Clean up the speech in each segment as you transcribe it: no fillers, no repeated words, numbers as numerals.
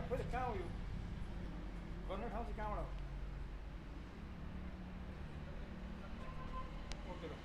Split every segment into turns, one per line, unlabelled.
với được caoอยู่còn nó không thì cao đâu ok rồi.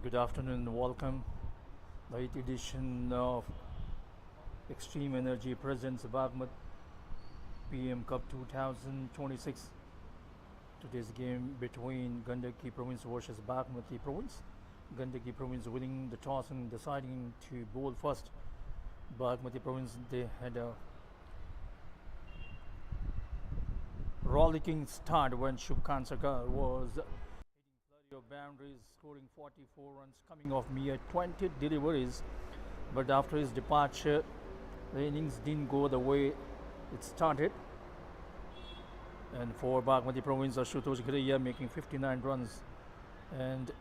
Good afternoon, welcome. The 8th edition of Extreme Energy presents Bagmati PM Cup 2026. Today's game between Gandaki Province versus Bagmati Province. Gandaki Province winning the toss and deciding to bowl first. Bagmati Province, they had a rollicking start when Shubkhan Sarkar was hitting boundaries, scoring 44 runs, coming off mere 20 deliveries. But after his departure, the innings didn't go the way it started. And for Bagmati Province, Ashutosh Ghiraiya making 59 runs. And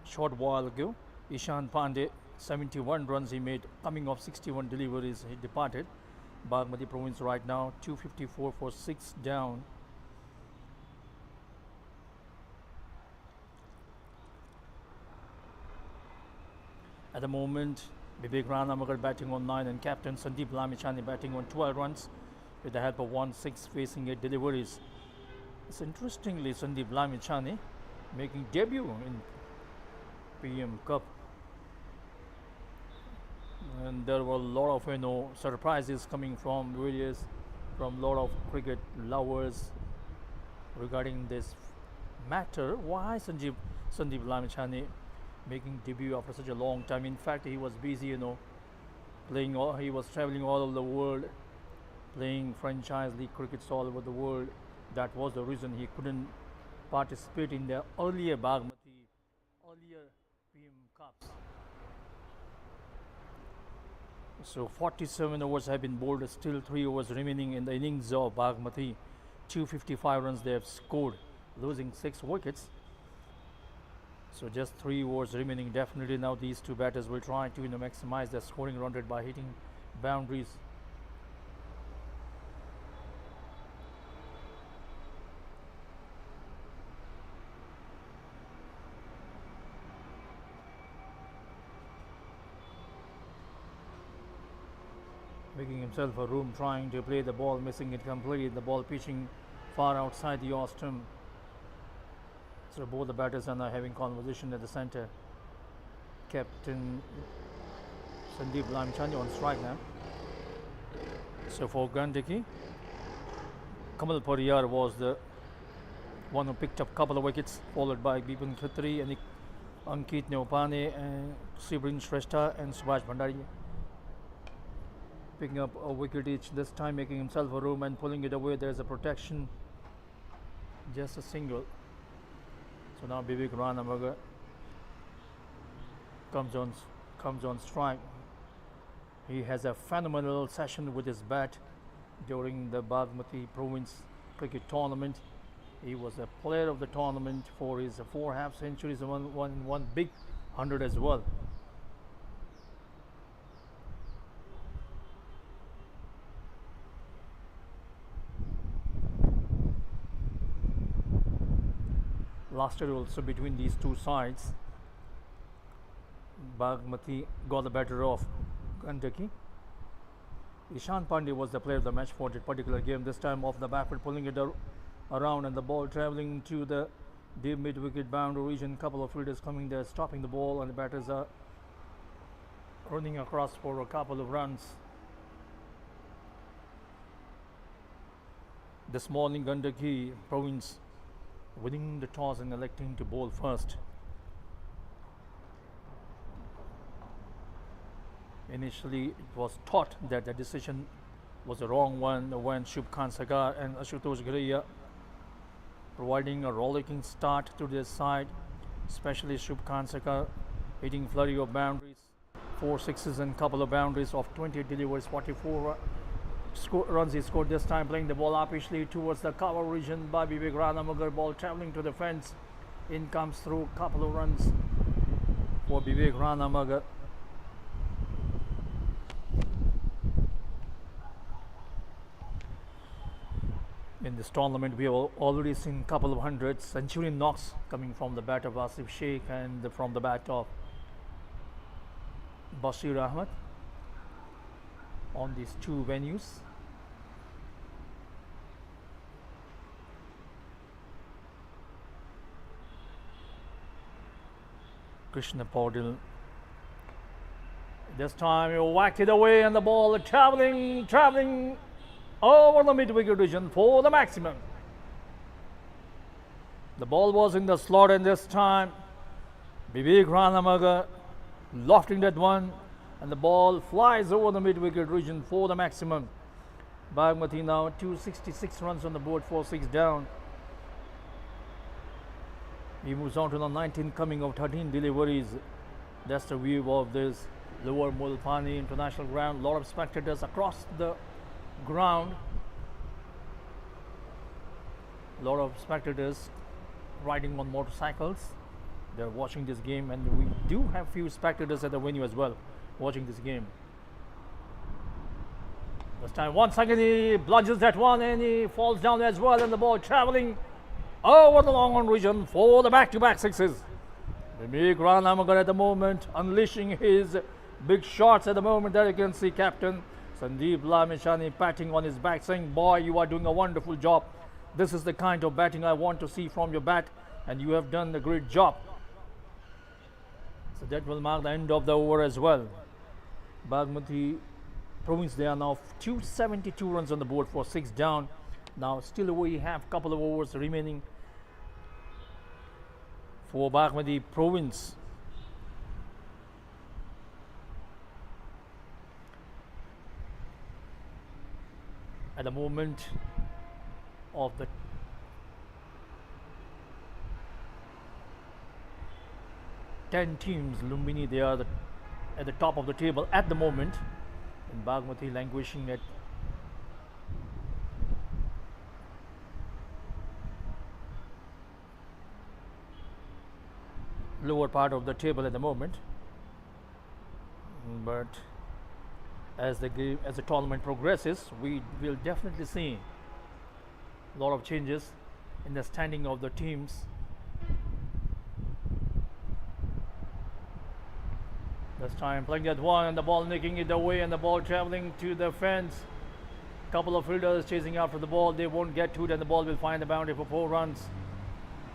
short while ago, Ishan Pandey 71 runs he made, coming off 61 deliveries. He departed. Bagmati Province right now 254 for 6 down. At the moment, Vivek Ranamagar batting on 9 and captain Sandeep Lamichhane batting on 12 runs with the help of 1-6 facing 8 deliveries. It's interestingly Sandeep Lamichhane making debut in PM Cup. And there were a lot of surprises coming from a lot of cricket lovers regarding this matter. Why Sandeep Lamichhane making debut after such a long time? In fact, he was busy, playing. He was traveling all over the world, playing franchise league crickets all over the world. That was the reason he couldn't participate in the earlier PM Cups. So 47 overs have been bowled, still 3 overs remaining in the innings of Bagmati. 255 runs they have scored, losing 6 wickets. So just 3 overs remaining. Definitely now these two batters will try to maximize their scoring run rate by hitting boundaries. Making himself a room, trying to play the ball, missing it completely. The ball pitching far outside the off stump. So both the batters are now having conversation at the center. Captain Sandeep Lamchani on strike now. So for Gandaki, Kamal Pariyar was the one who picked up a couple of wickets, followed by Bipin Khatri and Ankit Neopane and Sibrin Shrestha and Subhash Bhandari. Picking up a wicket each, this time making himself a room and pulling it away. There's a protection, just a single. So now Vivek Ranamaga comes on strike. He has a phenomenal session with his bat during the Bagmati Province Cricket Tournament. He was a player of the tournament for his 4 half centuries and one big 100 as well. Lasted also between these two sides. Bagmati got the better of Gandaki. Ishan Pandey was the player of the match for that particular game. This time off the backward, pulling it around, and the ball travelling to the deep mid-wicket boundary region. Couple of fielders coming there, stopping the ball, and the batters are running across for a couple of runs. This morning, Gandaki Province winning the toss and electing to bowl first. Initially, it was thought that the decision was a wrong one when Shubkhan Sagar and Ashutosh Ghariya providing a rollicking start to their side, especially Shubkhan Sagar hitting flurry of boundaries, 4 sixes and couple of boundaries of 20 deliveries, 44 runs he scored this time, playing the ball upishly towards the cover region by Vivek Ranamagar. Ball travelling to the fence, in comes through, couple of runs for Vivek Ranamagar. In this tournament, we have already seen a couple of hundreds, century knocks coming from the bat of Asif Sheikh and from the bat of Bashir Ahmed on these two venues. Krishna Paudil. This time you whack it away and the ball travelling over the mid-wicket region for the maximum. The ball was in the slot, and this time Vivek Ranamaga lofting that one, and the ball flies over the mid-wicket region for the maximum. Bagmati now 266 runs on the board, 4-6 down. He moves on to the 19th coming of 13 deliveries. That's the view of this Lower Mulpani International Ground. A lot of spectators across the ground. A lot of spectators riding on motorcycles. They're watching this game, and we do have few spectators at the venue as well watching this game. This time once again he bludges that one and he falls down as well, and the ball travelling over the long on region for the back-to-back sixes. Vivek Ranamagar at the moment unleashing his big shots at the moment. There you can see Captain Sandeep Lamchani patting on his back, saying, "Boy, you are doing a wonderful job. This is the kind of batting I want to see from your bat, and you have done a great job." So that will mark the end of the over as well. Bagmati Province, they are now 272 runs on the board for 6 down. Now still we have a couple of overs remaining for Bagmati Province. At the moment of the ten teams, Lumbini, they are at the top of the table at the moment. and Bagmati languishing at lower part of the table at the moment. But as the tournament progresses, we will definitely see a lot of changes in the standing of the teams. This time playing that one and the ball nicking it away and the ball traveling to the fence. Couple of fielders chasing after the ball. They won't get to it and the ball will find the boundary for 4 runs.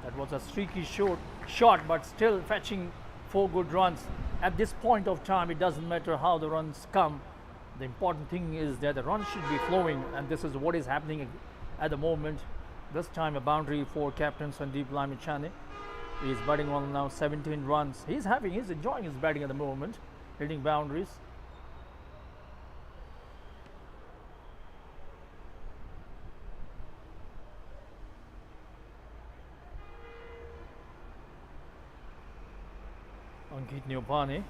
That was a streaky shot, but still fetching 4 good runs. At this point of time, it doesn't matter how the runs come. The important thing is that the runs should be flowing, and this is what is happening at the moment. This time a boundary for captain Sandeep Lamichhane. He is batting on now 17 runs. He's enjoying his batting at the moment, hitting boundaries. Ankit Neopane,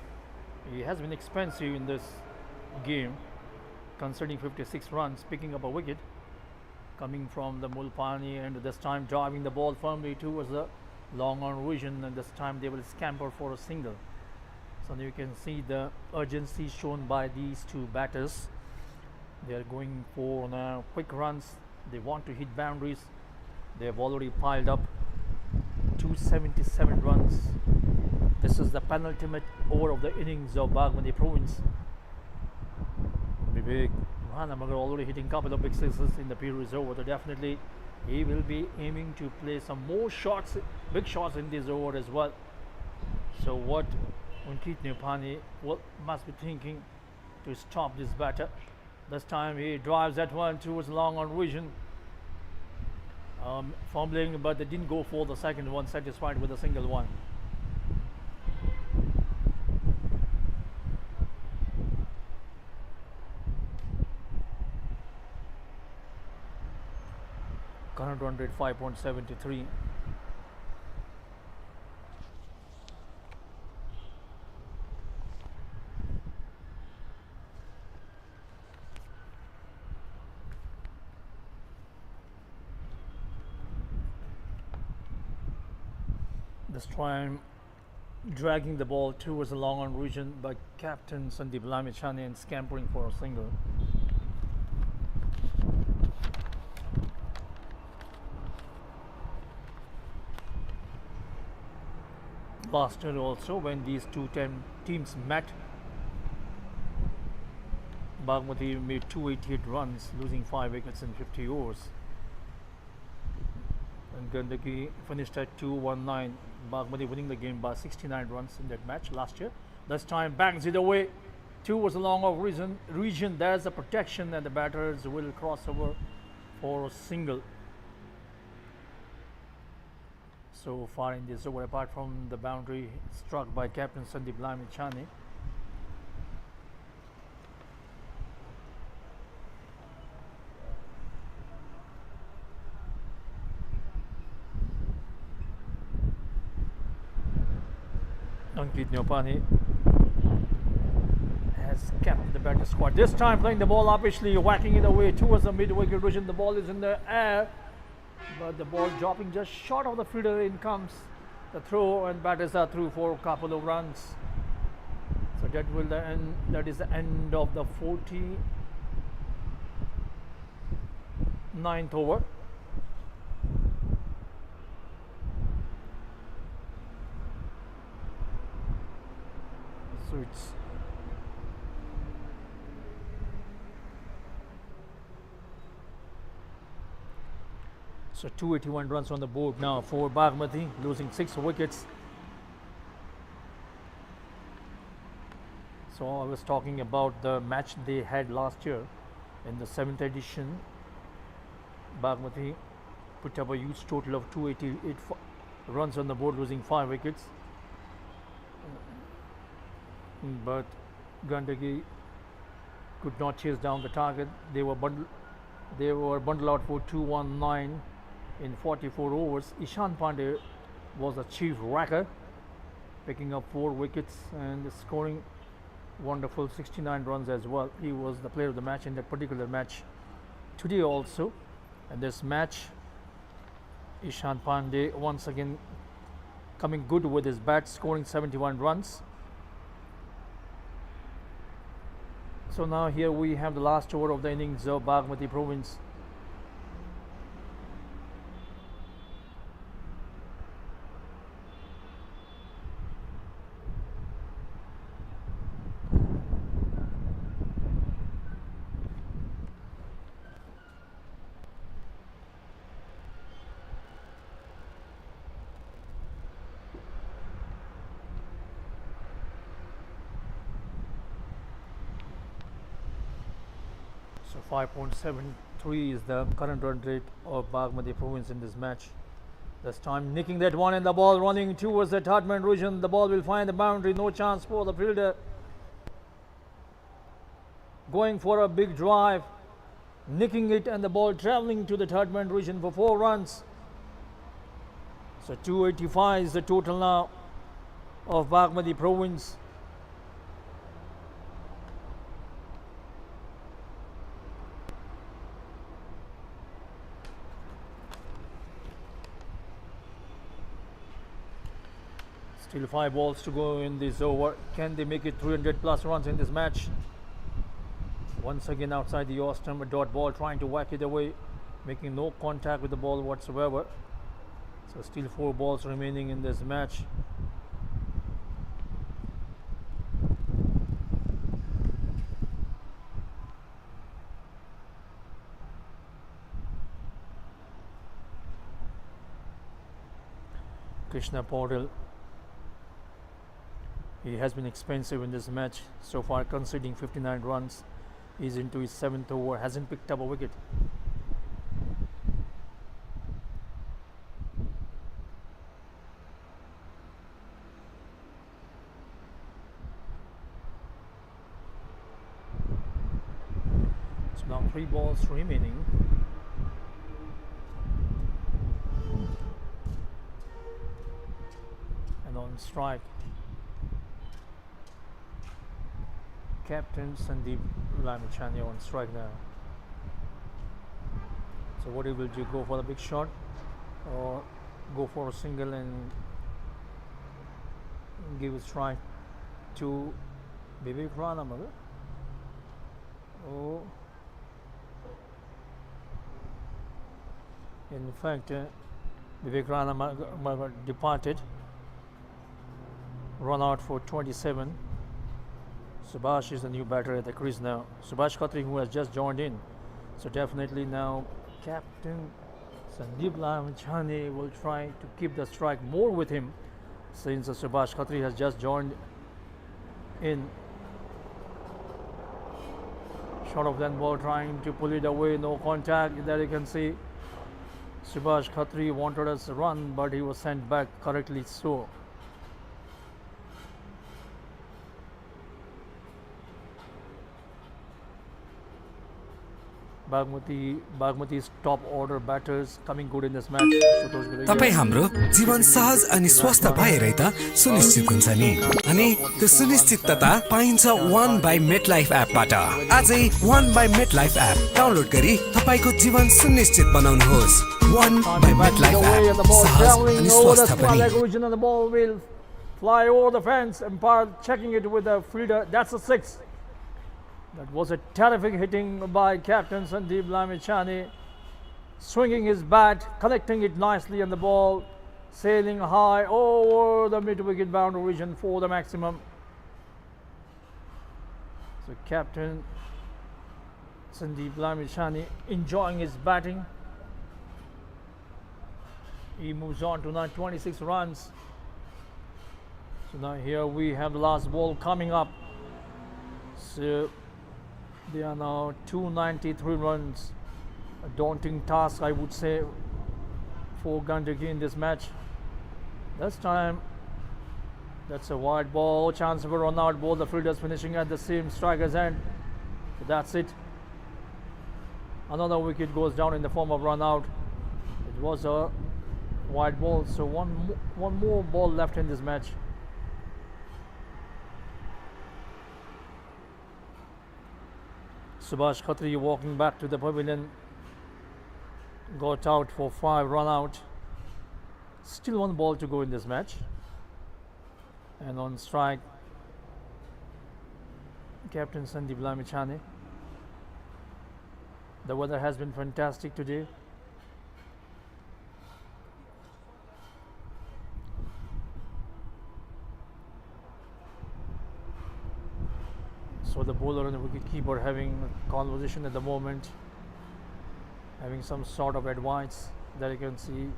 he has been expensive in this game, conceding 56 runs, picking up a wicket, coming from the Mulpani, and this time driving the ball firmly towards the long on vision, and this time they will scamper for a single. So you can see the urgency shown by these 2 batters. They are going for now quick runs. They want to hit boundaries. They have already piled up 277 runs. This is the penultimate over of the innings of Bagmati Province. Vivek Mahanamagar already hitting a couple of big sixes in the previous over. So definitely he will be aiming to play some more shots, big shots in this over as well. So what Ankit Neopane must be thinking to stop this batter. This time he drives that one towards long on vision. Fumbling, but they didn't go for the second one, satisfied with a single one. Current run rate 5.73. This time dragging the ball towards the long on region by captain Sandeep Lamichhane and scampering for a single. Last year also, when these 2 teams met, Bagmati made 288 runs, losing 5 wickets in 50 overs. And Gandaki finished at 219. Bagmati winning the game by 69 runs in that match last year. This time bangs it away towards the long off region. There's a protection and the batters will cross over for a single. So far in this over, apart from the boundary struck by captain Sandeep Lamichhane. Ankit Neopane has kept the batter squad. This time playing the ball upishly, whacking it away towards the mid-wicket region. The ball is in the air, but the ball dropping just short of the fielder. In comes the throw, and batters are through for a couple of runs. So that is the end of the 49th over. So it's So 281 runs on the board now for Bagmati, losing 6 wickets. So I was talking about the match they had last year in the 7th edition. Bagmati put up a huge total of 288 runs on the board, losing 5 wickets. But Gandaki could not chase down the target. They were bundled out for 219 in 44 overs. Ishan Pandey was a chief whacker, picking up 4 wickets and scoring wonderful 69 runs as well. He was the player of the match in that particular match today also. And this match, Ishan Pandey once again coming good with his bat, scoring 71 runs. So now here we have the last over of the innings of Bagmati Province. So 5.73 is the current run rate of Bagmati Province in this match. This time nicking that one and the ball running towards the third man region. The ball will find the boundary, no chance for the fielder. Going for a big drive, nicking it and the ball travelling to the third man region for 4 runs. So 285 is the total now of Bagmati Province. Still 5 balls to go in this over. Can they make it 300 plus runs in this match? Once again outside the off-stump, a dot ball trying to whack it away, making no contact with the ball whatsoever. So still 4 balls remaining in this match. Krishna Paudel, he has been expensive in this match so far, conceding 59 runs. He's into his 7th over, hasn't picked up a wicket. So now 3 balls remaining. And on strike, Captain Sandeep Lamichhane on strike now. So what he will do, go for the big shot or go for a single and give a strike to Vivek Ranamagar? Oh, in fact Vivek Ranamagar departed, run out for 27. Subhash is the new batter at the crease now. Subhash Khatri, who has just joined in. So definitely now Captain Sandeep Lamichhane will try to keep the strike more with him, since Subhash Khatri has just joined in. Short of that ball, trying to pull it away, no contact. There you can see Subhash Khatri wanted us to run, but he was sent back correctly so. Bagmati's top order batters coming good in this match.
तपाई हाम्रो जीवन सहज अनि स्वस्थ भएरै त सुनिश्चित हुन्छ नि अनि त्यो सुनिश्चितता पाइन्छ वन बाइ मेटलाइफ एपबाट आजै one by MetLife app download गरी तपाईको जीवन सुनिश्चित बनाउनुहोस् वन बाइ मेटलाइफ एप सहज अनि स्वस्थ पनि
The ball will fly over the fence. Umpire checking it with the fielder. That's a 6. That was a terrific hitting by Captain Sandeep Lamichhane, swinging his bat, connecting it nicely, and the ball sailing high over the mid-wicket boundary region for the maximum. So Captain Sandeep Lamichhane enjoying his batting. He moves on to now 26 runs. So now here we have the last ball coming up. So they are now 293 runs. A daunting task, I would say, for Gandaki in this match. This time, that's a wide ball. Chance of a run out ball. The fielders finishing at the same striker's end. So that's it. Another wicket goes down in the form of run out. It was a wide ball. So one more ball left in this match. Subhash Khatri walking back to the pavilion, got out for 5 run out. Still one ball to go in this match. And on strike, Captain Sandeep Lamichhane. The weather has been fantastic today. So the bowler and the wicketkeeper having a conversation at the moment, having some sort of advice that you can see,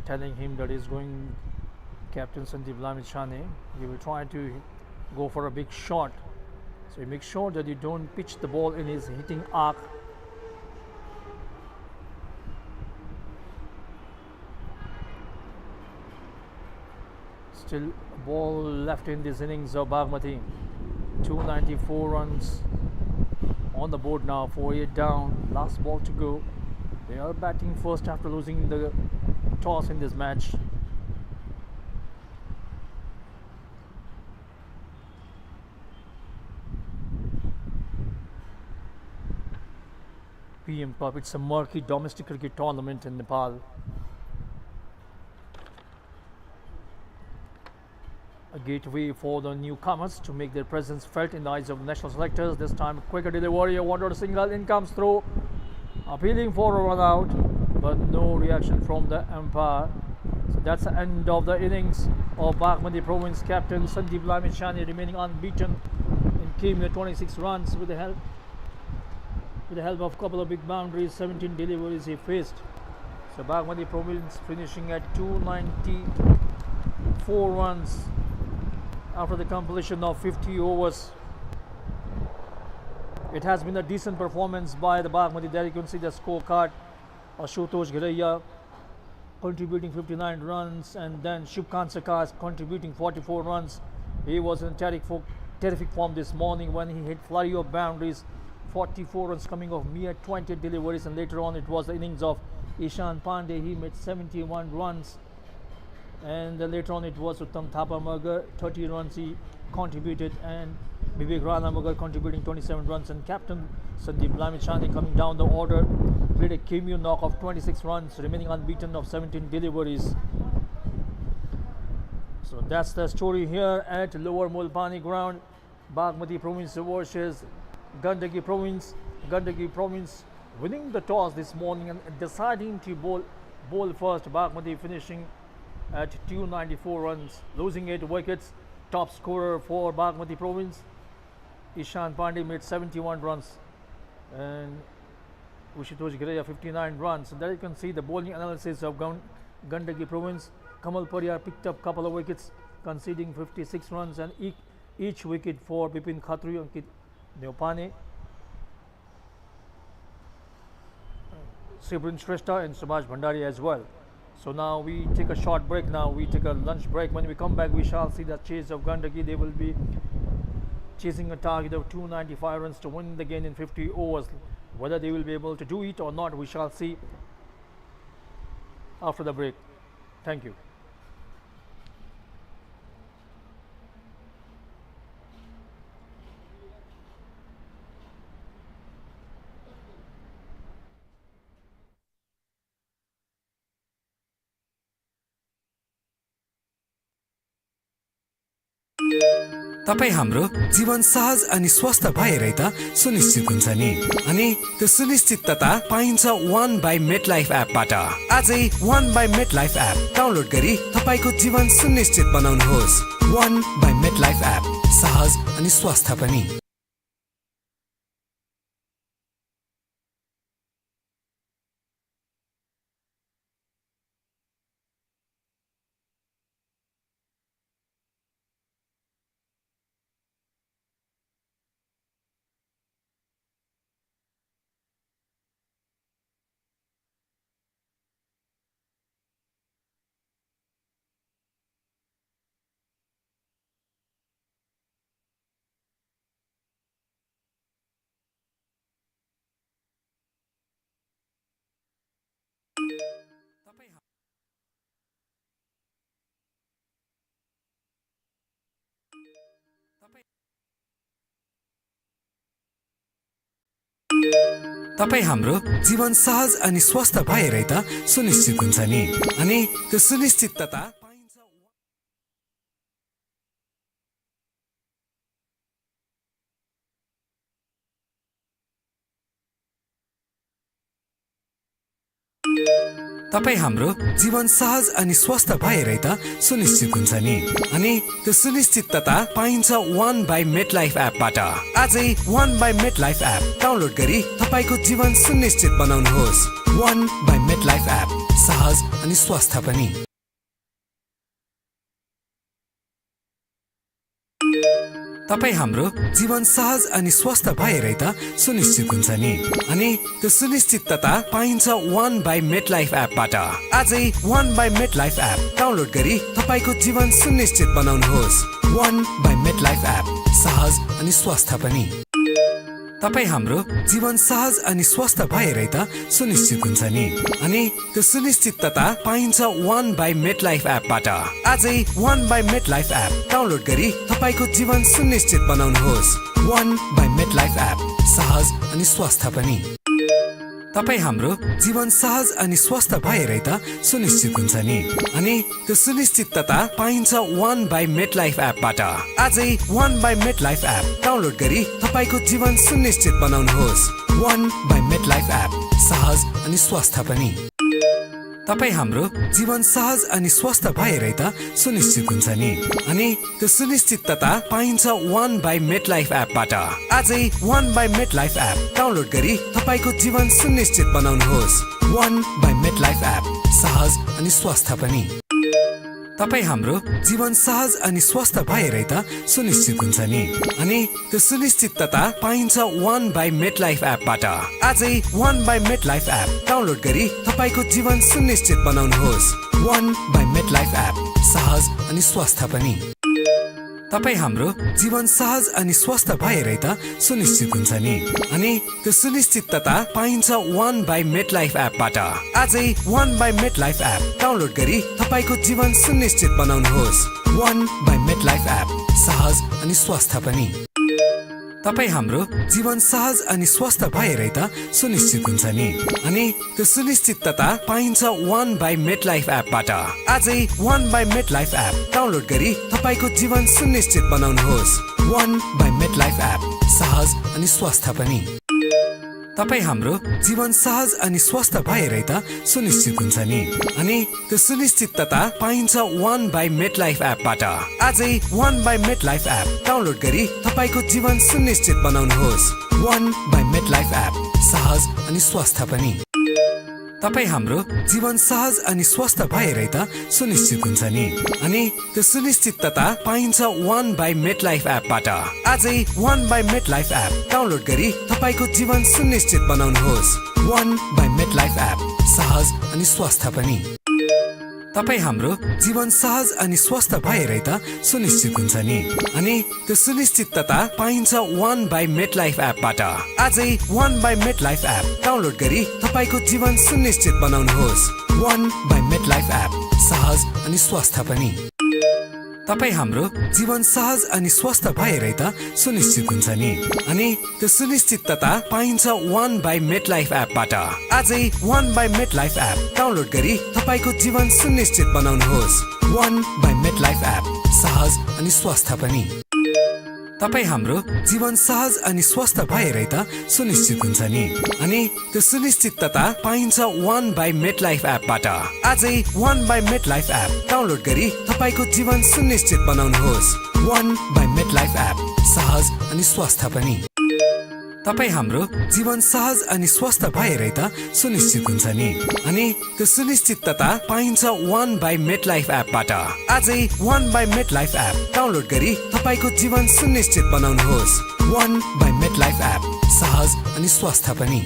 telling him that he's going Captain Sandeep Lamichhane. He will try to go for a big shot. So you make sure that you don't pitch the ball in his hitting arc. Still ball left in this innings of Bagmati. 294 runs on the board now, 4-8 down, last ball to go. They are batting first after losing the toss in this match. PM Cup, it's a murky domestic cricket tournament in Nepal. A gateway for the newcomers to make their presence felt in the eyes of the national selectors. This time, quicker delivery, a one-run single, in comes through, appealing for a run out, but no reaction from the umpire. So that's the end of the innings of Bagmati Province. Captain Sandeep Lamichhane remaining unbeaten and came with 26 runs with the help of a couple of big boundaries, 17 deliveries he faced. So Bagmati Province finishing at 294 runs after the completion of 50 overs. It has been a decent performance by the Bagmati. There you can see the scorecard. Ashutosh Ghiraiya contributing 59 runs, and then Shubhkant Sakas contributing 44 runs. He was in terrific form this morning when he hit flurry of boundaries, 44 runs coming off mere 20 deliveries, and later on it was the innings of Ishan Pandey. He made 71 runs, and then later on it was Uttam Thapa Magar, 30 runs he contributed, and Vivek Rana Magar contributing 27 runs, and Captain Sandeep Lamichhane coming down the order played a cameo knock of 26 runs, remaining unbeaten of 17 deliveries. So that's the story here at Lower Mulpani ground. Bagmati Province versus Gandaki Province. Gandaki Province winning the toss this morning and deciding to bowl first. Bagmati finishing at 294 runs, losing 8 wickets. Top scorer for Bagmati Province, Ishan Pandey, made 71 runs, and Ashutosh Ghiraiya 59 runs. So there you can see the bowling analysis of Gandaki Province. Kamal Pariyar picked up a couple of wickets, conceding 56 runs, and each wicket for Bipin Khatri, Ankit Neopane, Sibrin Shrestha, and Subhash Bhandari as well. So now we take a short break. Now we take a lunch break. When we come back, we shall see the chase of Gandaki. They will be chasing a target of 295 runs to win the game in 50 overs. Whether they will be able to do it or not, we shall see after the break. Thank you.
तपाईँ हाम्रो जीवन सहज अनि स्वस्थ भएरै त सुनिश्चित हुन्छ नि। अनि त्यो सुनिश्चितता पाइन्छ वन बाई मेट लाइफ एपबाट। आजै one by MetLife app download गरी तपाईको जीवन सुनिश्चित बनाउनुहोस्। One by MetLife app, सहज अनि स्वस्थ पनि। तपाई हाम्रो जीवन सहज अनि स्वस्थ भएरै त सुनिश्चित हुन्छ नि अनि त्यो सुनिश्चितता तपाई हाम्रो जीवन सहज अनि स्वस्थ भएरै त सुनिश्चित हुन्छ नि अनि त्यो सुनिश्चितता पाइन्छ वन बाई मेटलाइफ एपबाट आजै one by MetLife app download गरी तपाईको जीवन सुनिश्चित बनाउनुहोस् वन बाई मेटलाइफ एप सहज अनि स्वस्थ पनि तपाई हाम्रो जीवन सहज अनि स्वस्थ भएरै त सुनिश्चित हुन्छ नि अनि त्यो सुनिश्चितता पाइन्छ वन बाई मेटलाइफ एपबाट आजै one by MetLife app download गरी तपाईको जीवन सुनिश्चित बनाउनुहोस् वन बाई मेटलाइफ एप सहज अनि स्वस्थ पनि तपाई हाम्रो जीवन सहज अनि स्वस्थ भएरै त सुनिश्चित हुन्छ नि अनि त्यो सुनिश्चितता पाइन्छ वन बाई मेटलाइफ एपबाट आजै one by MetLife app download गरी तपाईको जीवन सुनिश्चित बनाउनुहोस् वन बाई मेटलाइफ एप सहज अनि स्वस्थ पनि तपाई हाम्रो जीवन सहज अनि स्वस्थ भएरै त सुनिश्चित हुन्छ नि अनि त्यो सुनिश्चितता पाइन्छ वन बाई मेटलाइफ एपबाट आजै one by MetLife app download गरी तपाईको जीवन सुनिश्चित बनाउनुहोस् वन बाई मेटलाइफ एप सहज अनि स्वस्थ पनि तपाई हाम्रो जीवन सहज अनि स्वस्थ भएरै त सुनिश्चित हुन्छ नि अनि त्यो सुनिश्चितता पाइन्छ वन बाई मेटलाइफ एपबाट आजै one by MetLife app download गरी तपाईको जीवन सुनिश्चित बनाउनुहोस् वन बाई मेटलाइफ एप सहज अनि स्वस्थ पनि तपाई हाम्रो जीवन सहज अनि स्वस्थ भएरै त सुनिश्चित हुन्छ नि अनि त्यो सुनिश्चितता पाइन्छ वन बाई मेटलाइफ एपबाट आजै one by MetLife app download गरी तपाईको जीवन सुनिश्चित बनाउनुहोस् वन बाई मेटलाइफ एप सहज अनि स्वस्थ पनि तपाई हाम्रो जीवन सहज अनि स्वस्थ भएरै त सुनिश्चित हुन्छ नि अनि त्यो सुनिश्चितता पाइन्छ वन बाई मेटलाइफ एपबाट आजै one by MetLife app download गरी तपाईको जीवन सुनिश्चित बनाउनुहोस् वन बाई मेटलाइफ एप सहज अनि स्वस्थ पनि तपाई हाम्रो जीवन सहज अनि स्वस्थ भएरै त सुनिश्चित हुन्छ नि अनि त्यो सुनिश्चितता पाइन्छ वन बाई मेटलाइफ एपबाट आजै one by MetLife app download गरी तपाईको जीवन सुनिश्चित बनाउनुहोस् वन बाई मेटलाइफ एप सहज अनि स्वस्थ पनि तपाई हाम्रो जीवन सहज अनि स्वस्थ भएरै त सुनिश्चित हुन्छ नि अनि त्यो सुनिश्चितता पाइन्छ वन बाई मेटलाइफ एपबाट आजै one by MetLife app download गरी तपाईको जीवन सुनिश्चित बनाउनुहोस् वन बाई मेटलाइफ एप सहज अनि स्वस्थ पनि तपाई हाम्रो जीवन सहज अनि स्वस्थ भएरै त सुनिश्चित हुन्छ नि अनि त्यो सुनिश्चितता पाइन्छ वन बाई मेटलाइफ एपबाट आजै one by MetLife app download गरी तपाईको जीवन सुनिश्चित बनाउनुहोस् वन बाई मेटलाइफ एप सहज अनि स्वस्थ पनि तपाई हाम्रो जीवन सहज अनि स्वस्थ भएरै त सुनिश्चित हुन्छ नि अनि त्यो सुनिश्चितता पाइन्छ वन बाई मेटलाइफ एपबाट आजै one by MetLife app download गरी तपाईको जीवन सुनिश्चित बनाउनुहोस् वन बाई मेटलाइफ एप सहज अनि स्वस्थ पनि तपाई हाम्रो जीवन सहज अनि स्वस्थ भएरै त सुनिश्चित हुन्छ नि अनि त्यो सुनिश्चितता पाइन्छ वन बाई मेटलाइफ एपबाट आजै one by MetLife app download गरी तपाईको जीवन सुनिश्चित बनाउनुहोस् वन बाई मेटलाइफ एप सहज अनि स्वस्थ पनि तपाई हाम्रो जीवन सहज अनि स्वस्थ भएरै त सुनिश्चित हुन्छ नि अनि त्यो सुनिश्चितता पाइन्छ वन बाई मेटलाइफ एपबाट आजै one by MetLife app download गरी तपाईको जीवन सुनिश्चित बनाउनुहोस् वन बाई मेटलाइफ एप सहज अनि स्वस्थ पनि तपाई हाम्रो जीवन सहज अनि स्वस्थ भएरै त सुनिश्चित हुन्छ नि अनि त्यो सुनिश्चितता पाइन्छ वन बाई मेटलाइफ एपबाट आजै one by MetLife app download गरी तपाईको जीवन सुनिश्चित बनाउनुहोस् वन बाई मेटलाइफ एप सहज अनि स्वस्थ पनि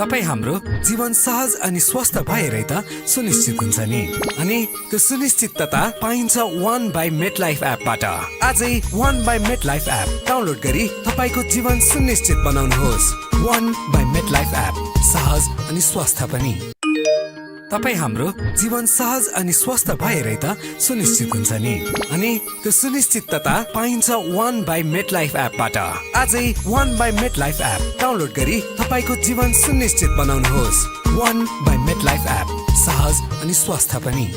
तपाई हाम्रो जीवन सहज अनि स्वस्थ भएरै त सुनिश्चित हुन्छ नि अनि त्यो सुनिश्चितता पाइन्छ वन बाई मेटलाइफ एपबाट आजै one by MetLife app download गरी तपाईको जीवन सुनिश्चित बनाउनुहोस् वन बाई मेटलाइफ एप सहज अनि स्वस्थ पनि तपाई हाम्रो जीवन सहज अनि स्वस्थ भएरै त सुनिश्चित हुन्छ नि। अनि त्यो सुनिश्चितता पाइन्छ वन बाई मेट लाइफ एपबाट। आजै one by MetLife app download गरी तपाईको जीवन सुनिश्चित बनाउनुहोस्। One by MetLife app, सहज अनि स्वस्थ पनि।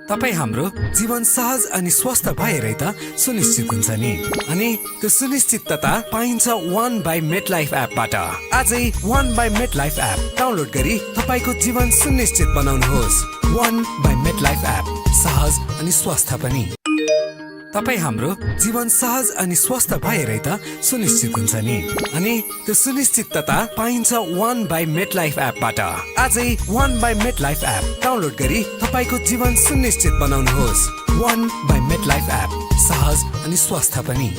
तपाई हाम्रो जीवन सहज अनि स्वस्थ भएरै त सुनिश्चित हुन्छ नि। अनि त्यो सुनिश्चितता पाइन्छ वन बाई मेट लाइफ एपबाट। आजै one by MetLife app download गरी तपाईको जीवन सुनिश्चित बनाउनुहोस्। One by MetLife app, सहज अनि स्वस्थ पनि। तपाई हाम्रो जीवन सहज अनि स्वस्थ भएरै त सुनिश्चित हुन्छ नि। अनि त्यो सुनिश्चितता पाइन्छ वन बाई मेट लाइफ एपबाट। आजै one by MetLife app download गरी तपाईको जीवन सुनिश्चित बनाउनुहोस्। One by MetLife app, सहज अनि स्वस्थ पनि।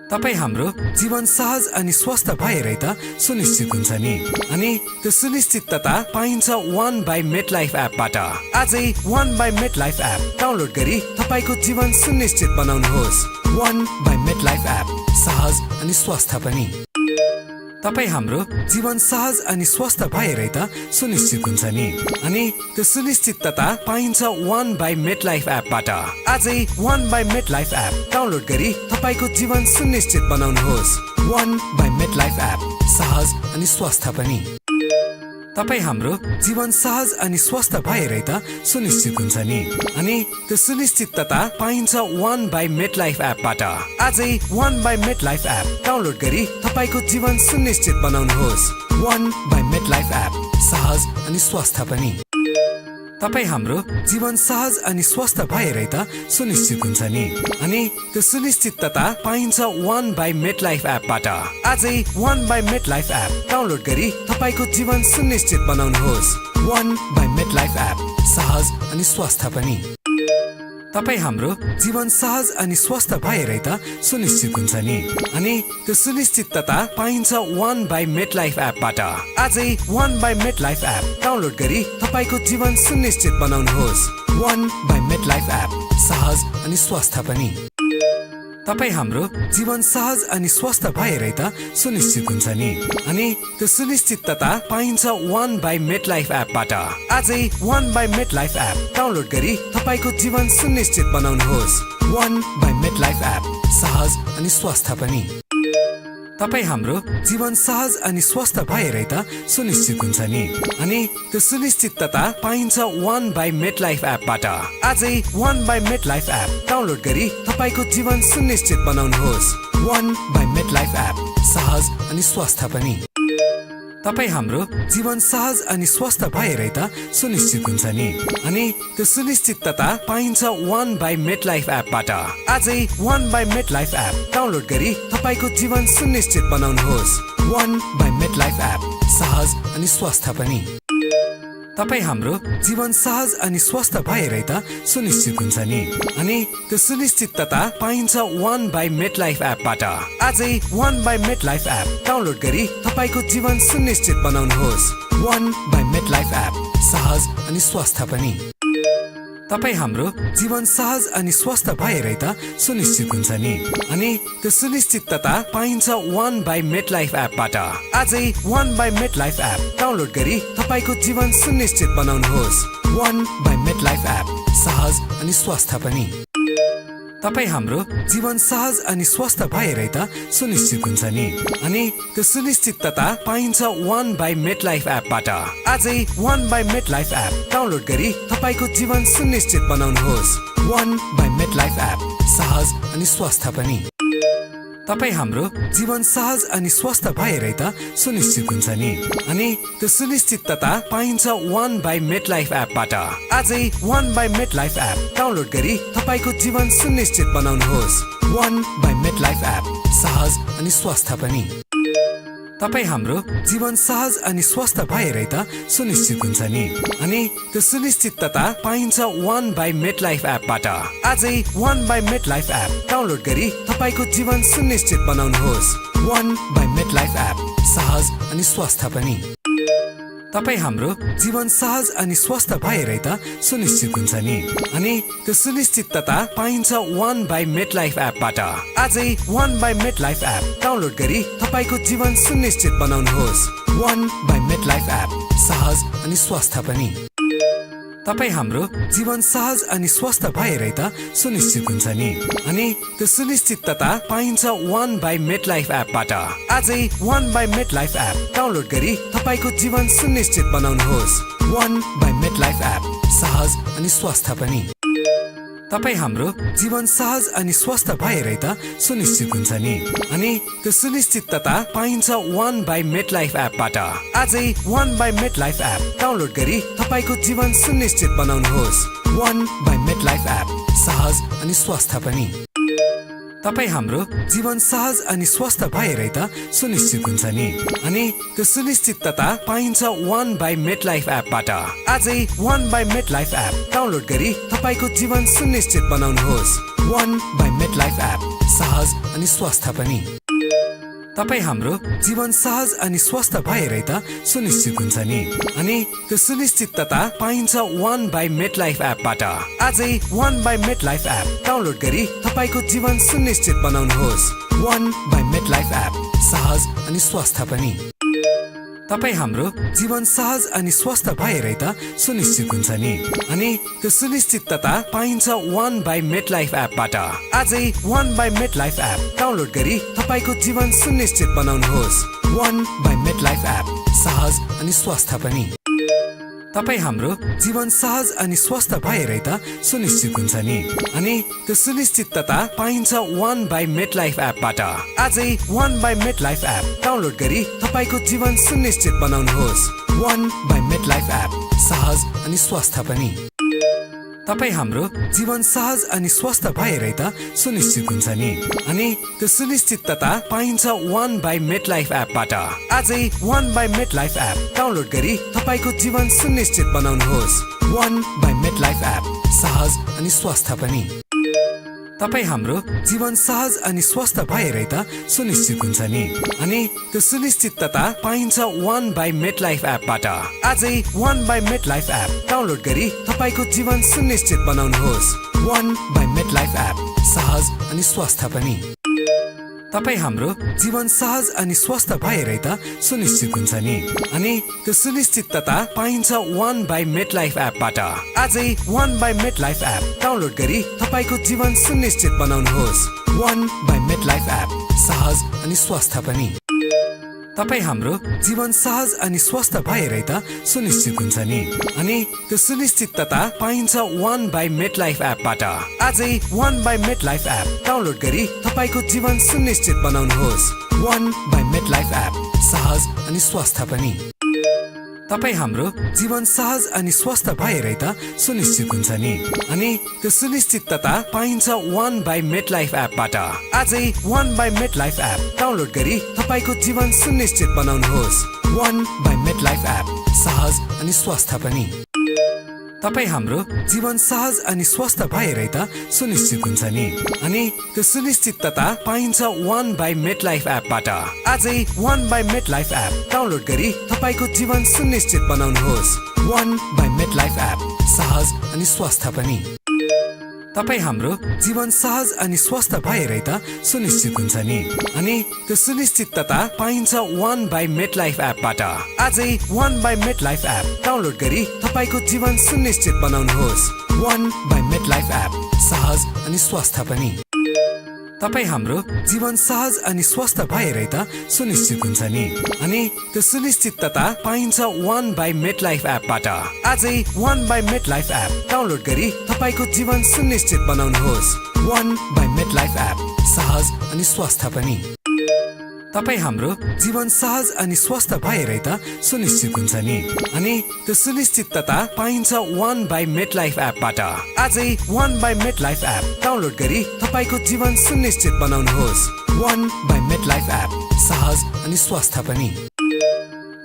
तपाई हाम्रो जीवन सहज अनि स्वस्थ भएरै त सुनिश्चित हुन्छ नि। अनि त्यो सुनिश्चितता पाइन्छ वन बाई मेट लाइफ एपबाट। आजै one by MetLife app download गरी तपाईको जीवन सुनिश्चित बनाउनुहोस्। One by MetLife app, सहज अनि स्वस्थ पनि। तपाई हाम्रो जीवन सहज अनि स्वस्थ भएरै त सुनिश्चित हुन्छ नि। अनि त्यो सुनिश्चितता पाइन्छ वन बाई मेट लाइफ एपबाट। आजै one by MetLife app download गरी तपाईको जीवन सुनिश्चित बनाउनुहोस्। One by MetLife app, सहज अनि स्वस्थ पनि। तपाई हाम्रो जीवन सहज अनि स्वस्थ भएरै त सुनिश्चित हुन्छ नि। अनि त्यो सुनिश्चितता पाइन्छ वन बाई मेट लाइफ एपबाट। आजै one by MetLife app download गरी तपाईको जीवन सुनिश्चित बनाउनुहोस्। One by MetLife app, सहज अनि स्वस्थ पनि। तपाई हाम्रो जीवन सहज अनि स्वस्थ भएरै त सुनिश्चित हुन्छ नि। अनि त्यो सुनिश्चितता पाइन्छ वन बाई मेट लाइफ एपबाट। आजै one by MetLife app download गरी तपाईको जीवन सुनिश्चित बनाउनुहोस्। One by MetLife app, सहज अनि स्वस्थ पनि। तपाई हाम्रो जीवन सहज अनि स्वस्थ भएरै त सुनिश्चित हुन्छ नि। अनि त्यो सुनिश्चितता पाइन्छ वन बाई मेट लाइफ एपबाट। आजै one by MetLife app download गरी तपाईको जीवन सुनिश्चित बनाउनुहोस्। One by MetLife app, सहज अनि स्वस्थ पनि। तपाई हाम्रो जीवन सहज अनि स्वस्थ भएरै त सुनिश्चित हुन्छ नि। अनि त्यो सुनिश्चितता पाइन्छ वन बाई मेट लाइफ एपबाट। आजै one by MetLife app download गरी तपाईको जीवन सुनिश्चित बनाउनुहोस्। One by MetLife app, सहज अनि स्वस्थ पनि। तपाई हाम्रो जीवन सहज अनि स्वस्थ भएरै त सुनिश्चित हुन्छ नि। अनि त्यो सुनिश्चितता पाइन्छ वन बाई मेट लाइफ एपबाट। आजै one by MetLife app download गरी तपाईको जीवन सुनिश्चित बनाउनुहोस्। One by MetLife app, सहज अनि स्वस्थ पनि। तपाई हाम्रो जीवन सहज अनि स्वस्थ भएरै त सुनिश्चित हुन्छ नि। अनि त्यो सुनिश्चितता पाइन्छ वन बाई मेट लाइफ एपबाट। आजै one by MetLife app download गरी तपाईको जीवन सुनिश्चित बनाउनुहोस्। One by MetLife app, सहज अनि स्वस्थ पनि। तपाई हाम्रो जीवन सहज अनि स्वस्थ भएरै त सुनिश्चित हुन्छ नि। अनि त्यो सुनिश्चितता पाइन्छ वन बाई मेट लाइफ एपबाट। आजै one by MetLife app download गरी तपाईको जीवन सुनिश्चित बनाउनुहोस्। One by MetLife app, सहज अनि स्वस्थ पनि। तपाई हाम्रो जीवन सहज अनि स्वस्थ भएरै त सुनिश्चित हुन्छ नि। अनि त्यो सुनिश्चितता पाइन्छ वन बाई मेट लाइफ एपबाट। आजै one by MetLife app download गरी तपाईको जीवन सुनिश्चित बनाउनुहोस्। One by MetLife app, सहज अनि स्वस्थ पनि। तपाई हाम्रो जीवन सहज अनि स्वस्थ भएरै त सुनिश्चित हुन्छ नि। अनि त्यो सुनिश्चितता पाइन्छ वन बाई मेट लाइफ एपबाट। आजै one by MetLife app download गरी तपाईको जीवन सुनिश्चित बनाउनुहोस्। One by MetLife app, सहज अनि स्वस्थ पनि। तपाई हाम्रो जीवन सहज अनि स्वस्थ भएरै त सुनिश्चित हुन्छ नि। अनि त्यो सुनिश्चितता पाइन्छ वन बाई मेट लाइफ एपबाट। आजै one by MetLife app download गरी तपाईको जीवन सुनिश्चित बनाउनुहोस्। One by MetLife app, सहज अनि स्वस्थ पनि। तपाई हाम्रो जीवन सहज अनि स्वस्थ भएरै त सुनिश्चित हुन्छ नि। अनि त्यो सुनिश्चितता पाइन्छ वन बाई मेट लाइफ एपबाट। आजै one by MetLife app download गरी तपाईको जीवन सुनिश्चित बनाउनुहोस्। One by MetLife app, सहज अनि स्वस्थ पनि। तपाई हाम्रो जीवन सहज अनि स्वस्थ भएरै त सुनिश्चित हुन्छ नि। अनि त्यो सुनिश्चितता पाइन्छ 1 बाइ मेट लाइफ एपबाट। आजै 1 by MetLife app download गरी तपाईको जीवन सुनिश्चित बनाउनुहोस्। 1 बाइ मेट लाइफ एप, सहज अनि स्वस्थ पनि। तपाई हाम्रो जीवन सहज अनि स्वस्थ भएरै त सुनिश्चित हुन्छ नि। अनि त्यो सुनिश्चितता पाइन्छ 1 बाइ मेट लाइफ एपबाट। आजै 1 by MetLife app download गरी तपाईको जीवन सुनिश्चित बनाउनुहोस्। 1 बाइ मेट लाइफ एप, सहज अनि स्वस्थ पनि। तपाई हाम्रो जीवन सहज अनि स्वस्थ भएरै त सुनिश्चित हुन्छ नि। अनि त्यो सुनिश्चितता पाइन्छ 1 बाइ मेट लाइफ एपबाट। आजै 1 by MetLife app download गरी तपाईको जीवन सुनिश्चित बनाउनुहोस्। 1 बाइ मेट लाइफ एप, सहज अनि स्वस्थ पनि। तपाई हाम्रो जीवन सहज अनि स्वस्थ भएरै त सुनिश्चित हुन्छ नि। अनि त्यो सुनिश्चितता पाइन्छ 1 बाइ मेट लाइफ एपबाट। आजै 1 by MetLife app download गरी तपाईको जीवन सुनिश्चित बनाउनुहोस्। 1 बाइ मेट लाइफ एप, सहज अनि स्वस्थ पनि। तपाई हाम्रो जीवन सहज अनि स्वस्थ भएरै त सुनिश्चित हुन्छ नि। अनि त्यो सुनिश्चितता पाइन्छ 1 बाइ मेट लाइफ एपबाट। आजै 1 by MetLife app download गरी तपाईको जीवन सुनिश्चित बनाउनुहोस्। 1 बाइ मेट लाइफ एप, सहज अनि स्वस्थ पनि। तपाई हाम्रो जीवन सहज अनि स्वस्थ भएरै त सुनिश्चित हुन्छ नि। अनि त्यो सुनिश्चितता पाइन्छ 1 बाइ मेट लाइफ एपबाट। आजै 1 by MetLife app download गरी तपाईको जीवन सुनिश्चित बनाउनुहोस्। 1 बाइ मेट लाइफ एप, सहज अनि स्वस्थ पनि। तपाई हाम्रो जीवन सहज अनि स्वस्थ भएरै त सुनिश्चित हुन्छ नि। अनि त्यो सुनिश्चितता पाइन्छ 1 बाइ मेट लाइफ एपबाट। आजै 1 by MetLife app download गरी तपाईको जीवन सुनिश्चित बनाउनुहोस्। 1 बाइ मेट लाइफ एप, सहज अनि स्वस्थ पनि। तपाई हाम्रो जीवन सहज अनि स्वस्थ भएरै त सुनिश्चित हुन्छ नि। अनि त्यो सुनिश्चितता पाइन्छ 1 बाइ मेट लाइफ एपबाट। आजै 1 by MetLife app download गरी तपाईको जीवन सुनिश्चित बनाउनुहोस्। 1 बाइ मेट लाइफ एप, सहज अनि स्वस्थ पनि। तपाई हाम्रो जीवन सहज अनि स्वस्थ भएरै त सुनिश्चित हुन्छ नि। अनि त्यो सुनिश्चितता पाइन्छ 1 बाइ मेट लाइफ एपबाट। आजै 1 by MetLife app download गरी तपाईको जीवन सुनिश्चित बनाउनुहोस्। 1 बाइ मेट लाइफ एप, सहज अनि स्वस्थ पनि। तपाई हाम्रो जीवन सहज अनि स्वस्थ भएरै त सुनिश्चित हुन्छ नि। अनि त्यो सुनिश्चितता पाइन्छ 1 बाइ मेट लाइफ एपबाट। आजै 1 by MetLife app download गरी तपाईको जीवन सुनिश्चित बनाउनुहोस्। 1 बाइ मेट लाइफ एप, सहज अनि स्वस्थ पनि। तपाई हाम्रो जीवन सहज अनि स्वस्थ भएरै त सुनिश्चित हुन्छ नि। अनि त्यो सुनिश्चितता पाइन्छ 1 बाइ मेट लाइफ एपबाट। आजै 1 by MetLife app download गरी तपाईको जीवन सुनिश्चित बनाउनुहोस्। 1 बाइ मेट लाइफ एप, सहज अनि स्वस्थ पनि। तपाई हाम्रो जीवन सहज अनि स्वस्थ भएरै त सुनिश्चित हुन्छ नि। अनि त्यो सुनिश्चितता पाइन्छ 1 बाइ मेट लाइफ एपबाट। आजै 1 by MetLife app download गरी तपाईको जीवन सुनिश्चित बनाउनुहोस्। 1 बाइ मेट लाइफ एप, सहज अनि स्वस्थ पनि। तपाई हाम्रो जीवन सहज अनि स्वस्थ भएरै त सुनिश्चित हुन्छ नि। अनि त्यो सुनिश्चितता पाइन्छ 1 बाइ मेट लाइफ एपबाट। आजै 1 by MetLife app download गरी तपाईको जीवन सुनिश्चित बनाउनुहोस्। 1 बाइ मेट लाइफ एप, सहज अनि स्वस्थ पनि। तपाई हाम्रो जीवन सहज अनि स्वस्थ भएरै त सुनिश्चित हुन्छ नि। अनि त्यो सुनिश्चितता पाइन्छ 1 बाइ मेट लाइफ एपबाट। आजै 1 by MetLife app download गरी तपाईको जीवन सुनिश्चित बनाउनुहोस्। 1 बाइ मेट लाइफ एप, सहज अनि स्वस्थ पनि। तपाई हाम्रो जीवन सहज अनि स्वस्थ भएरै त सुनिश्चित हुन्छ नि। अनि त्यो सुनिश्चितता पाइन्छ 1 बाइ मेट लाइफ एपबाट। आजै 1 by MetLife app download गरी तपाईको जीवन सुनिश्चित बनाउनुहोस्। 1 बाइ मेट लाइफ एप, सहज अनि स्वस्थ पनि। तपाई हाम्रो जीवन सहज अनि स्वस्थ भएरै त सुनिश्चित हुन्छ नि। अनि त्यो सुनिश्चितता पाइन्छ 1 बाइ मेट लाइफ एपबाट। आजै 1 by MetLife app download गरी तपाईको जीवन सुनिश्चित बनाउनुहोस्। 1 बाइ मेट लाइफ एप, सहज अनि स्वस्थ पनि।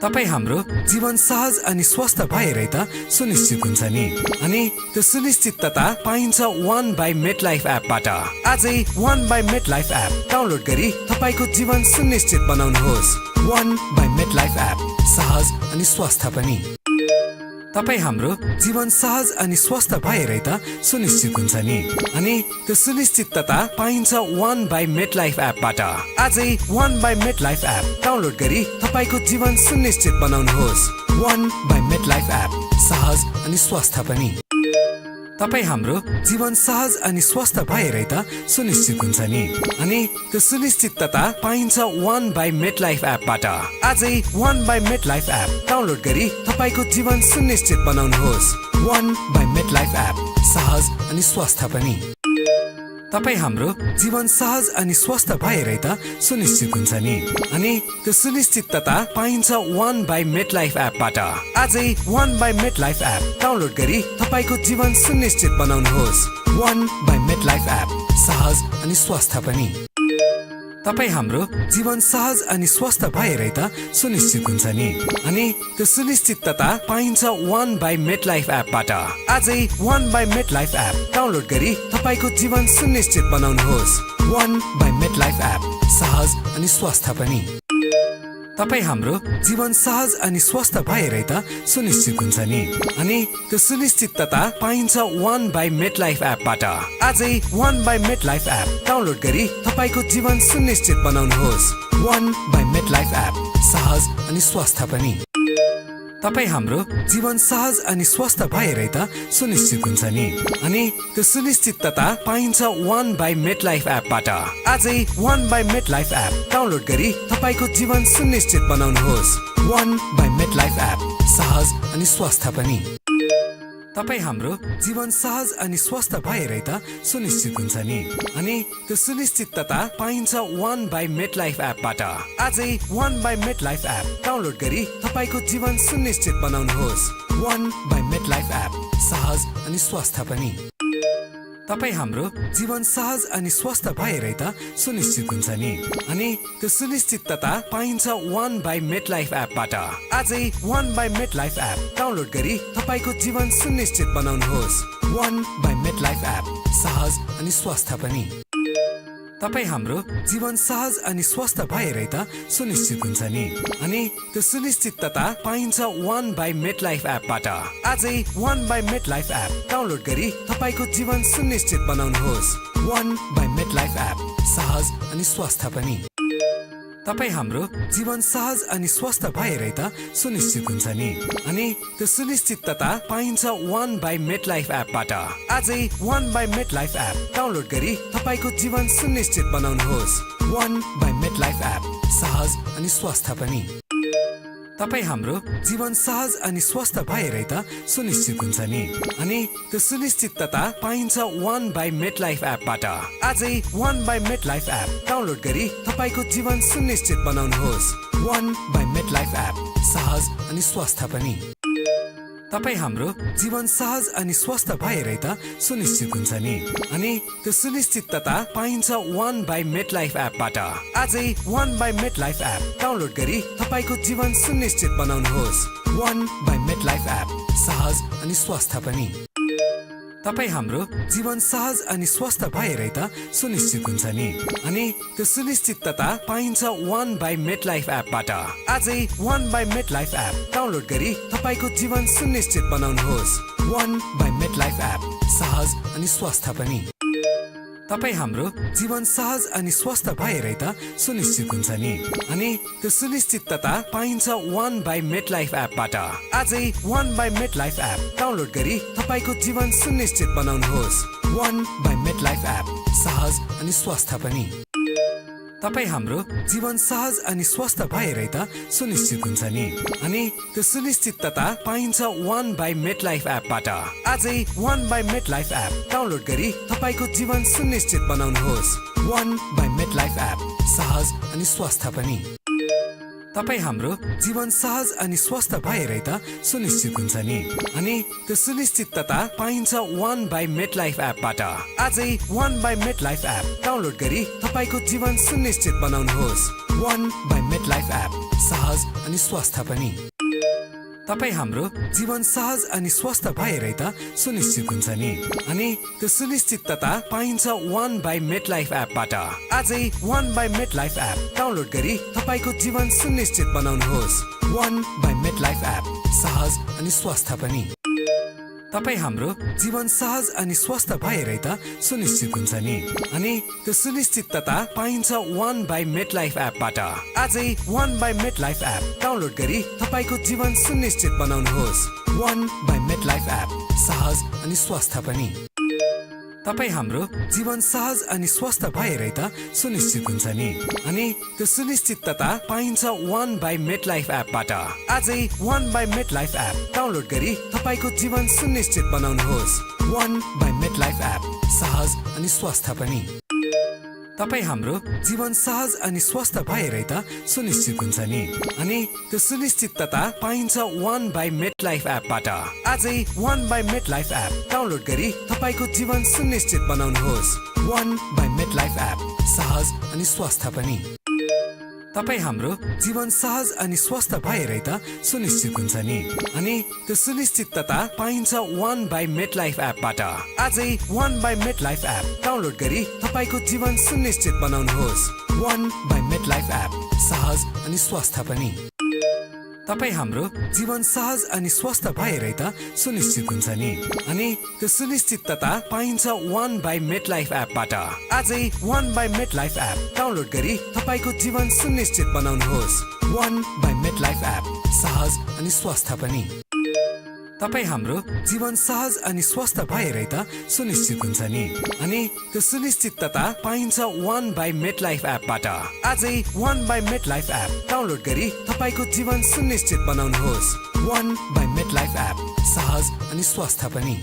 तपाई हाम्रो जीवन सहज अनि स्वस्थ भएरै त सुनिश्चित हुन्छ नि। अनि त्यो सुनिश्चितता पाइन्छ 1 बाइ मेट लाइफ एपबाट। आजै 1 by MetLife app download गरी तपाईको जीवन सुनिश्चित बनाउनुहोस्। 1 बाइ मेट लाइफ एप, सहज अनि स्वस्थ पनि। तपाई हाम्रो जीवन सहज अनि स्वस्थ भएरै त सुनिश्चित हुन्छ नि। अनि त्यो सुनिश्चितता पाइन्छ वन बाई मेट लाइफ एपबाट। आजै one by MetLife app download गरी तपाईको जीवन सुनिश्चित बनाउनुहोस्। One by MetLife app, सहज अनि स्वस्थ पनि। तपाई हाम्रो जीवन सहज अनि स्वस्थ भएरै त सुनिश्चित हुन्छ नि। अनि त्यो सुनिश्चितता पाइन्छ वन बाई मेट लाइफ एपबाट। आजै one by MetLife app download गरी तपाईको जीवन सुनिश्चित बनाउनुहोस्। One by MetLife app, सहज अनि स्वस्थ पनि। तपाई हाम्रो जीवन सहज अनि स्वस्थ भएरै त सुनिश्चित हुन्छ नि। अनि त्यो सुनिश्चितता पाइन्छ वन बाई मेट लाइफ एपबाट। आजै one by MetLife app download गरी तपाईको जीवन सुनिश्चित बनाउनुहोस्। One by MetLife app, सहज अनि स्वस्थ पनि। तपाई हाम्रो जीवन सहज अनि स्वस्थ भएरै त सुनिश्चित हुन्छ नि। अनि त्यो सुनिश्चितता पाइन्छ वन बाई मेट लाइफ एपबाट। आजै one by MetLife app download गरी तपाईको जीवन सुनिश्चित बनाउनुहोस्। One by MetLife app, सहज अनि स्वस्थ पनि। तपाई हाम्रो जीवन सहज अनि स्वस्थ भएरै त सुनिश्चित हुन्छ नि। अनि त्यो सुनिश्चितता पाइन्छ वन बाई मेट लाइफ एपबाट। आजै one by MetLife app download गरी तपाईको जीवन सुनिश्चित बनाउनुहोस्। One by MetLife app, सहज अनि स्वस्थ पनि। तपाई हाम्रो जीवन सहज अनि स्वस्थ भएरै त सुनिश्चित हुन्छ नि। अनि त्यो सुनिश्चितता पाइन्छ वन बाई मेट लाइफ एपबाट। आजै one by MetLife app download गरी तपाईको जीवन सुनिश्चित बनाउनुहोस्। One by MetLife app, सहज अनि स्वस्थ पनि। तपाई हाम्रो जीवन सहज अनि स्वस्थ भएरै त सुनिश्चित हुन्छ नि। अनि त्यो सुनिश्चितता पाइन्छ वन बाई मेट लाइफ एपबाट। आजै one by MetLife app download गरी तपाईको जीवन सुनिश्चित बनाउनुहोस्। One by MetLife app, सहज अनि स्वस्थ पनि। तपाई हाम्रो जीवन सहज अनि स्वस्थ भएरै त सुनिश्चित हुन्छ नि। अनि त्यो सुनिश्चितता पाइन्छ वन बाई मेट लाइफ एपबाट। आजै one by MetLife app download गरी तपाईको जीवन सुनिश्चित बनाउनुहोस्। One by MetLife app, सहज अनि स्वस्थ पनि। तपाई हाम्रो जीवन सहज अनि स्वस्थ भएरै त सुनिश्चित हुन्छ नि। अनि त्यो सुनिश्चितता पाइन्छ वन बाई मेट लाइफ एपबाट। आजै one by MetLife app download गरी तपाईको जीवन सुनिश्चित बनाउनुहोस्। One by MetLife app, सहज अनि स्वस्थ पनि। तपाई हाम्रो जीवन सहज अनि स्वस्थ भएरै त सुनिश्चित हुन्छ नि। अनि त्यो सुनिश्चितता पाइन्छ वन बाई मेट लाइफ एपबाट। आजै one by MetLife app download गरी तपाईको जीवन सुनिश्चित बनाउनुहोस्। One by MetLife app, सहज अनि स्वस्थ पनि। तपाई हाम्रो जीवन सहज अनि स्वस्थ भएरै त सुनिश्चित हुन्छ नि। अनि त्यो सुनिश्चितता पाइन्छ वन बाई मेट लाइफ एपबाट। आजै one by MetLife app download गरी तपाईको जीवन सुनिश्चित बनाउनुहोस्। One by MetLife app, सहज अनि स्वस्थ पनि। तपाई हाम्रो जीवन सहज अनि स्वस्थ भएरै त सुनिश्चित हुन्छ नि। अनि त्यो सुनिश्चितता पाइन्छ वन बाई मेट लाइफ एपबाट। आजै one by MetLife app download गरी तपाईको जीवन सुनिश्चित बनाउनुहोस्। One by MetLife app, सहज अनि स्वस्थ पनि। तपाई हाम्रो जीवन सहज अनि स्वस्थ भएरै त सुनिश्चित हुन्छ नि। अनि त्यो सुनिश्चितता पाइन्छ वन बाई मेट लाइफ एपबाट। आजै one by MetLife app download गरी तपाईको जीवन सुनिश्चित बनाउनुहोस्। One by MetLife app, सहज अनि स्वस्थ पनि। तपाई हाम्रो जीवन सहज अनि स्वस्थ भएरै त सुनिश्चित हुन्छ नि। अनि त्यो सुनिश्चितता पाइन्छ वन बाई मेट लाइफ एपबाट। आजै one by MetLife app download गरी तपाईको जीवन सुनिश्चित बनाउनुहोस्। One by MetLife app, सहज अनि स्वस्थ पनि। तपाई हाम्रो जीवन सहज अनि स्वस्थ भएरै त सुनिश्चित हुन्छ नि। अनि त्यो सुनिश्चितता पाइन्छ वन बाई मेट लाइफ एपबाट। आजै one by MetLife app download गरी तपाईको जीवन सुनिश्चित बनाउनुहोस्। One by MetLife app, सहज अनि स्वस्थ पनि। तपाई हाम्रो जीवन सहज अनि स्वस्थ भएरै त सुनिश्चित हुन्छ नि। अनि त्यो सुनिश्चितता पाइन्छ वन बाई मेट लाइफ एपबाट। आजै one by MetLife app download गरी तपाईको जीवन सुनिश्चित बनाउनुहोस्। One by MetLife app, सहज अनि स्वस्थ पनि। तपाई हाम्रो जीवन सहज अनि स्वस्थ भएरै त सुनिश्चित हुन्छ नि। अनि त्यो सुनिश्चितता पाइन्छ वन बाई मेट लाइफ एपबाट। आजै one by MetLife app download गरी तपाईको जीवन सुनिश्चित बनाउनुहोस्। 1 बाई मेटलाइफ एप सहज अनि स्वस्थ पनि। तपाईँ हाम्रो जीवन सहज अनि स्वस्थ भएरै त सुनिश्चित हुन्छ नि। अनि त्यो सुनिश्चितता पाइन्छ 1 बाई मेटलाइफ एपबाट। आजै 1 बाई मेटलाइफ एप डाउनलोड गरी तपाईँको जीवन सुनिश्चित बनाउनुहोस्। 1 बाई मेटलाइफ एप सहज अनि स्वस्थ पनि। तपाईँ हाम्रो जीवन सहज अनि स्वस्थ भएरै त सुनिश्चित हुन्छ नि। अनि त्यो सुनिश्चितता पाइन्छ 1 बाई मेटलाइफ एपबाट। आजै 1 बाई मेटलाइफ एप डाउनलोड गरी तपाईँको जीवन सुनिश्चित बनाउनुहोस्। 1 बाई मेटलाइफ एप सहज अनि स्वस्थ पनि। तपाईँ हाम्रो जीवन सहज अनि स्वस्थ भएरै त सुनिश्चित हुन्छ नि। अनि त्यो सुनिश्चितता पाइन्छ 1 बाई मेटलाइफ एपबाट। आजै 1 बाई मेटलाइफ एप डाउनलोड गरी तपाईँको जीवन सुनिश्चित बनाउनुहोस्। 1 बाई मेटलाइफ एप सहज अनि स्वस्थ पनि। तपाईँ हाम्रो जीवन सहज अनि स्वस्थ भएरै त सुनिश्चित हुन्छ नि। अनि त्यो सुनिश्चितता पाइन्छ 1 बाई मेटलाइफ एपबाट। आजै 1 बाई मेटलाइफ एप डाउनलोड गरी तपाईँको जीवन सुनिश्चित बनाउनुहोस्। 1 बाई मेटलाइफ एप सहज अनि स्वस्थ पनि। तपाईँ हाम्रो जीवन सहज अनि स्वस्थ भएरै त सुनिश्चित हुन्छ नि। अनि त्यो सुनिश्चितता पाइन्छ 1 बाई मेटलाइफ एपबाट। आजै 1 बाई मेटलाइफ एप डाउनलोड गरी तपाईँको जीवन सुनिश्चित बनाउनुहोस्। 1 बाई मेटलाइफ एप सहज अनि स्वस्थ पनि। तपाईँ हाम्रो जीवन सहज अनि स्वस्थ भएरै त सुनिश्चित हुन्छ नि। अनि त्यो सुनिश्चितता पाइन्छ 1 बाई मेटलाइफ एपबाट। आजै 1 बाई मेटलाइफ एप डाउनलोड गरी तपाईँको जीवन सुनिश्चित बनाउनुहोस्। 1 बाई मेटलाइफ एप सहज अनि स्वस्थ पनि।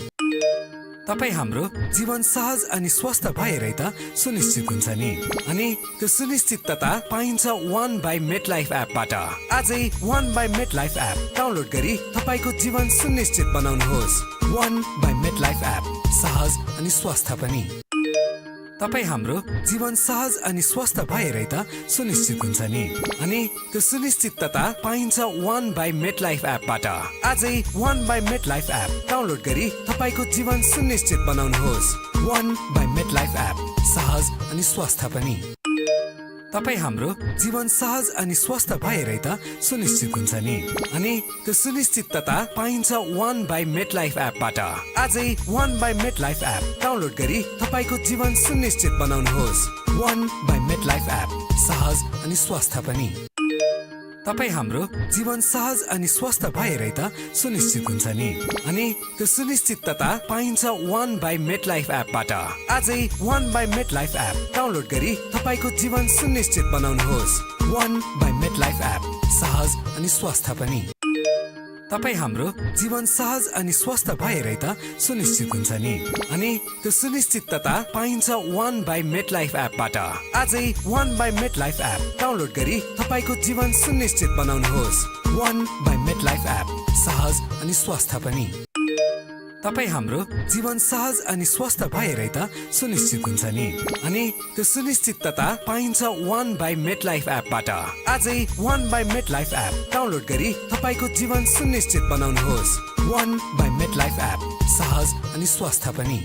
तपाईँ हाम्रो जीवन सहज अनि स्वस्थ भएरै त सुनिश्चित हुन्छ नि। अनि त्यो सुनिश्चितता पाइन्छ 1 बाई मेटलाइफ एपबाट। आजै 1 बाई मेटलाइफ एप डाउनलोड गरी तपाईँको जीवन सुनिश्चित बनाउनुहोस्। 1 बाई मेटलाइफ एप सहज अनि स्वस्थ पनि। तपाईँ हाम्रो जीवन सहज अनि स्वस्थ भएरै त सुनिश्चित हुन्छ नि। अनि त्यो सुनिश्चितता पाइन्छ 1 बाई मेटलाइफ एपबाट। आजै 1 बाई मेटलाइफ एप डाउनलोड गरी तपाईँको जीवन सुनिश्चित बनाउनुहोस्। 1 बाई मेटलाइफ एप सहज अनि स्वस्थ पनि। तपाईँ हाम्रो जीवन सहज अनि स्वस्थ भएरै त सुनिश्चित हुन्छ नि। अनि त्यो सुनिश्चितता पाइन्छ 1 बाई मेटलाइफ एपबाट। आजै 1 बाई मेटलाइफ एप डाउनलोड गरी तपाईँको जीवन सुनिश्चित बनाउनुहोस्। 1 बाई मेटलाइफ एप सहज अनि स्वस्थ पनि। तपाईँ हाम्रो जीवन सहज अनि स्वस्थ भएरै त सुनिश्चित हुन्छ नि। अनि त्यो सुनिश्चितता पाइन्छ 1 बाई मेटलाइफ एपबाट। आजै 1 बाई मेटलाइफ एप डाउनलोड गरी तपाईँको जीवन सुनिश्चित बनाउनुहोस्। 1 बाई मेटलाइफ एप सहज अनि स्वस्थ पनि। तपाईँ हाम्रो जीवन सहज अनि स्वस्थ भएरै त सुनिश्चित हुन्छ नि। अनि त्यो सुनिश्चितता पाइन्छ 1 बाई मेटलाइफ एपबाट। आजै 1 बाई मेटलाइफ एप डाउनलोड गरी तपाईँको जीवन सुनिश्चित बनाउनुहोस्। 1 बाई मेटलाइफ एप सहज अनि स्वस्थ पनि। तपाईँ हाम्रो जीवन सहज अनि स्वस्थ भएरै त सुनिश्चित हुन्छ नि। अनि त्यो सुनिश्चितता पाइन्छ 1 बाई मेटलाइफ एपबाट। आजै 1 बाई मेटलाइफ एप डाउनलोड गरी तपाईँको जीवन सुनिश्चित बनाउनुहोस्। 1 बाई मेटलाइफ एप सहज अनि स्वस्थ पनि।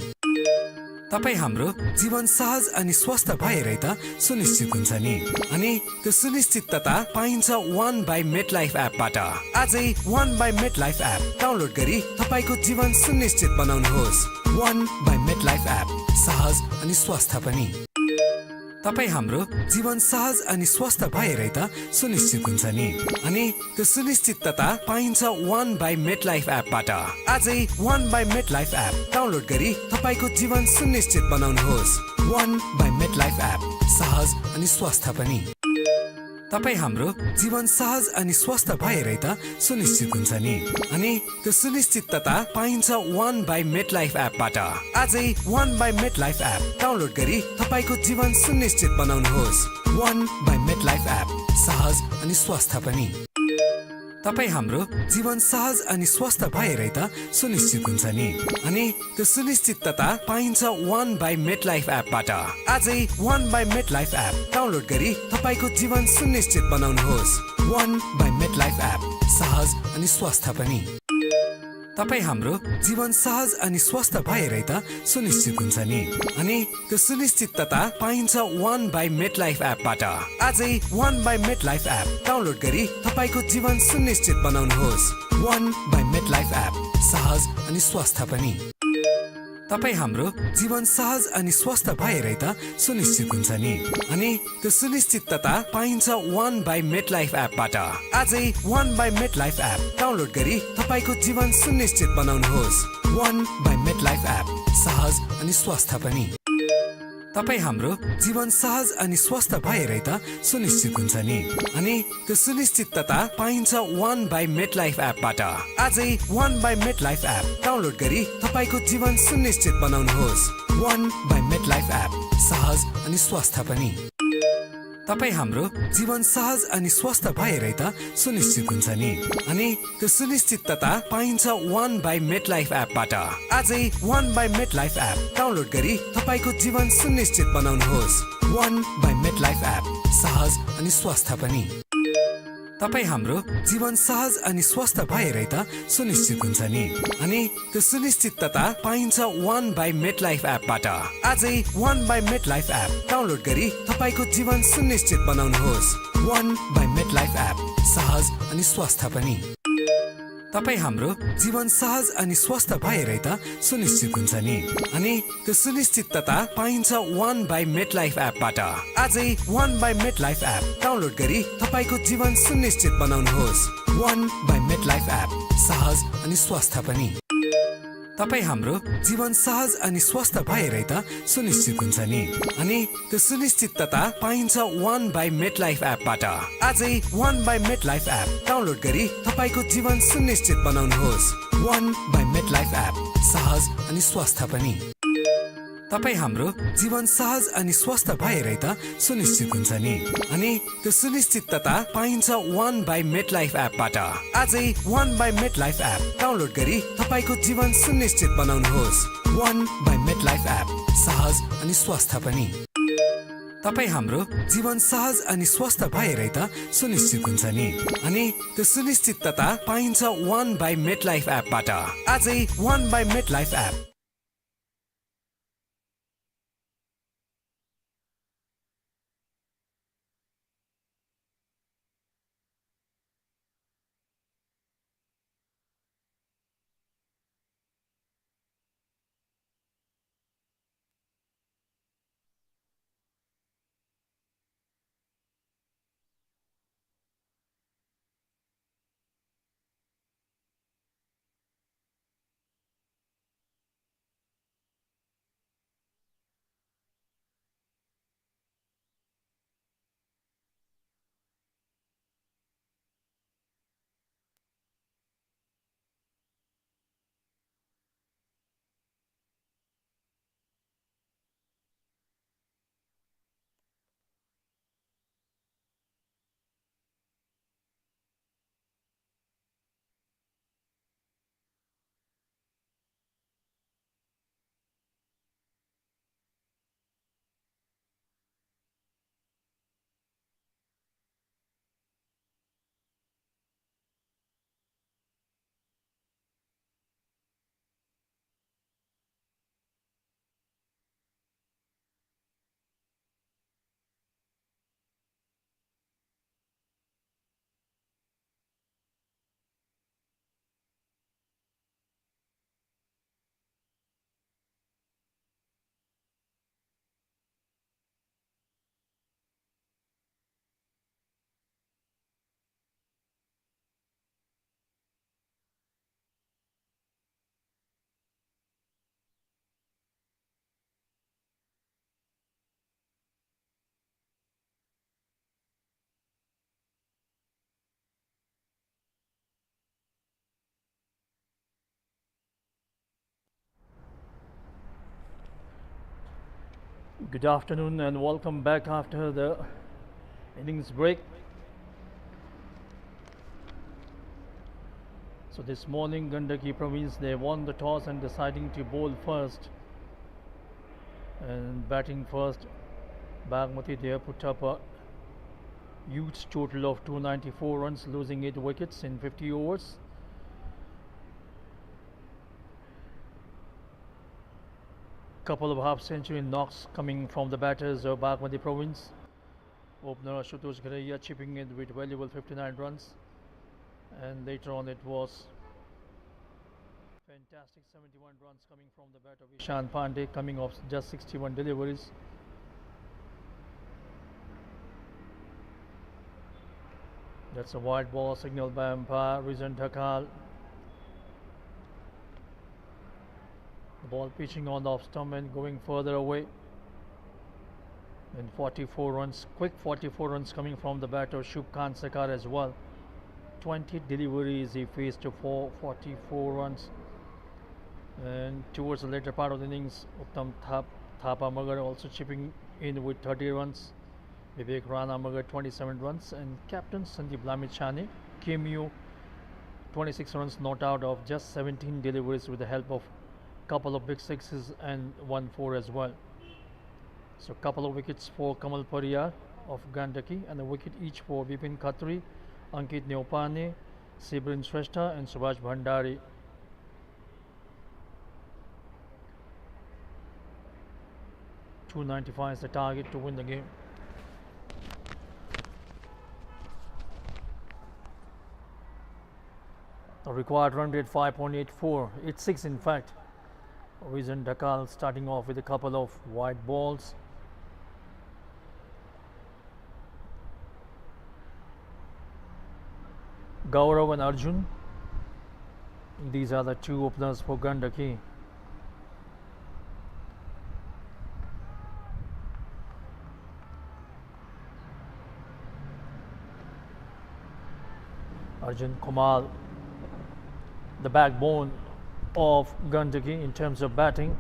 तपाईँ हाम्रो जीवन सहज अनि स्वस्थ भएरै त सुनिश्चित हुन्छ नि। अनि त्यो सुनिश्चितता पाइन्छ 1 बाई मेटलाइफ एपबाट। आजै 1 बाई मेटलाइफ एप डाउनलोड गरी तपाईँको जीवन सुनिश्चित बनाउनुहोस्। 1 बाई मेटलाइफ एप सहज अनि स्वस्थ पनि। तपाईँ हाम्रो जीवन सहज अनि स्वस्थ भएरै त सुनिश्चित हुन्छ नि। अनि त्यो सुनिश्चितता पाइन्छ 1 बाई मेटलाइफ एपबाट। आजै 1 बाई मेटलाइफ एप डाउनलोड गरी तपाईँको जीवन सुनिश्चित बनाउनुहोस्। 1 बाई मेटलाइफ एप सहज अनि स्वस्थ पनि। तपाईँ हाम्रो जीवन सहज अनि स्वस्थ भएरै त सुनिश्चित हुन्छ नि। अनि त्यो सुनिश्चितता पाइन्छ 1 बाई मेटलाइफ एपबाट। आजै 1 बाई मेटलाइफ एप डाउनलोड गरी तपाईँको जीवन सुनिश्चित बनाउनुहोस्। 1 बाई मेटलाइफ एप सहज अनि स्वस्थ पनि। तपाईँ हाम्रो जीवन सहज अनि स्वस्थ भएरै त सुनिश्चित हुन्छ नि। अनि त्यो सुनिश्चितता पाइन्छ 1 बाई मेटलाइफ एपबाट। आजै 1 बाई मेटलाइफ एप डाउनलोड गरी तपाईँको जीवन सुनिश्चित बनाउनुहोस्। 1 बाई मेटलाइफ एप सहज अनि स्वस्थ पनि। तपाईँ हाम्रो जीवन सहज अनि स्वस्थ भएरै त सुनिश्चित हुन्छ नि। अनि त्यो सुनिश्चितता पाइन्छ वन बाई मेट लाइफ एपबाट। आजै one by MetLife app download गरी तपाईँको जीवन सुनिश्चित बनाउनुहोस्। One by MetLife app, सहज अनि स्वस्थ पनि। तपाईँ हाम्रो जीवन सहज अनि स्वस्थ भएरै त सुनिश्चित हुन्छ नि। अनि त्यो सुनिश्चितता पाइन्छ वन बाई मेट लाइफ एपबाट। आजै one by MetLife app download गरी तपाईँको जीवन सुनिश्चित बनाउनुहोस्। One by MetLife app, सहज अनि स्वस्थ पनि। तपाईँ हाम्रो जीवन सहज अनि स्वस्थ भएरै त सुनिश्चित हुन्छ नि। अनि त्यो सुनिश्चितता पाइन्छ वन बाई मेट लाइफ एपबाट। आजै one by MetLife app download गरी तपाईँको जीवन सुनिश्चित बनाउनुहोस्। One by MetLife app, सहज अनि स्वस्थ पनि। तपाईँ हाम्रो जीवन सहज अनि स्वस्थ भएरै त सुनिश्चित हुन्छ नि। अनि त्यो सुनिश्चितता पाइन्छ वन बाई मेट लाइफ एपबाट। आजै one by MetLife app download गरी तपाईँको जीवन सुनिश्चित बनाउनुहोस्। One by MetLife app, सहज अनि स्वस्थ पनि। तपाईँ हाम्रो जीवन सहज अनि स्वस्थ भएरै त सुनिश्चित हुन्छ नि। अनि त्यो सुनिश्चितता पाइन्छ वन बाई मेट लाइफ एपबाट। आजै one by MetLife app download गरी तपाईँको जीवन सुनिश्चित बनाउनुहोस्। One by MetLife app, सहज अनि स्वस्थ पनि। तपाईँ हाम्रो जीवन सहज अनि स्वस्थ भएरै त सुनिश्चित हुन्छ नि। अनि त्यो सुनिश्चितता पाइन्छ वन बाई मेट लाइफ एपबाट। आजै one by MetLife app download गरी तपाईँको जीवन सुनिश्चित बनाउनुहोस्। One by MetLife app, सहज अनि स्वस्थ पनि। तपाईँ हाम्रो जीवन सहज अनि स्वस्थ भएरै त सुनिश्चित हुन्छ नि। अनि त्यो सुनिश्चितता पाइन्छ वन बाई मेट लाइफ एपबाट। आजै one by MetLife app download गरी तपाईँको जीवन सुनिश्चित बनाउनुहोस्। One by MetLife app, सहज अनि स्वस्थ पनि। तपाईँ हाम्रो जीवन सहज अनि स्वस्थ भएरै त सुनिश्चित हुन्छ नि। अनि त्यो सुनिश्चितता पाइन्छ वन बाई मेट लाइफ एपबाट। आजै one by MetLife app download गरी तपाईँको जीवन सुनिश्चित बनाउनुहोस्। One by MetLife app, सहज अनि स्वस्थ पनि। तपाईँ हाम्रो जीवन सहज अनि स्वस्थ भएरै त सुनिश्चित हुन्छ नि। अनि त्यो सुनिश्चितता पाइन्छ वन बाई मेट लाइफ एपबाट। आजै one by MetLife app
Good afternoon and welcome back after the innings break. So this morning Gandaki province, they won the toss and deciding to bowl first, and batting first Bagmati there put up a huge total of 294 runs, losing 8 wickets in 50 overs. Couple of half-century knocks coming from the batters of Bagmati province. Opener Ashutosh Ghariya chipping in with valuable 59 runs, and later on it was fantastic 71 runs coming from the bat of Ishan Pandey, coming off just 61 deliveries. That's a wide ball signaled by umpire Rizan Dhakal. The ball pitching on the off stump and going further away. And 44 runs, quick 44 runs coming from the bat of Shubh Khan Sakar as well. 20 deliveries he faced for 44 runs. And towards the later part of the innings, Uttam Thapa Magar also chipping in with 30 runs. Vivek Rana Magar 27 runs, and captain Sandeep Lamichhane cameo 26 runs not out of just 17 deliveries with the help of couple of big sixes and 1-4 as well. So couple of wickets for Kamal Pariyar of Gandaki, and a wicket each for Vipin Khatri, Ankit Neopane, Sibrin Shrestha and Subhash Bhandari. .295 is the target to win the game. The required run rate 5.84, 86 in fact. Rizan Dhakal starting off with a couple of wide balls. Gaurav and Arjun, these are the two openers for Gandaki. Arjun Kumar, the backbone of Gandaki in terms of batting.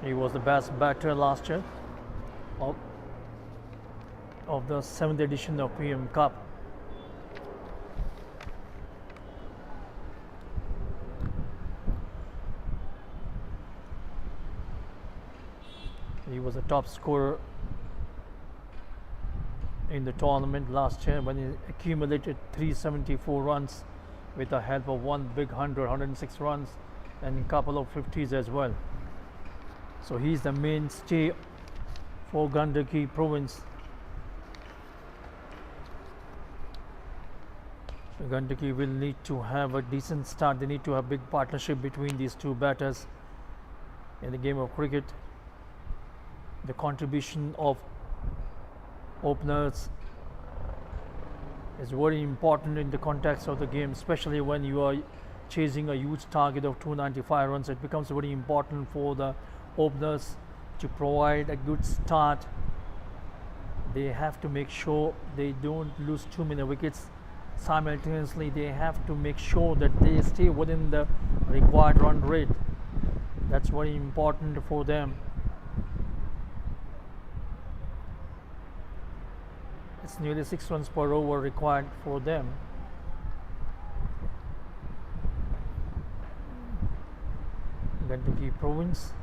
He was the best batter last year of the 7th edition of PM Cup. He was a top scorer in the tournament last year when he accumulated 374 runs with the help of one big 106 runs and a couple of 50s as well. So he's the mainstay for Gandaki province. So Gandaki will need to have a decent start. They need to have big partnership between these two batters in the game of cricket. The contribution of openers is very important in the context of the game, especially when you are chasing a huge target of 295 runs. It becomes very important for the openers to provide a good start. They have to make sure they don't lose too many wickets. Simultaneously, they have to make sure that they stay within the required run rate. That's very important for them. It's nearly 6 runs per over required for them. Gandaki province.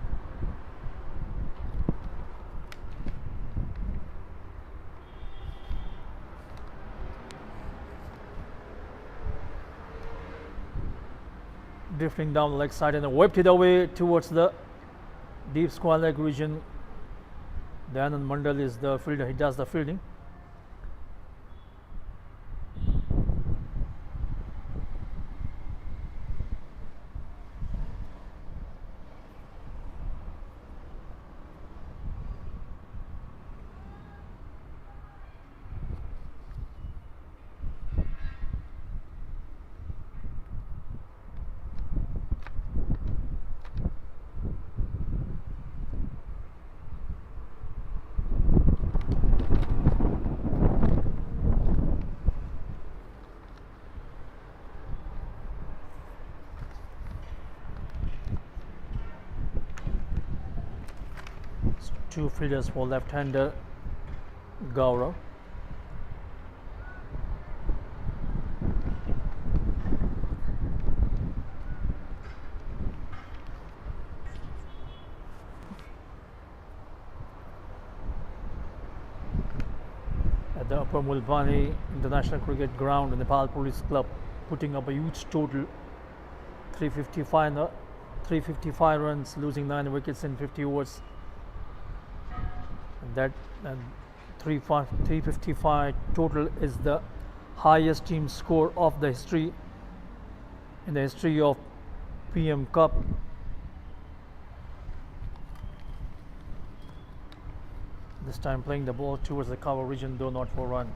Drifting down the leg side and whipped it away towards the deep square leg region. Dayanand Mandal is the fielder, he does the fielding. Two fielders for left-hander Gaurav. At the Upper Mulbani International Cricket Ground in Nepal Police Club, putting up a huge total 355, 355 runs, losing 9 wickets in 50 overs. That 355 total is the highest team score of the history in the history of PM Cup. This time playing the ball towards the cover region, though not for run.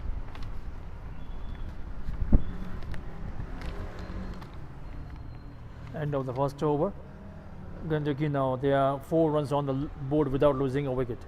End of the first over. Gandaki now, there are 4 runs on the board without losing a wicket.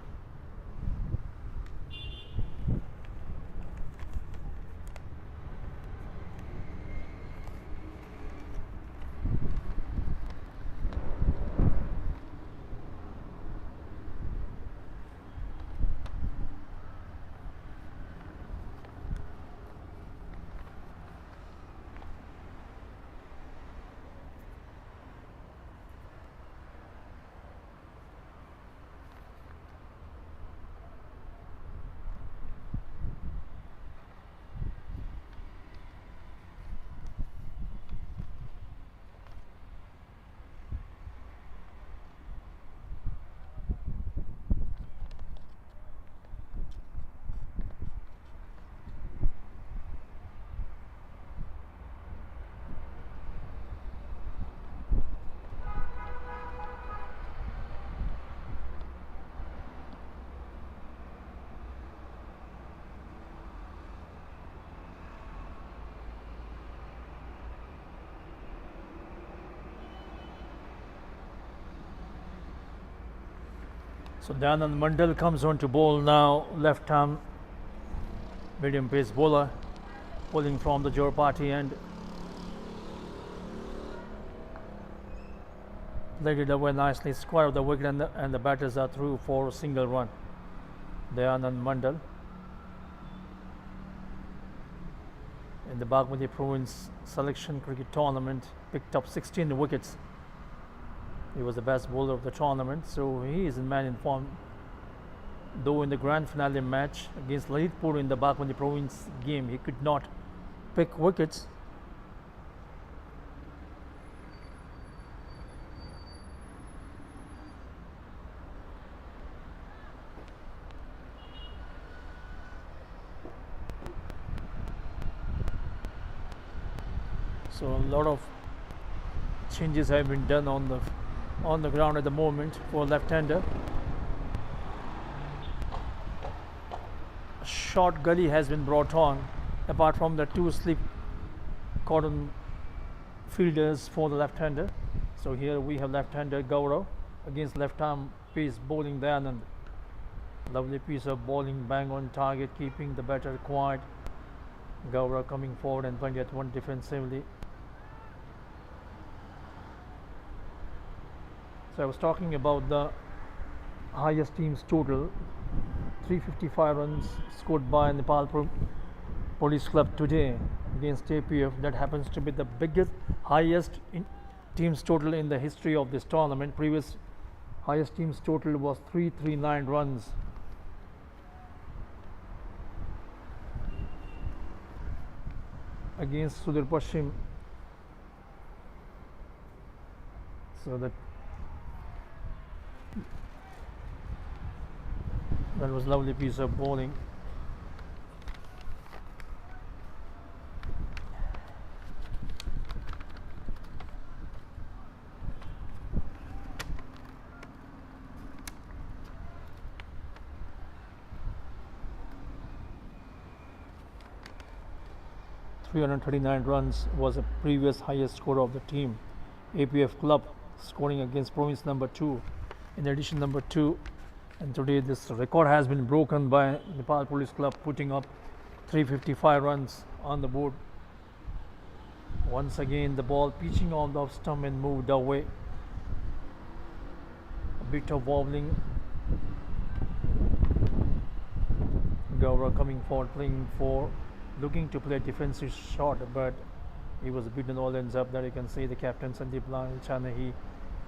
So Danan Mandal comes on to bowl now, left arm medium pace bowler, bowling from the Jor party and played it away nicely, square of the wicket, and the batters are through for a single run. Danan Mandal in the Bagmati Province Selection Cricket Tournament picked up 16 wickets. He was the best bowler of the tournament, so he is in man in form. Though in the grand finale match against Lalitpur in the Bagmati Province game, he could not pick wickets. So a lot of changes have been done on the ground at the moment for left-hander. A short gully has been brought on, apart from the 2 slip cordon fielders for the left-hander. So here we have left-hander Gaurav against left-arm pace bowling Dayanand. Lovely piece of bowling, bang on target, keeping the batter quiet. Gaurav coming forward and playing at one defensively. So I was talking about the highest team's total, 355 runs scored by Nepal Police Club today against APF. That happens to be the highest team's total in the history of this tournament. Previous highest team's total was 339 runs. Against Sudur Pashchim. So that was a lovely piece of bowling. .339 runs was the previous highest score of the team. APF club scoring against province number 2, in addition number 2. And today this record has been broken by Nepal Police Club, putting up 355 runs on the board. Once again the ball pitching on the off stump and moved away. A bit of wobbling. Gaurav coming forward, looking to play a defensive shot, but he was beaten all ends up. That you can see the captain Sandeep Chana, he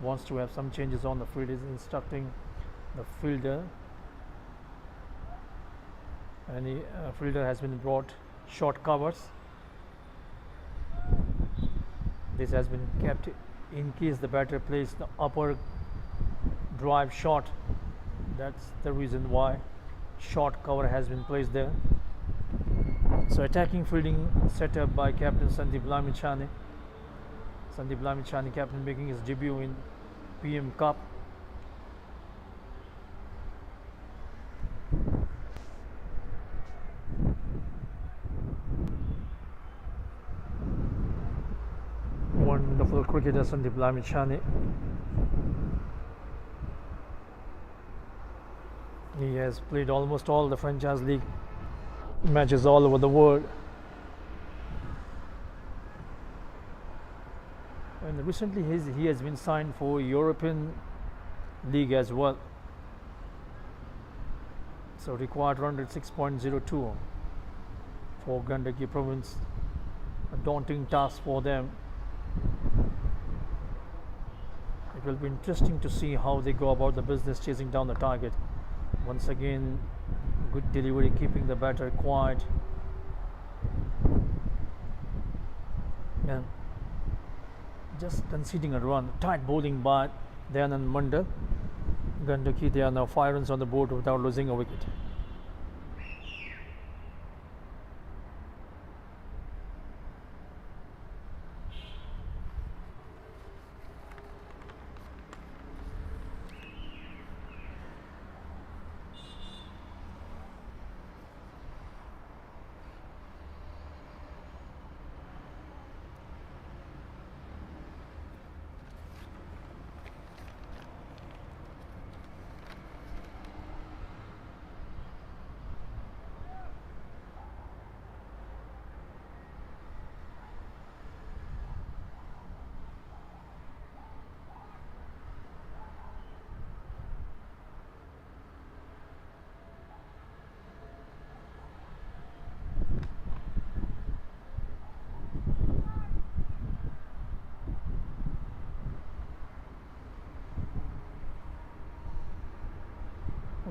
wants to have some changes on the field. Is instructing the fielder, and the fielder has been brought short covers. This has been kept in case the batter plays the upper drive shot. That's the reason why short cover has been placed there. So attacking fielding set up by captain Sandeep Lamichhane. Sandeep Lamichhane, captain, making his debut in PM Cup. Wonderful cricketer Sandeep Lamichhane. He has played almost all the franchise league matches all over the world. And recently he has been signed for European League as well. So required run rate 6.02 for Gandaki province. A daunting task for them. It will be interesting to see how they go about the business chasing down the target. Once again, good delivery, keeping the batter quiet. And just conceding a run. Tight bowling by Dayanand Mandal. Gandaki, they are now 5 runs on the board without losing a wicket.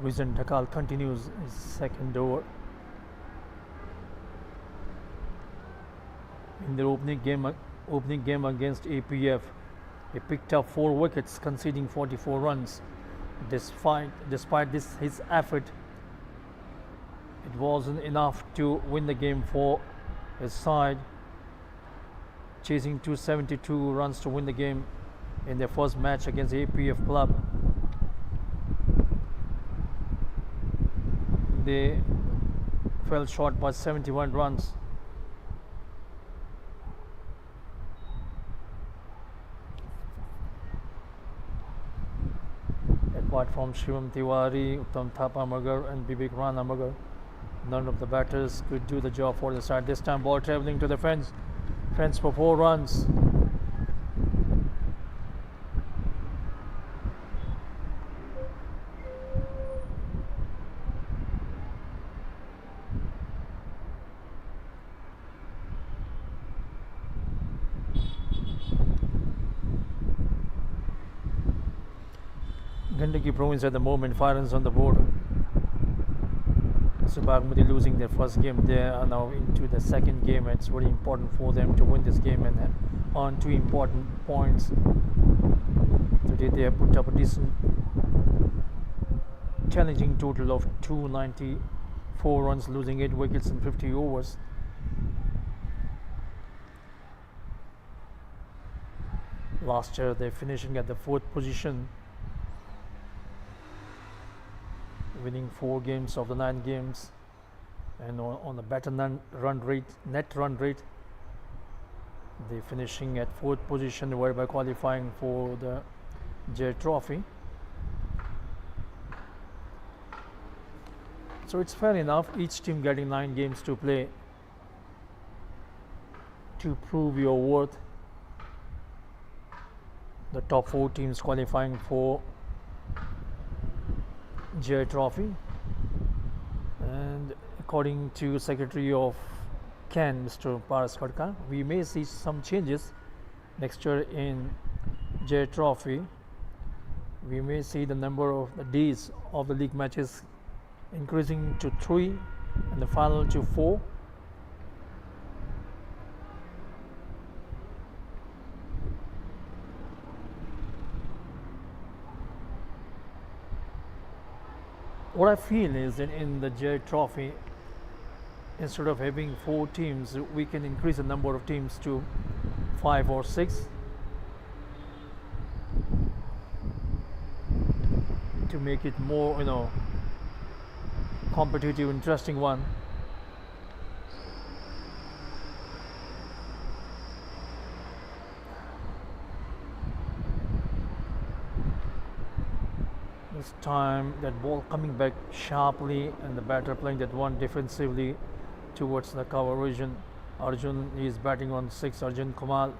Vision Dhakal continues his second over. In their opening game against APF, he picked up 4 wickets, conceding 44 runs. Despite his effort, it wasn't enough to win the game for his side, chasing 272 runs to win the game in their first match against APF club. They fell short by 71 runs. Apart from Shivam Tiwari, Uttam Thapa Magar and Vivek Rana Magar, none of the batters could do the job for the side. This time ball travelling to the fence for 4 runs. Gandaki province at the moment 5 runs on the board. So Bagmati losing their first game, they are now into the second game. It's very important for them to win this game and earn 2 important points. Today they have put up a decent, challenging total of 294 runs, losing 8 wickets in 50 overs. Last year they're finishing at the 4th position, winning 4 games of the 9 games, and on a better net run rate, they're finishing at 4th position, whereby qualifying for the J Trophy. So it's fair enough, each team getting 9 games to play to prove your worth. The top 4 teams qualifying for J Trophy, and according to Secretary of CAN, Mr. Paras Khadka, we may see some changes next year in J Trophy. We may see the number of the days of the league matches increasing to 3 and the final to 4. what I feel is that in the J Trophy, instead of having 4 teams, we can increase the number of teams to 5 or 6 to make it more, competitive, interesting one. This time that ball coming back sharply and the batter playing that one defensively towards the cover region. Arjun is batting on 6, Arjun Kamal.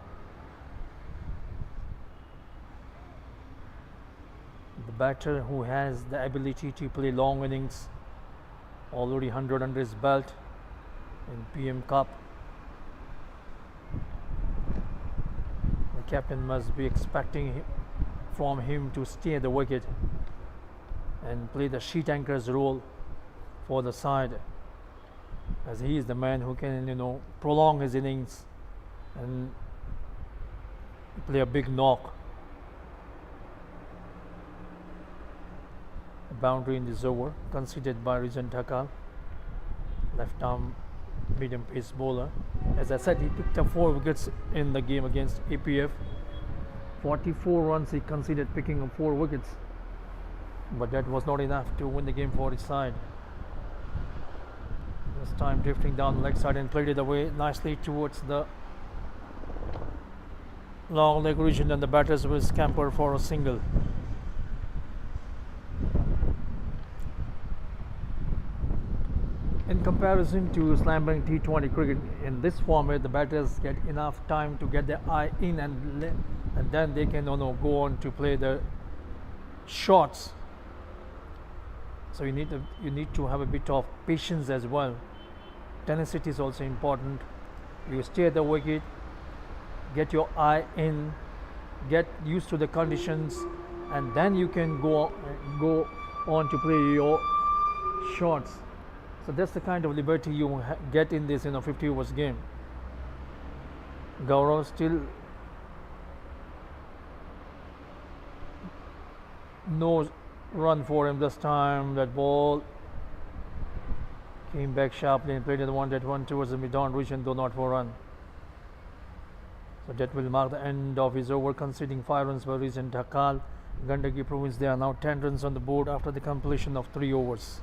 The batter who has the ability to play long innings, already 100 under his belt in PM Cup. The captain must be expecting from him to stay at the wicket and play the sheet anchor's role for the side, as he is the man who can prolong his innings and play a big knock. A boundary in this over conceded by Rijan Thakal, left arm medium pace bowler. As I said, he picked up 4 wickets in the game against APF. 44 runs he conceded, picking up 4 wickets, but that was not enough to win the game for his side. This time drifting down the leg side and played it away nicely towards the long leg region, and the batters will scamper for a single. In comparison to slam-bang T20 cricket, in this format the batters get enough time to get their eye in, and then they can go on to play the shots. So you need to have a bit of patience as well. Tenacity is also important. You stay at the wicket, get your eye in, get used to the conditions, and then you can go on to play your shots. So that's the kind of liberty you get in this 50 overs game. Gaurav still no run for him this time. That ball came back sharply and played at one towards the mid-on region, though not for run. So that will mark the end of his over, conceding 5 runs by Rijan Thakal. Gandaki Province, they are now 10 runs on the board after the completion of 3 overs.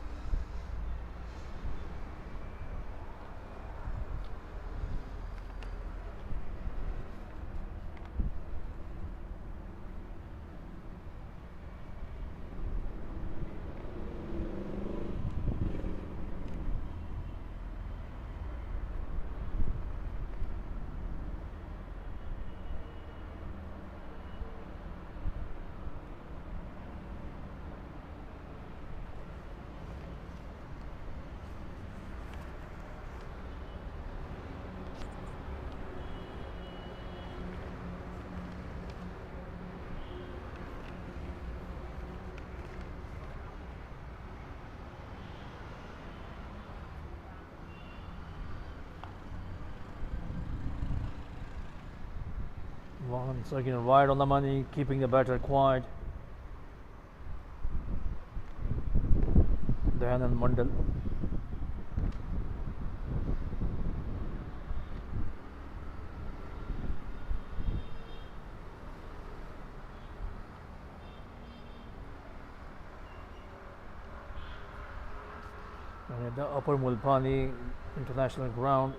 Once again, wide on the money, keeping the batter quiet. Dayanand Mandal. And at the Upper Mulpani International Ground,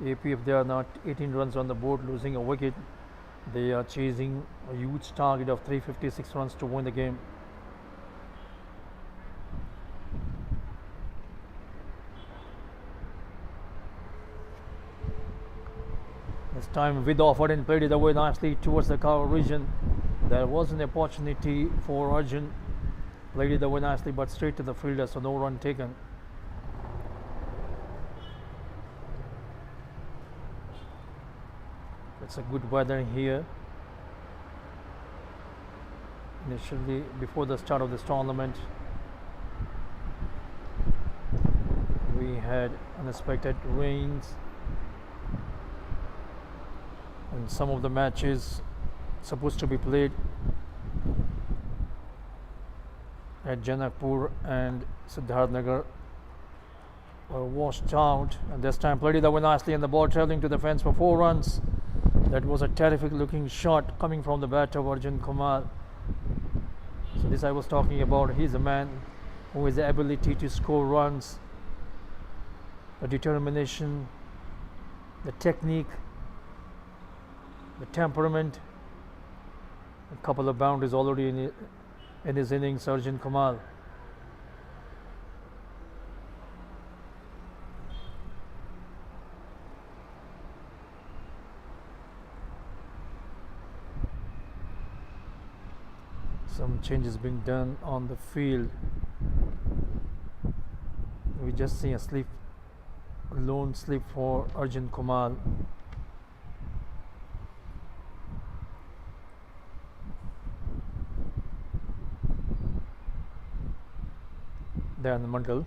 APF, they are now 18 runs on the board, losing a wicket. They are chasing a huge target of 356 runs to win the game. This time with offered and played it away nicely towards the cover region. There was an opportunity for Arjun, played it away nicely but straight to the fielder, so no run taken. It's a good weather here. Initially, before the start of this tournament, we had unexpected rains, and some of the matches supposed to be played at Janakpur and Siddharthnagar were washed out, and this time played it away nicely and the ball traveling to the fence for 4 runs. That was a terrific looking shot coming from the bat of Arjun Kumar. So this I was talking about. He's a man who has the ability to score runs, the determination, the technique, the temperament. A couple of boundaries already in his innings, Arjun Kumar. Some changes being done on the field. We just see a lone slip for Arjun Kumar. Then Mandal.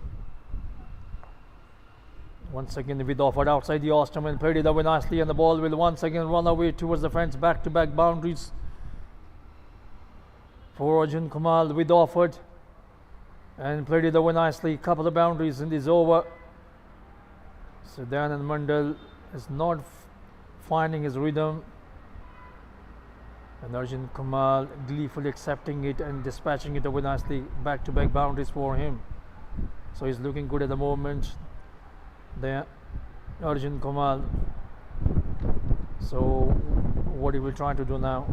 Once again with offered outside the Ostrom and played it away nicely, and the ball will once again run away towards the fence. Back-to-back boundaries for Arjun Kumar with offered and played it away nicely. Couple of boundaries in this over. Sudan and Mandal is not finding his rhythm, and Arjun Kumar gleefully accepting it and dispatching it away nicely. Back-to-back boundaries for him. So he's looking good at the moment. There, Arjun Kumar. So what he will try to do now?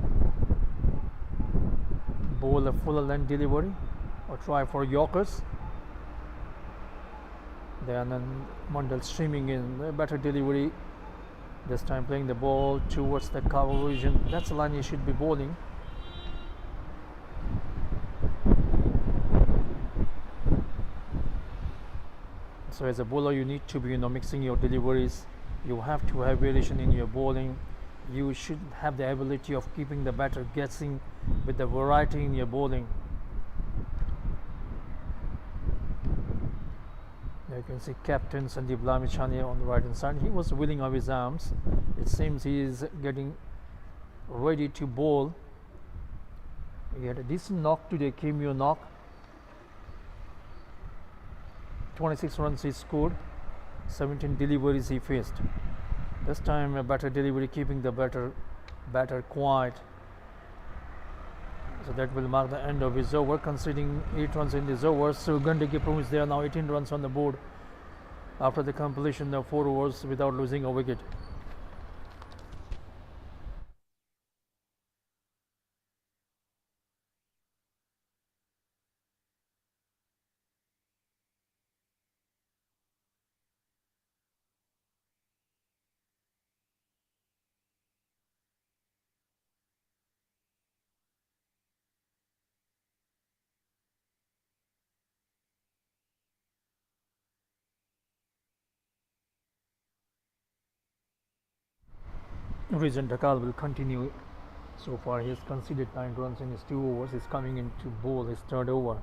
Bowl a full length delivery or try for Yorkers. Then Mandal streaming in a better delivery. This time playing the ball towards the cover region. That's the line he should be bowling. So as a bowler, you need to be mixing your deliveries. You have to have variation in your bowling. You should have the ability of keeping the batter guessing with the variety in your bowling. There you can see Captain Sandeep Lamichhane on the right hand side. He was wheeling of his arms. It seems he is getting ready to bowl. He had a decent knock today, cameo knock. 26 runs he scored, 17 deliveries he faced. This time a better delivery, keeping the batter quiet. So that will mark the end of his over, conceding 8 runs in this over. So Gandaki is there now, 18 runs on the board after the completion of 4 overs without losing a wicket. Vijan Dhakal will continue. So far he has conceded 9 runs in his 2 overs. He's coming in to bowl his 3rd over.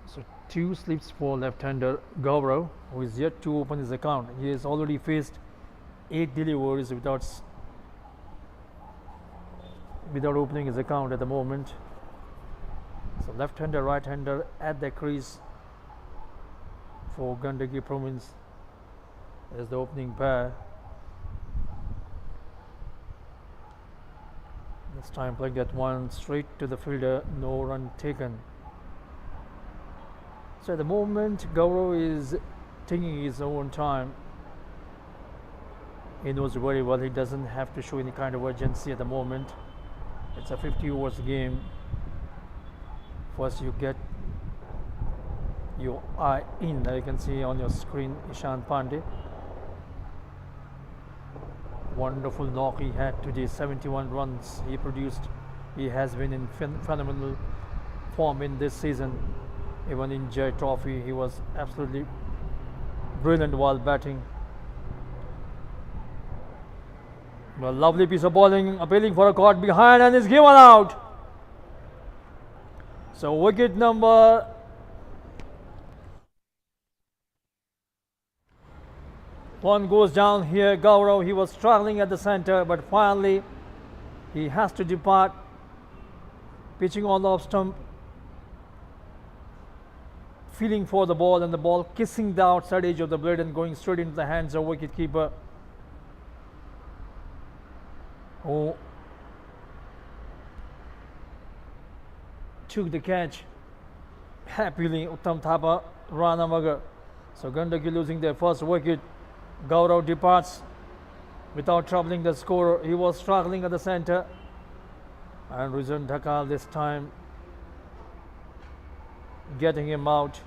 So 2 slips for left-hander Gaurav, who is yet to open his account. He has already faced 8 deliveries without opening his account at the moment. So left-hander, right-hander at the crease for Gandaki province as the opening pair. This time playing that one straight to the fielder, no run taken. So at the moment Gaurav is taking his own time. He knows very well he doesn't have to show any kind of urgency at the moment. It's a 50 overs game. First you get your eye in. You can see on your screen Ishan Pandey. Wonderful knock he had today, 71 runs he produced. He has been in phenomenal form in this season. Even in Jai Trophy he was absolutely brilliant while batting. A lovely piece of bowling, appealing for a caught behind, and is given out. So wicket number One goes down here. Gaurav, he was struggling at the center, but finally he has to depart. Pitching on the off stump, feeling for the ball, and the ball kissing the outside edge of the blade and going straight into the hands of wicketkeeper, who took the catch happily. Uttam Thapa, Rana Magar. So Gandaki losing their first wicket. Gaurav departs without troubling the scorer. He was struggling at the center, and Rizwan Dhakal this time getting him out.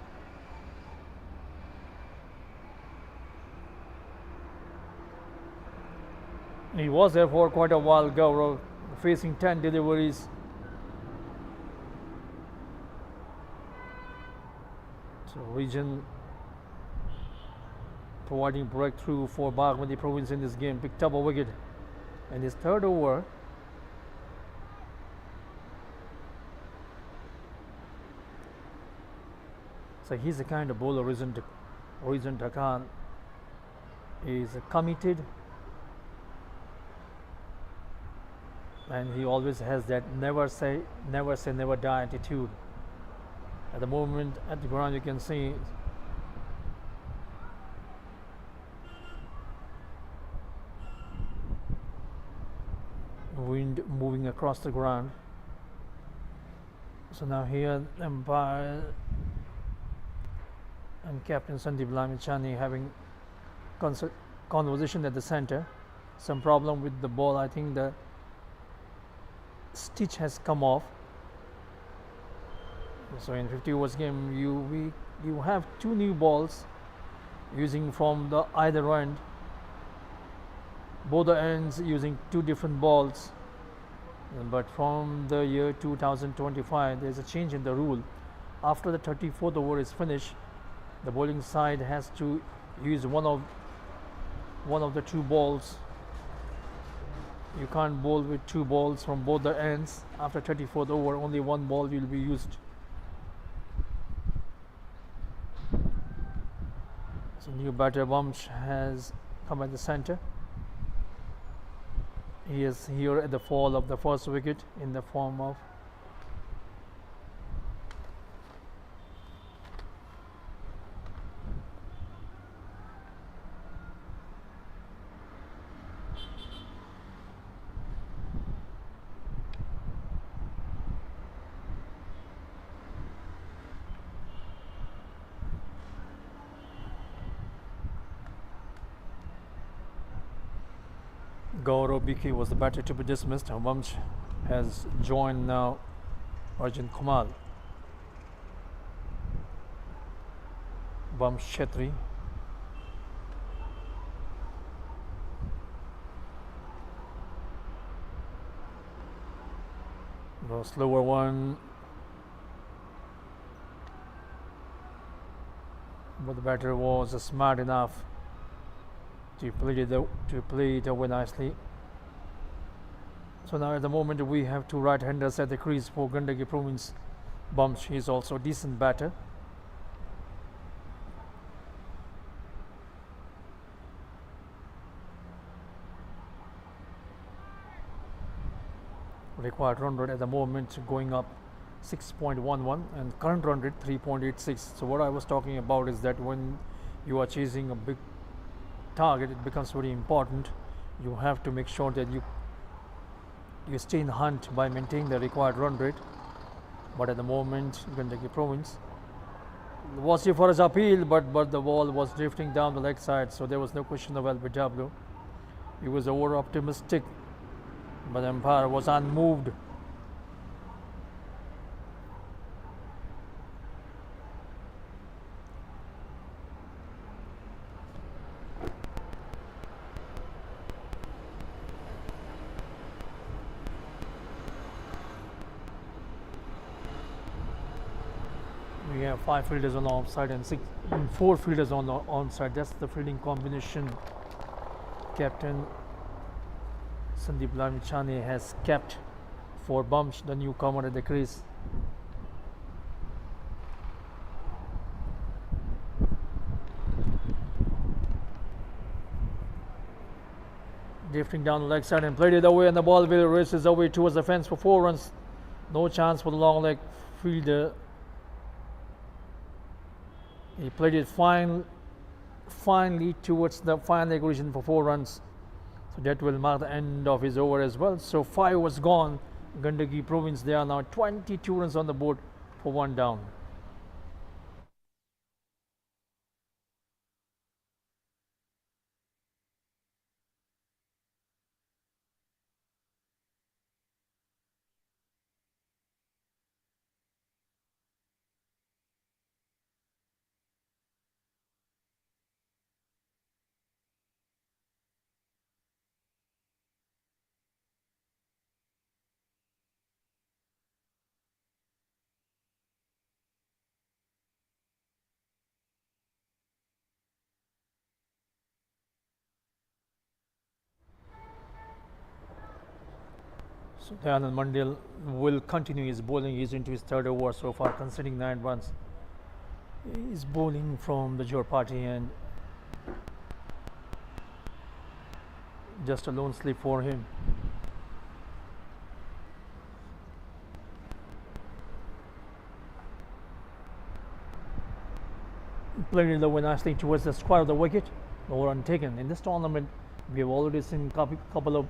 He was there for quite a while, Gaurav, facing 10 deliveries. So region providing breakthrough for Bagmati province in this game. Picked up a wicket in his third over. So he's the kind of bowler. Rizwan Dhakal is committed, and he always has that never say never die attitude. At the moment at the ground you can see wind moving across the ground. So now here umpire and Captain Sandeep Lamichhane having conversation at the center. Some problem with the ball. I think the stitch has come off. So in 50 overs game you have two new balls using from the either end, both the ends using two different balls. But from the year 2025 there is a change in the rule. After the 34th over is finished, the bowling side has to use one of the two balls. You can't bowl with two balls from both the ends. After 34th over, only one ball will be used. So new batter Vamsh has come at the center. He is here at the fall of the first wicket in the form of Gaurav Biki was the batter to be dismissed. Vamsh has joined now Arjun Kumar. Vamsh Chetri. The slower one, but the batter was smart enough to play it away nicely. So now at the moment we have two right-handers at the crease for Gandaki province. Vamsh is also a decent batter. Required run rate at the moment going up 6.11 and current run rate 3.86. So what I was talking about is that when you are chasing a big target, it becomes very important. You have to make sure that you stay in hunt by maintaining the required run rate. But at the moment, Gandaki province was here for his appeal, but the ball was drifting down the leg side, so there was no question of LBW. He was over optimistic, but the umpire was unmoved. We have 5 fielders on the offside and 4 fielders on the onside. That's the fielding combination Captain Sandeep Lamichhane has kept for Vamsh, the newcomer at the crease. Drifting down the leg side and played it away, and the ball will races away towards the fence for 4 runs. No chance for the long leg fielder. He played it finely towards the fine leg region for 4 runs. So that will mark the end of his over as well. So 5 was gone. Gandaki province, they are now 22 runs on the board for 1 down. So Dayanand Mandil will continue his bowling. He's into his 3rd over so far, conceding 9 runs. He's bowling from the Jor party and just a lone slip for him. Played in the win nicely towards the square of the wicket. No run taken. In this tournament, we have already seen a couple of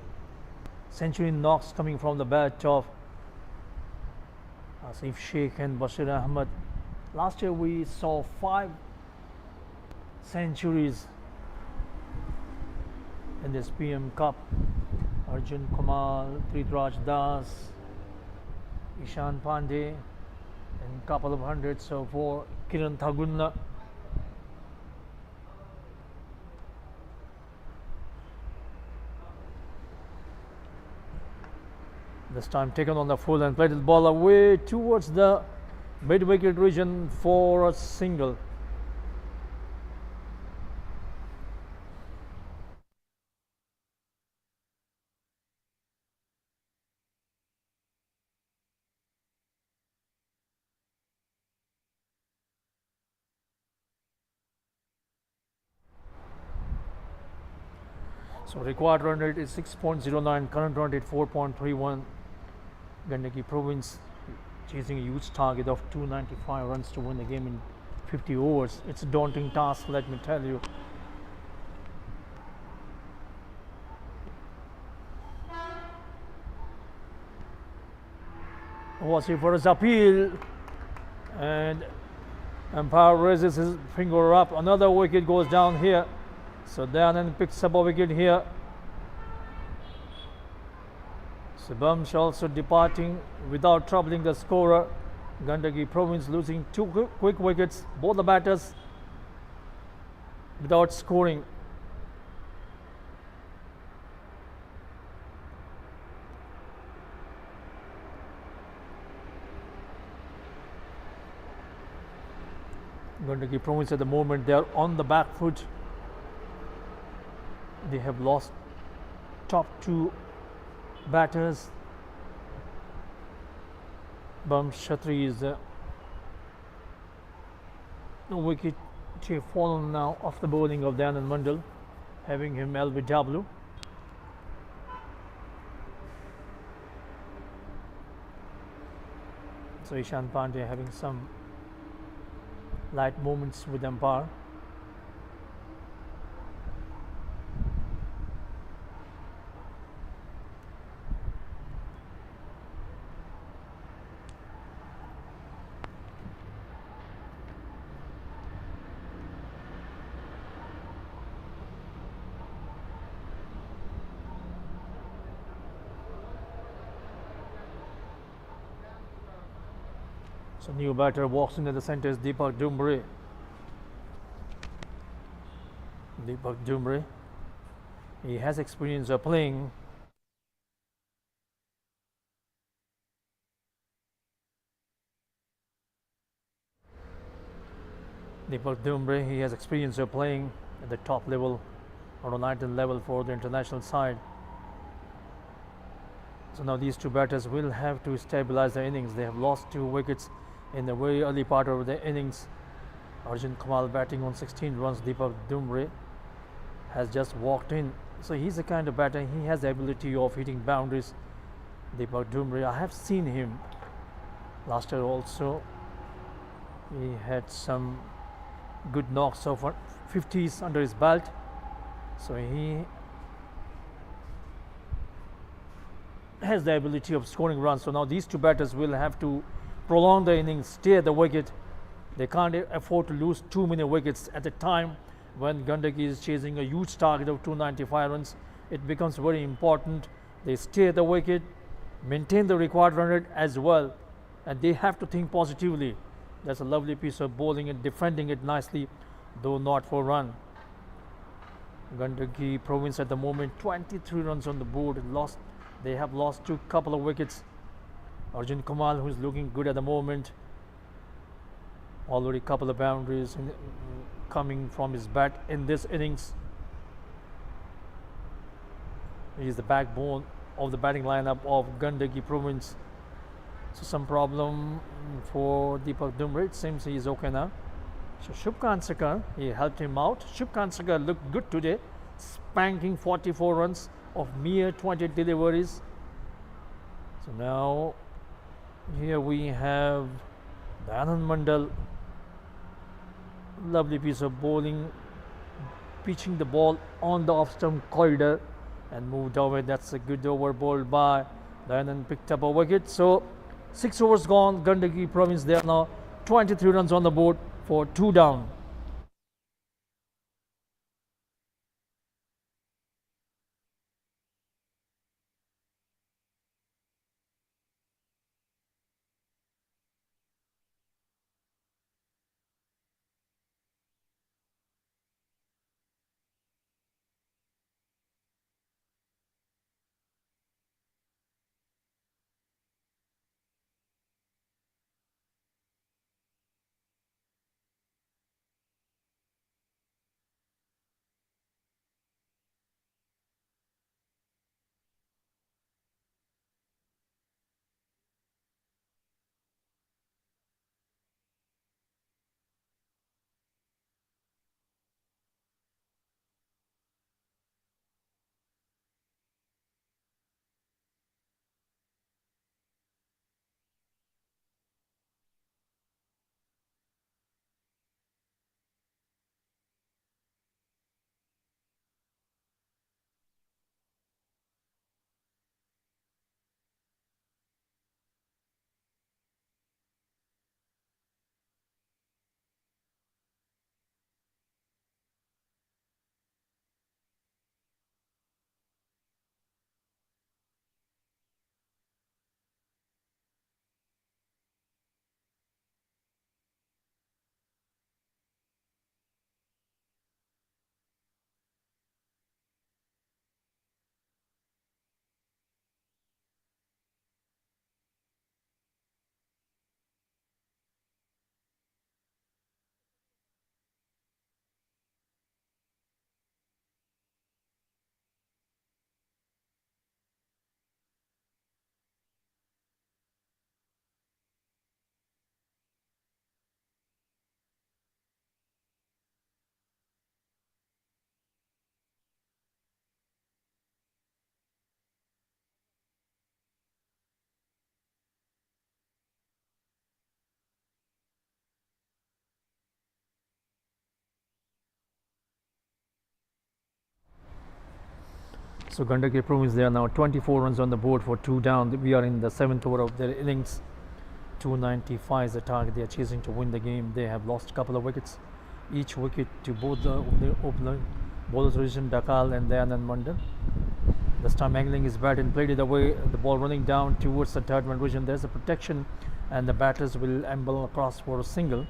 century knocks coming from the bat of Asif Sheikh and Bashir Ahmed. Last year we saw 5 centuries in this PM Cup. Arjun Kamal, Prithviraj Das, Ishan Pandey, and a couple of hundreds for Kiran Thagunna. This time taken on the full and played the ball away towards the mid-wicket region for a single. So required run rate is 6.09, current run rate 4.31. Gandaki province chasing a huge target of 295 runs to win the game in 50 overs. It's a daunting task, let me tell you. Wasi for his appeal, and umpire raises his finger up. Another wicket goes down here. So Dayanand picks up a wicket here. Subhamsh also departing without troubling the scorer. Gandaki province losing 2 quick wickets, both the batters without scoring. Gandaki province at the moment, they are on the back foot. They have lost top 2 batters. Bam Shatri is the wicket to fallen now off the bowling of Dayanand Mandil, having him LBW. So Ishan Pandey having some light moments with umpire. So new batter walks into the centre is Deepak Dumbre. Deepak Dumbre, he has experience of playing Deepak Dumbre, he has experience of playing at the top level or on United level for the international side. So now these 2 batters will have to stabilize their innings. They have lost 2 wickets in the very early part of the innings. Arjun Kamal batting on 16 runs. Deepak Dumbre has just walked in So he's the kind of batter, he has the ability of hitting boundaries. Deepak Dumri, I have seen him last year also. He had some good knocks of 50s under his belt. So he has the ability of scoring runs. So now these two batters will have to prolong the innings, stay at the wicket. They can't afford to lose too many wickets at a time when Gandaki is chasing a huge target of 295 runs. It becomes very important. They stay at the wicket, maintain the required run rate as well, and they have to think positively. That's a lovely piece of bowling and defending it nicely, though not for run. Gandaki province at the moment 23 runs on the board. They have lost two couple of wickets. Arjun Kamal, who is looking good at the moment, already couple of boundaries coming from his bat in this innings. He is the backbone of the batting lineup of Gandaki province. So some problem for Deepak Dumri. It seems he is okay now. So Shubhkan Sakar, he helped him out. Shubhkan Sakar looked good today, spanking 44 runs of mere 20 deliveries. So now here we have Anand Mandal. Lovely piece of bowling, pitching the ball on the off-stump corridor and moved away. That's a good over bowled by Anand, picked up a wicket. So 6 overs gone. Gandaki province, they are now 23 runs on the board for 2 down. So Gandaki province, they are now 24 runs on the board for 2 down. We are in the 7th over of their innings. 295 is the target. They are chasing to win the game. They have lost a couple of wickets. Each wicket to both the opener bowlers Rajin Dakal and Anand Mandal. This time angling his bat and played it away. The ball running down towards the third man region. There's a protection and the batters will amble across for a single.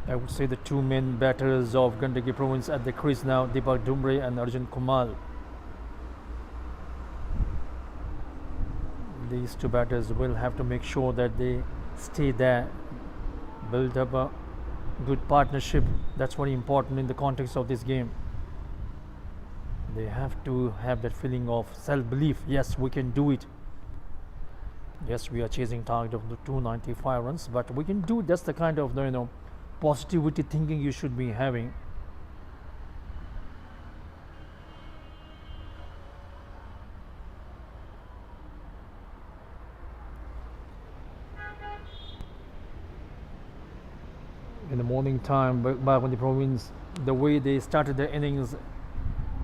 I would say the two main batters of Gandaki province at the crease now, Deepak Dumri and Arjun Kamal. These two batters will have to make sure that they stay there, build up a good partnership. That's very important in the context of this game. They have to have that feeling of self-belief. Yes, we can do it. Yes, we are chasing target of the 295 runs, but we can do. That's the kind of positivity thinking you should be having. In the morning time back in the province, the way they started the innings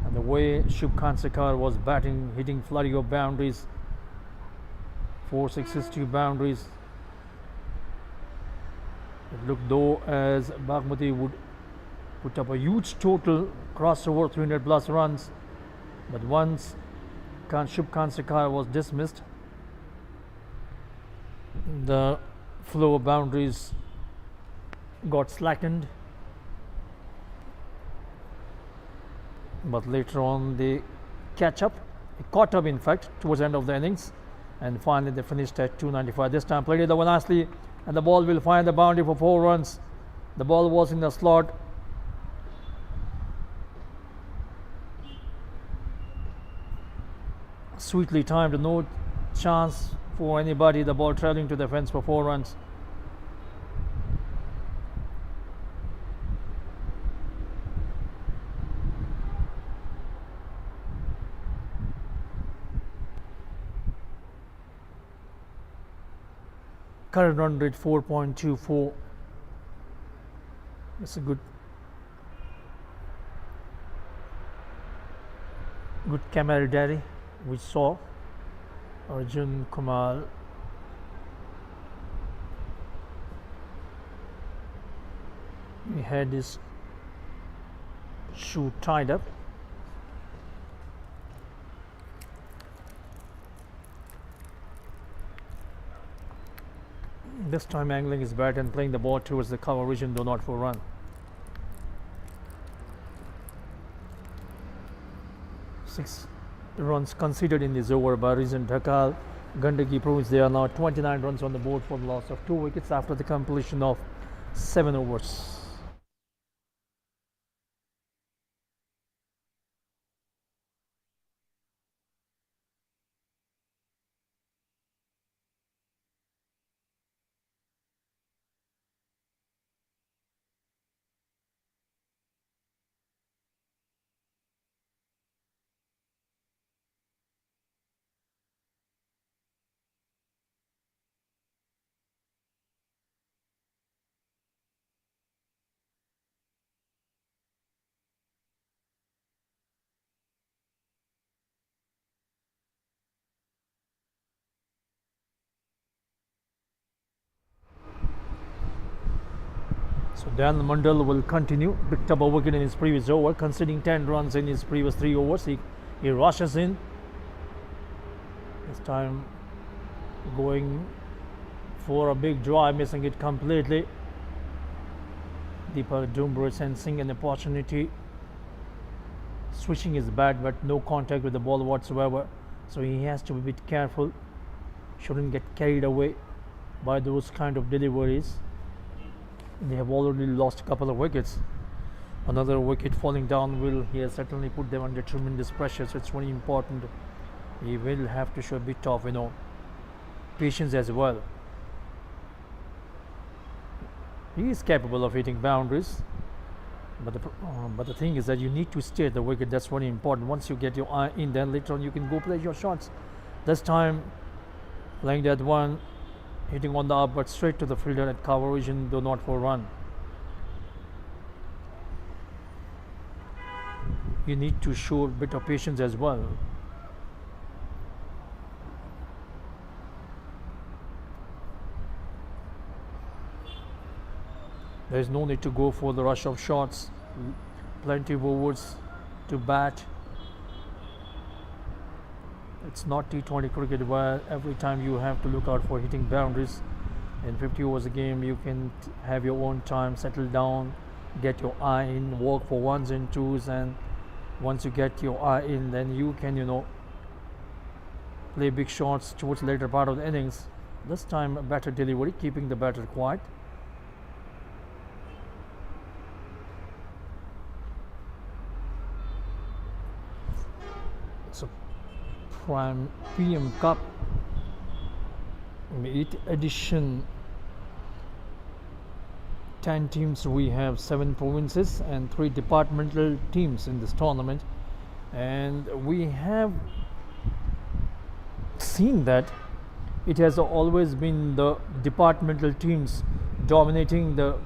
and the way Shubhan Sekar was batting, hitting flurry of boundaries, 4 sixes, 2 boundaries. It looked though as Bagmati would put up a huge total, cross over 300 plus runs, but once Shubhan Sekar was dismissed, the flow of boundaries got slackened. But later on they caught up in fact towards the end of the innings, and finally they finished at 295. This time played it over nicely, and the ball will find the boundary for 4 runs. The ball was in the slot. Sweetly timed, no chance for anybody. The ball traveling to the fence for 4 runs. Current run rate 4.24. It's a good camaraderie we saw. Arjun Kumar he had his shoe tied up. This time angling his bat and playing the ball towards the cover region, though not for run. Six runs conceded in this over by recent Dhakal. Gandaki proves there are now 29 runs on the board for the loss of 2 wickets after the completion of 7 overs. So Dan Mandal will continue. Picked up a wicket in his previous over, conceding 10 runs in his previous 3 overs. He rushes in. This time going for a big drive, missing it completely. Deepak Dumbre sensing an opportunity, switching his bat, but no contact with the ball whatsoever. So he has to be a bit careful. Shouldn't get carried away by those kind of deliveries. They have already lost a couple of wickets. Another wicket falling down will certainly put them under tremendous pressure. So it's very important. He will have to show a bit of patience as well. He is capable of hitting boundaries, but the thing is that you need to stay at the wicket. That's very important. Once you get your eye in, then later on you can go play your shots. This time playing that one, hitting on the up but straight to the fielder at cover region, though not for run. You need to show a bit of patience as well. There is no need to go for the rush of shots. Plenty of overs to bat. It's not T20 cricket where every time you have to look out for hitting boundaries. In 50 overs a game, you can have your own time, settle down, get your eye in, work for 1s and 2s, and once you get your eye in, then you can play big shots towards the later part of the innings. This time better delivery, keeping the batter quiet. So PM Cup 8th edition, 10 teams. We have 7 provinces and 3 departmental teams in this tournament, and we have seen that it has always been the departmental teams dominating the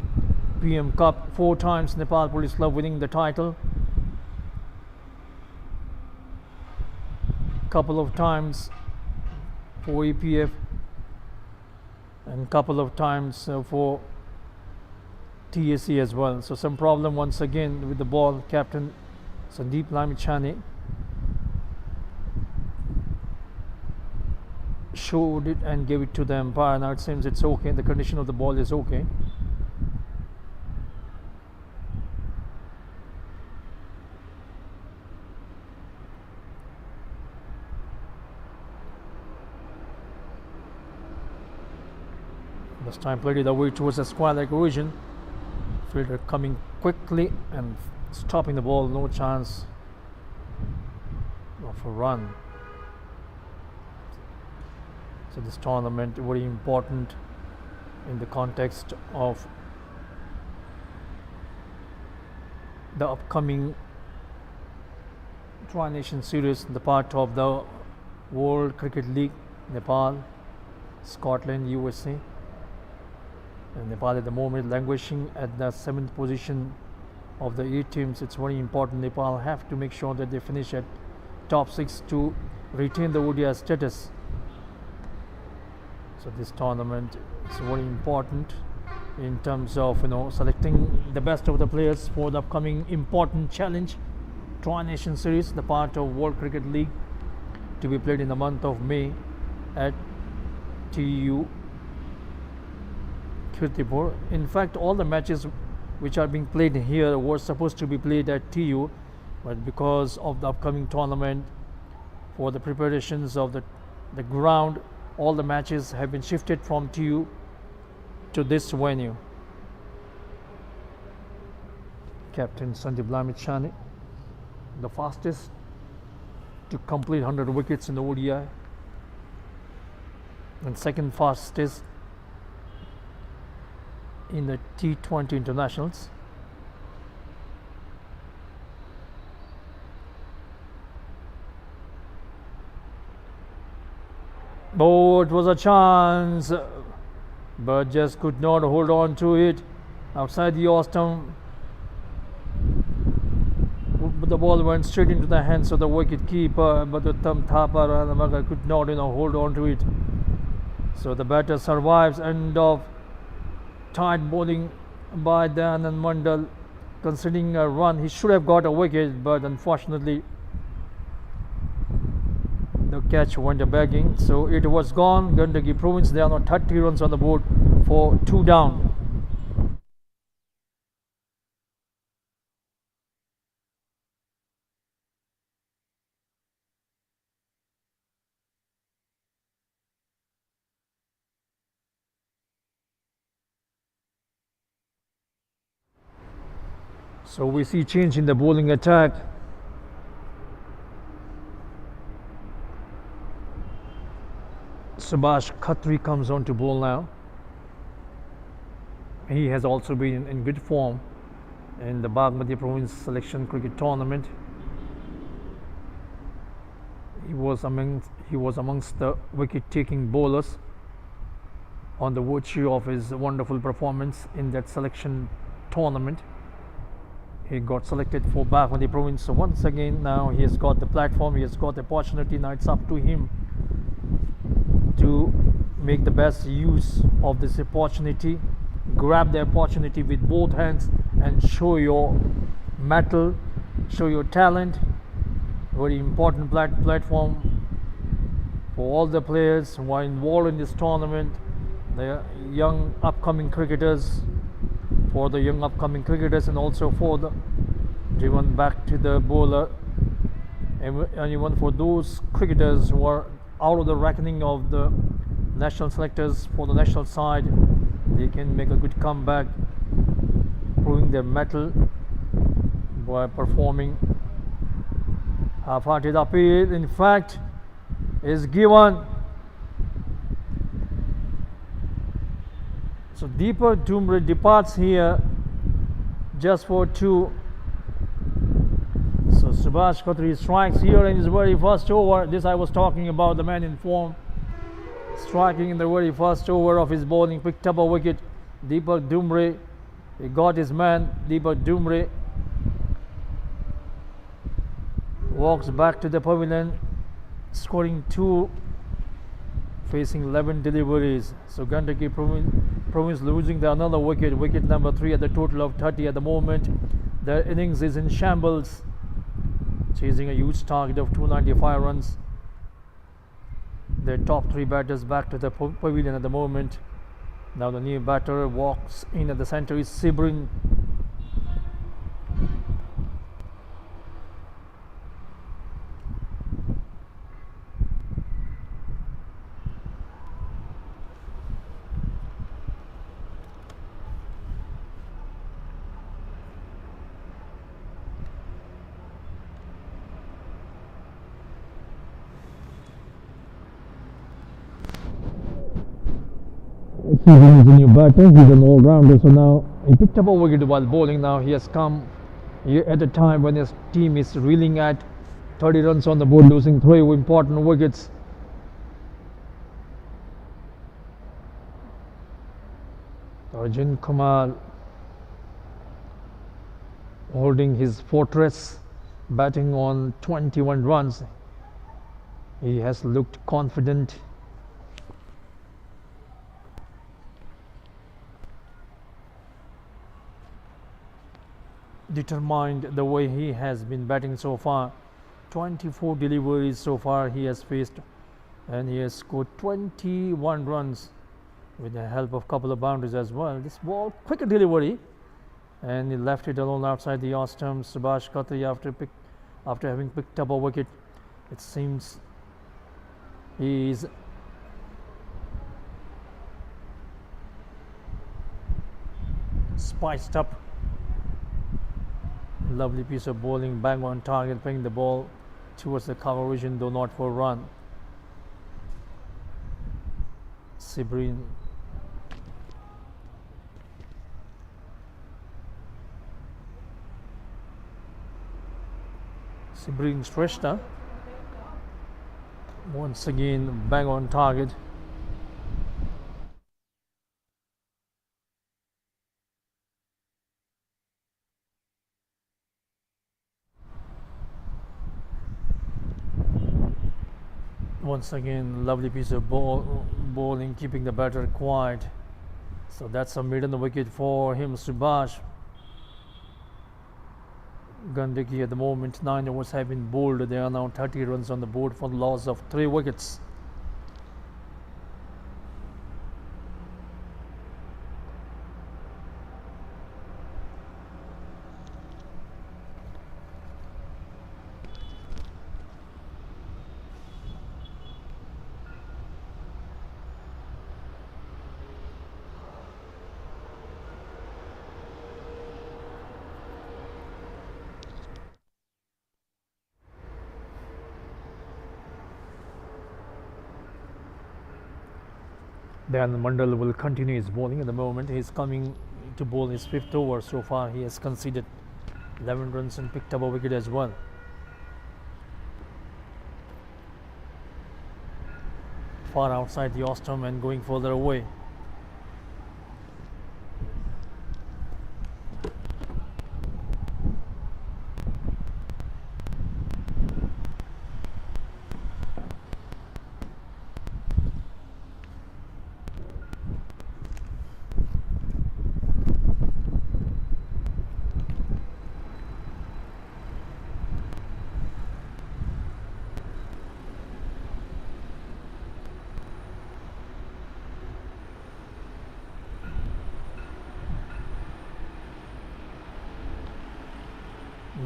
PM Cup. 4 times Nepal Police Club winning the title, couple of times for EPF, and couple of times for TSC as well. So some problem once again with the ball. Captain Sandeep Lamichhane showed it and gave it to the umpire. Now it seems it's okay. The condition of the ball is okay. This time played it away towards the square-leg region. Fielder coming quickly and stopping the ball. No chance of a run. So this tournament very important in the context of the upcoming Tri-Nation Series, the part of the World Cricket League. Nepal, Scotland, USA. And Nepal at the moment languishing at the 7th position of the 8 teams. It's very important. Nepal have to make sure that they finish at top 6 to retain the ODI status. So this tournament is very important in terms of selecting the best of the players for the upcoming important challenge, Tri-Nation Series, the part of World Cricket League, to be played in the month of May at TU Kirtipur. In fact, all the matches which are being played here were supposed to be played at TU, but because of the upcoming tournament, for the preparations of the ground, all the matches have been shifted from TU to this venue. Captain Sandeep Lamichhane, the fastest to complete 100 wickets in the ODI, and second fastest in the T20 internationals. Oh, it was a chance, but just could not hold on to it. Outside the off-stump, the ball went straight into the hands of the wicket keeper, but the thumb Thapar could not hold on to it. So the batter survives. End of tight bowling by Dayanand Mandal. Considering a run, he should have got a wicket, but unfortunately the catch went a begging. So it was gone. Gandaki province, they are now 30 runs on the board for 2 down. So we see change in the bowling attack. Subhash Khatri comes on to bowl now. He has also been in good form in the Bagmati Province Selection Cricket Tournament. He was amongst the wicket-taking bowlers on the virtue of his wonderful performance in that selection tournament. He got selected for Bagmati Province. So once again, now he has got the platform, he has got the opportunity. Now it's up to him to make the best use of this opportunity, grab the opportunity with both hands and show your mettle, show your talent. Very important platform for all the players who are involved in this tournament, the young upcoming cricketers, for the young upcoming cricketers, and also for the driven back to the bowler, and even for those cricketers who are out of the reckoning of the national selectors for the national side. They can make a good comeback, proving their mettle by performing. Half-hearted appeal, in fact, is given. So Deepak Dumre departs here just for 2. So Subhash Khatri strikes here in his very first over. This I was talking about, the man in form. Striking in the very first over of his bowling, picked up a wicket. Deepak Dumre, he got his man. Deepak Dumre walks back to the pavilion, scoring 2, facing 11 deliveries. So Gandaki province losing another wicket, wicket number 3 at the total of 30 at the moment. Their innings is in shambles, chasing a huge target of 295 runs. Their top 3 batters back to the pavilion at the moment. Now the new batter walks in at the center is Sibrin. Sibrin is a new batter. He's an all-rounder. So now he picked up a wicket while bowling. Now he has come here at a time when his team is reeling at 30 runs on the board, losing 3 important wickets. Arjun Kumar holding his fortress, batting on 21 runs. He has looked confident. Determined the way he has been batting so far. 24 deliveries so far he has faced, and he has scored 21 runs with the help of a couple of boundaries as well. This ball, quicker delivery, and he left it alone outside the off stump. Subhash Khatri, after having picked up a wicket, it seems he is spiced up. Lovely piece of bowling, bang on target, playing the ball towards the cover vision, though not for a run. Sibrin Shrestha once again, bang on target. Once again, lovely piece of bowling, keeping the batter quiet. So that's a maiden wicket for him, Subhash. Gandaki at the moment, 9 overs have been bowled. There are now 30 runs on the board for the loss of 3 wickets. Dan Mandal will continue his bowling at the moment. He is coming to bowl his 5th over. So far he has conceded 11 runs and picked up a wicket as well. Far outside the off stump and going further away.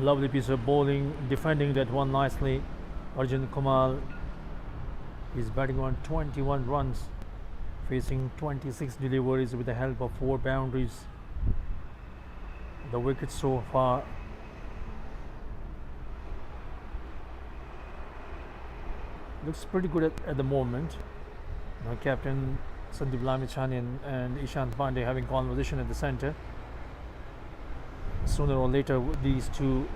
Lovely piece of bowling, defending that one nicely. Arjun Kumar is batting on 21 runs, facing 26 deliveries with the help of 4 boundaries. The wickets so far looks pretty good at the moment. Now captain Sandeep Lamichhanian and Ishant Pandey having conversation at the center. Sooner or later, these two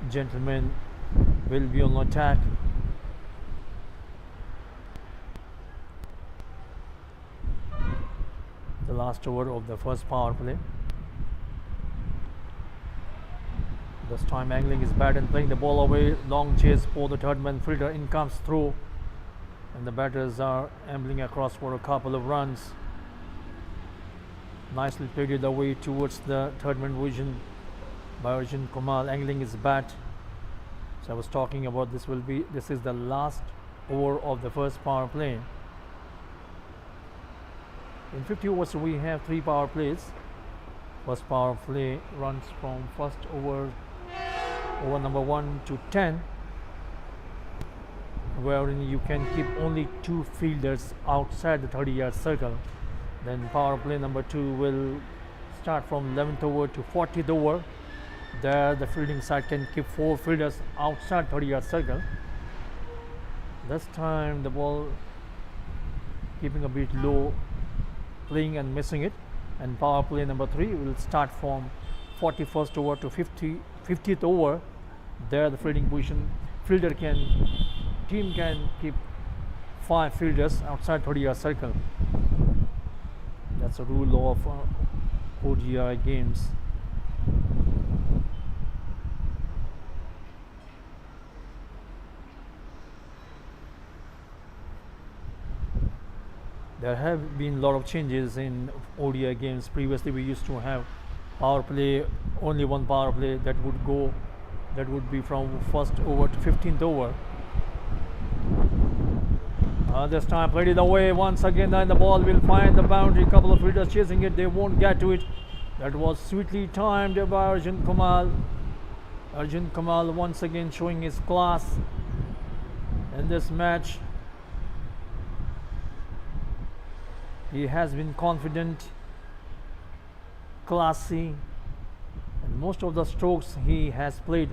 gentlemen will be on attack. The last over of the first power play. This time angling his bat and playing the ball away. Long chase for the third man fielder. In comes through. And the batters are ambling across for a couple of runs. Nicely played it away towards the third man position by Arjun Kumar, angling his bat. So I was talking about this is the last over of the first power play. In 50 overs we have 3 power plays. First power play runs from first over number 1 to 10, wherein you can keep only 2 fielders outside the 30-yard circle. Then power play number 2 will start from 11th over to 40th over. There the fielding side can keep 4 fielders outside 30-yard circle. This time the ball keeping a bit low, playing and missing it. And power play number 3 will start from 41st over to 50th over. There the fielding position team can keep 5 fielders outside 30-yard circle. That's a rule of ODI games. There have been a lot of changes in ODI games. Previously we used to have power play, only 1 power play that would be from first over to 15th over. This time played it away once again, and the ball will find the boundary. Couple of fielders chasing it, they won't get to it. That was sweetly timed by Arjun Kamal. Arjun Kamal once again showing his class in this match. He has been confident, classy, and most of the strokes he has played,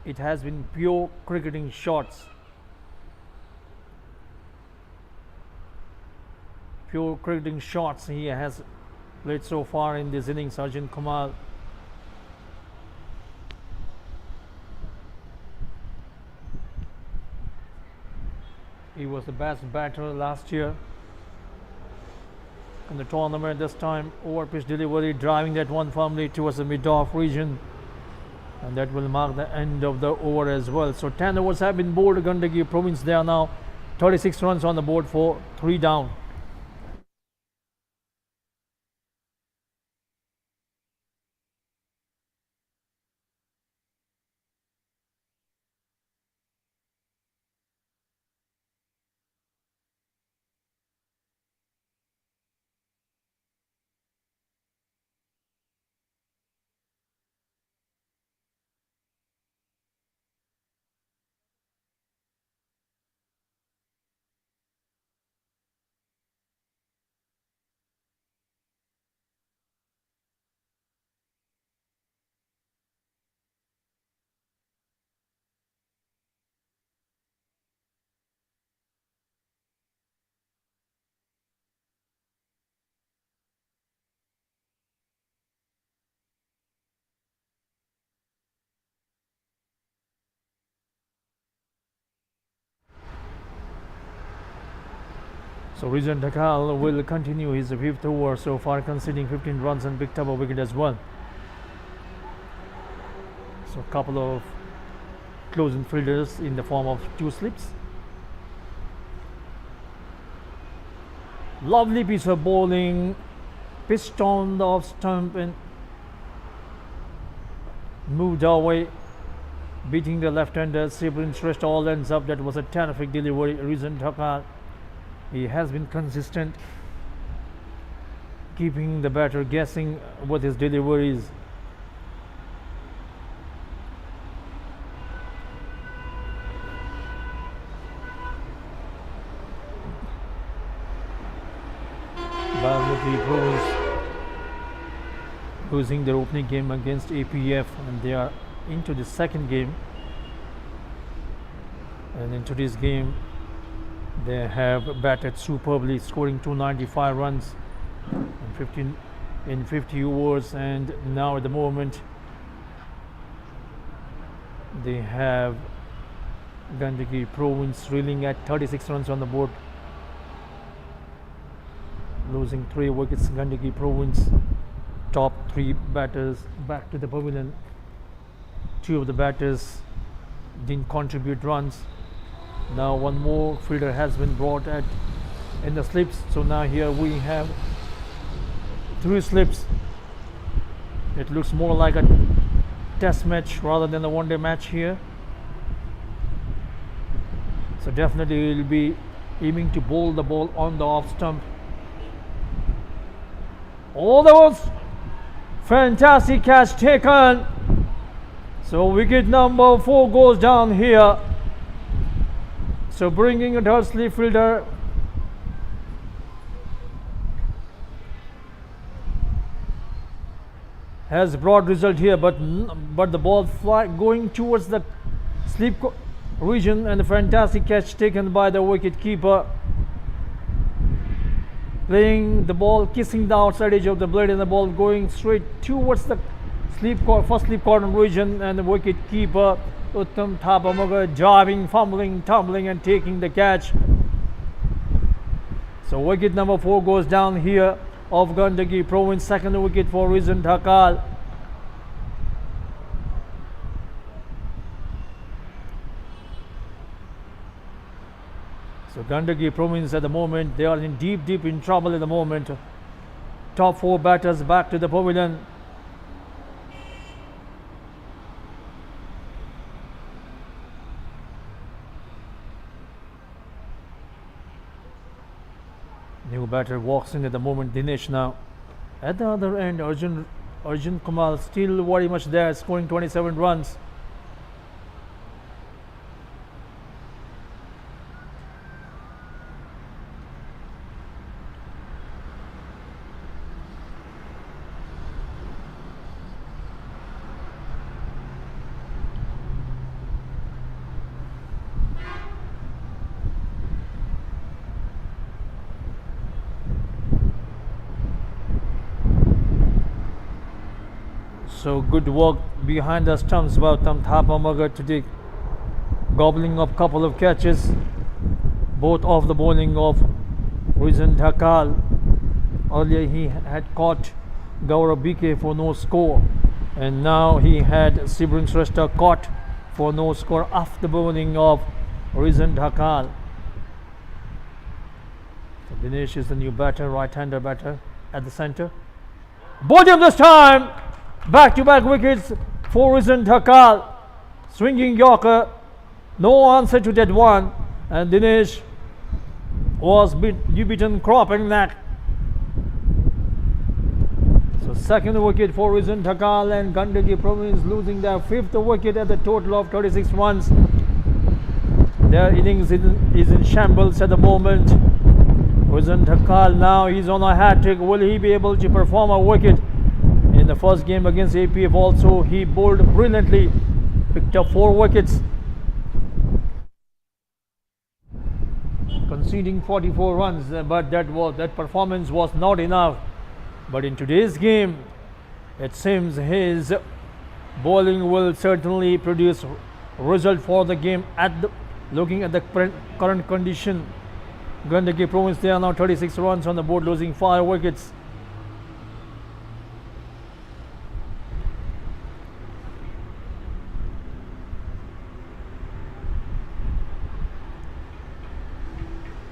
it has been pure cricketing shots. Pure cricketing shots he has played so far in this innings, Arjun Kamal. He was the best batter last year in the tournament. This time over pitch delivery, driving that one firmly towards the mid-off region, and that will mark the end of the over as well. So 10 overs have been bowled. Gandaki province, they are now 36 runs on the board for 3 down. So Rizwan Dhakal will continue his 5th over so far, conceding 15 runs and picked up a wicket as well. So a couple of closing fielders in the form of 2 slips. Lovely piece of bowling, pitched on the off stump and moved away, beating the left-hander. Sibrin Shrestha all ends up. That was a terrific delivery. Rizwan Dhakal, he has been consistent, keeping the batter guessing with his deliveries. Bagmati Innings losing their opening game against APF, and they are into the second game. And in today's game, They have batted superbly, scoring 295 runs in 50 overs, and now at the moment they have Gandaki Province reeling at 36 runs on the board, losing 3 wickets. Gandaki Province top 3 batters back to the pavilion. 2 of the batters didn't contribute runs. Now one more fielder has been brought at in the slips, so now here we have 3 slips. It looks more like a test match rather than a one-day match here. So definitely will be aiming to bowl the ball on the off stump. Oh, that was fantastic catch taken. So wicket number 4 goes down here. So bringing a third slip fielder. Has brought result here, but the ball going towards the slip region, and a fantastic catch taken by the wicket keeper. Playing the ball, kissing the outside edge of the blade, and the ball going straight towards the first slip corner region, and the wicket keeper Uttam Thapamaga driving, fumbling, tumbling, and taking the catch. So wicket number 4 goes down here of Gandaki Province. Second wicket for Rizwan Dhakal. So Gandaki Province at the moment, they are in deep in trouble at the moment. Top 4 batters back to the pavilion. New batter walks in at the moment, Dinesh now. At the other end, Arjun Kamal still very much there, scoring 27 runs. So good work behind the stumps by Uttam Thapamaga today, gobbling up couple of catches, both off the bowling of Rizwan Dhakal. Earlier he had caught Gaurav BK for no score, and now he had Sibrin Shrestha caught for no score after bowling of Rizwan Dhakal. So Dinesh is the new batter, right-hander batter at the center. Bowled him this time. Back-to-back wickets for Rizwan Dhakal. Swinging Yorker, no answer to that one, and Dinesh was beaten cropping that. So second wicket for Rizwan Dhakal, and Gandaki Province losing their 5th wicket at the total of 36 runs. Their innings is in shambles at the moment. Rizwan Dhakal now he's on a hat-trick. Will he be able to perform a wicket? In the first game against APF also he bowled brilliantly, picked up 4 wickets, conceding 44 runs, but that performance was not enough. But in today's game it seems his bowling will certainly produce result for the game. Looking at the current condition, Gandaki Province, they are now 36 runs on the board, losing 5 wickets.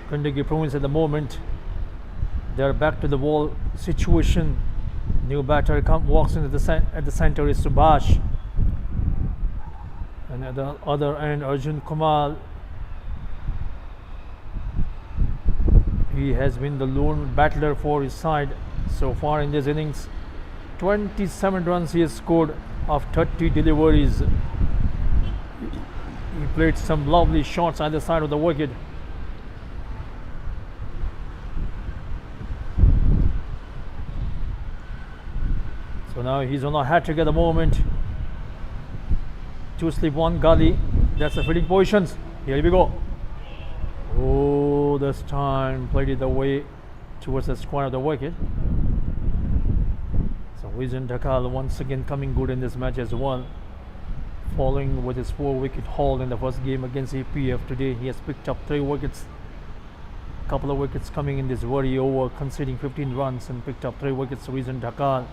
Gandaki Province at the moment, they are back to the wall situation. New batter walks into at the center is Subhash, and at the other end Arjun Kamal. He has been the lone battler for his side so far in this innings. 27 runs he has scored of 30 deliveries. He played some lovely shots either side of the wicket. So now he's on a hat-trick at the moment. 2 slip, 1 gully. That's the fielding positions. Here we go. Oh, throw this time, played it away towards the square of the wicket. So Vision Dhakal once again coming good in this match as well. Following with his 4-wicket haul in the first game against APF, today he has picked up 3 wickets. Couple of wickets coming in this very over, conceding 15 runs and picked up 3 wickets. Vision Dhakal.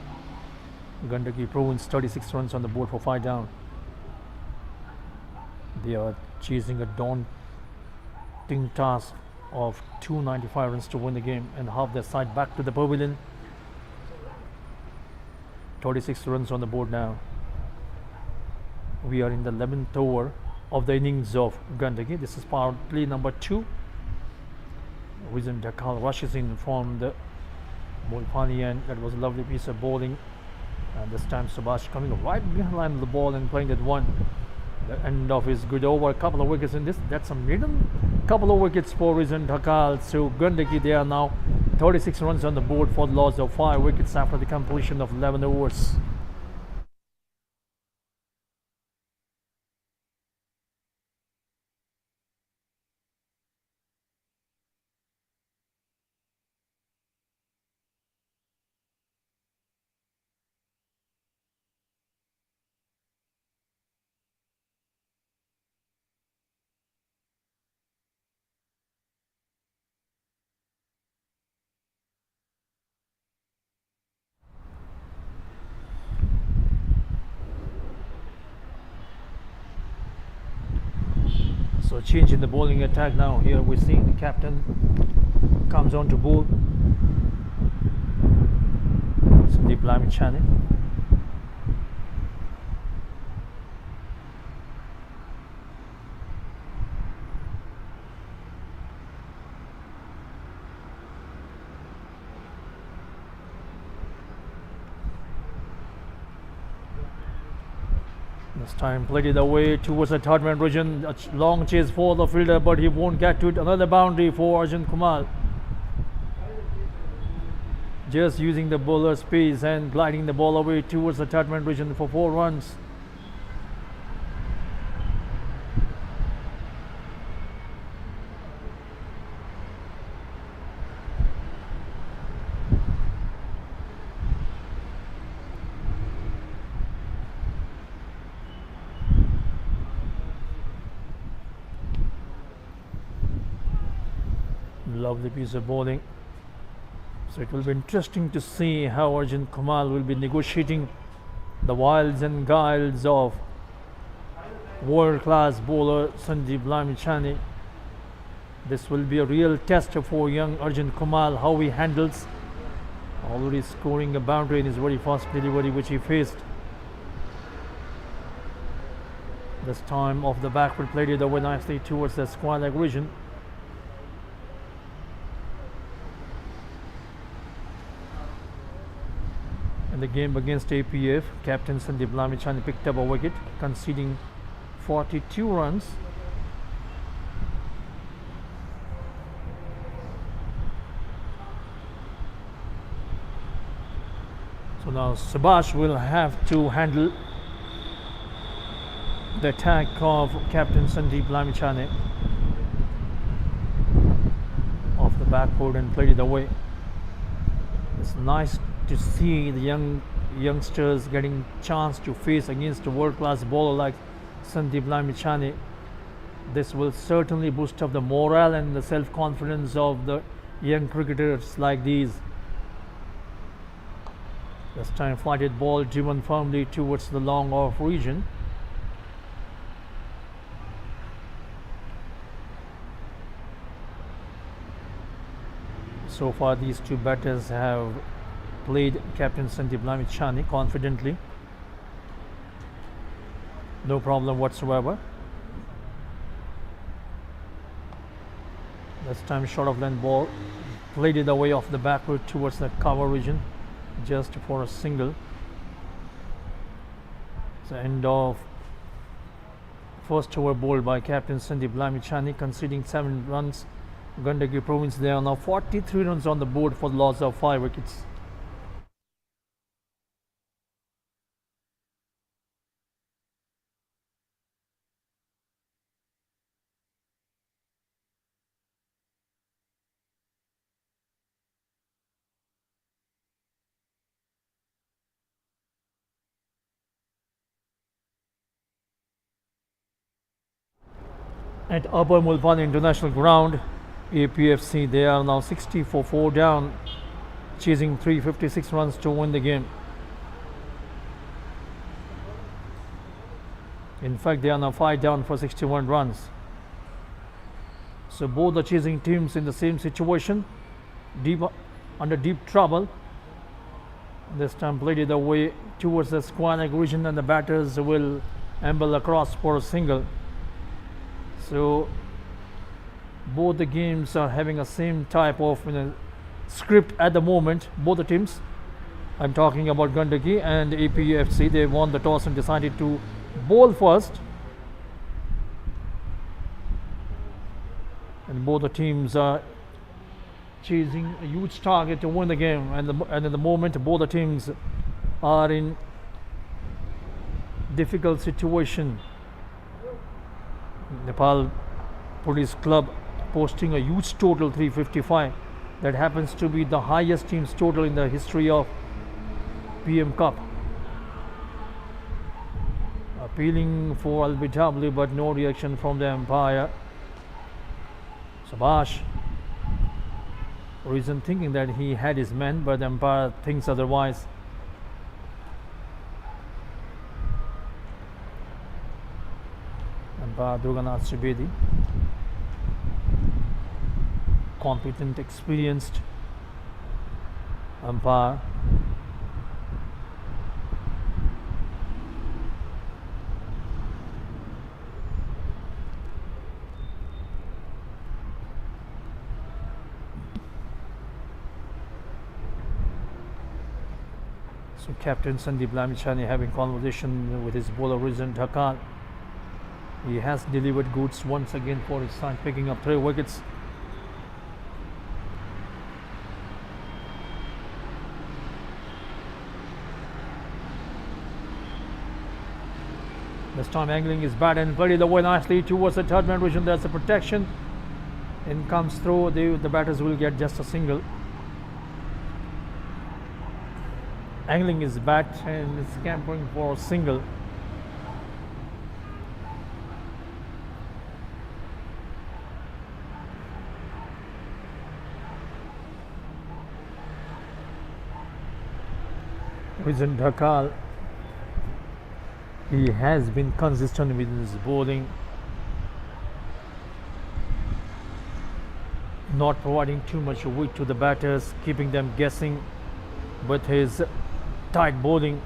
Gandaki Province 36 runs on the board for 5 down. They are chasing a daunting task of 295 runs to win the game and half their side back to the pavilion. 36 runs on the board now. We are in the 11th over of the innings of Gandaki. This is power play number 2. Vision Dhakal rushes in from the Mulpani end. That was a lovely piece of bowling. And this time Subhash coming right behind the ball and playing that one. The end of his good over. A couple of wickets in this. That's a maiden couple of wickets for Vision Dhakal. So Gandaki, they are now 36 runs on the board for the loss of 5 wickets after the completion of 11 overs. So change in the bowling attack now. Here we're seeing the captain comes on to bowl. Sandeep Lamichhane. This time played it away towards the third man region. A long chase for the fielder, but he won't get to it. Another boundary for Arjun Kumar. Just using the bowler's pace and gliding the ball away towards the third man region for 4 runs. Lovely piece of bowling. So it will be interesting to see how Arjun Kumar will be negotiating the wiles and guiles of world-class bowler Sandeep Lamichhane. This will be a real test for young Arjun Kumar, how he handles already scoring a boundary in his very first delivery which he faced. This time off the backward, played it over nicely towards the square leg region. In the game against APF, captain Sandeep Lamichhane picked up a wicket, conceding 42 runs. So now Subhash will have to handle the attack of captain Sandeep Lamichhane off the backboard and played it away. It's nice to see the youngsters getting chance to face against a world-class bowler like Sandeep Lamichhane. This will certainly boost up the morale and the self-confidence of the young cricketers like these. This time flighted ball driven firmly towards the long off region. So far these two batters have played captain Sandeep Lamichhane confidently. No problem whatsoever. This time short of length ball, played it away off the backward towards the cover region just for a single. It's the end of first over bowled by captain Sandeep Lamichhane, conceding 7 runs. Gandaki Province, they are now 43 runs on the board for the loss of 5 wickets. at Upper Mulpan International Ground. APFC, they are now 60 for 4 down, chasing 356 runs to win the game. In fact, they are now 5 down for 61 runs. So both the chasing teams in the same situation, under deep trouble. This time played it away towards the square leg region, and the batters will amble across for a single. So both the games are having a same type of script at the moment. Both the teams, I'm talking about Gandaki and APFC, they won the toss and decided to bowl first. And both the teams are chasing a huge target to win the game, and at the moment both the teams are in difficult situation. Nepal Police Club posting a huge total 355. That happens to be the highest team's total in the history of PM Cup. Appealing for LBW, but no reaction from the umpire. Sabash. Reason thinking that he had his man, but the umpire thinks otherwise. Umpire Durganath Trivedi, competent, experienced umpire. So Captain Sandeep Lamichhane having conversation with his bowler Rizwan Dhakal. He has delivered goods once again for his side, picking up 3 wickets. This time angling is bad and played it away nicely towards the third man region. There's a protection. In comes through, the batters will get just a single. Angling is bad and is scampering for a single. Rizwan Dhakal, he has been consistent with his bowling, not providing too much weight to the batters, keeping them guessing with his tight bowling,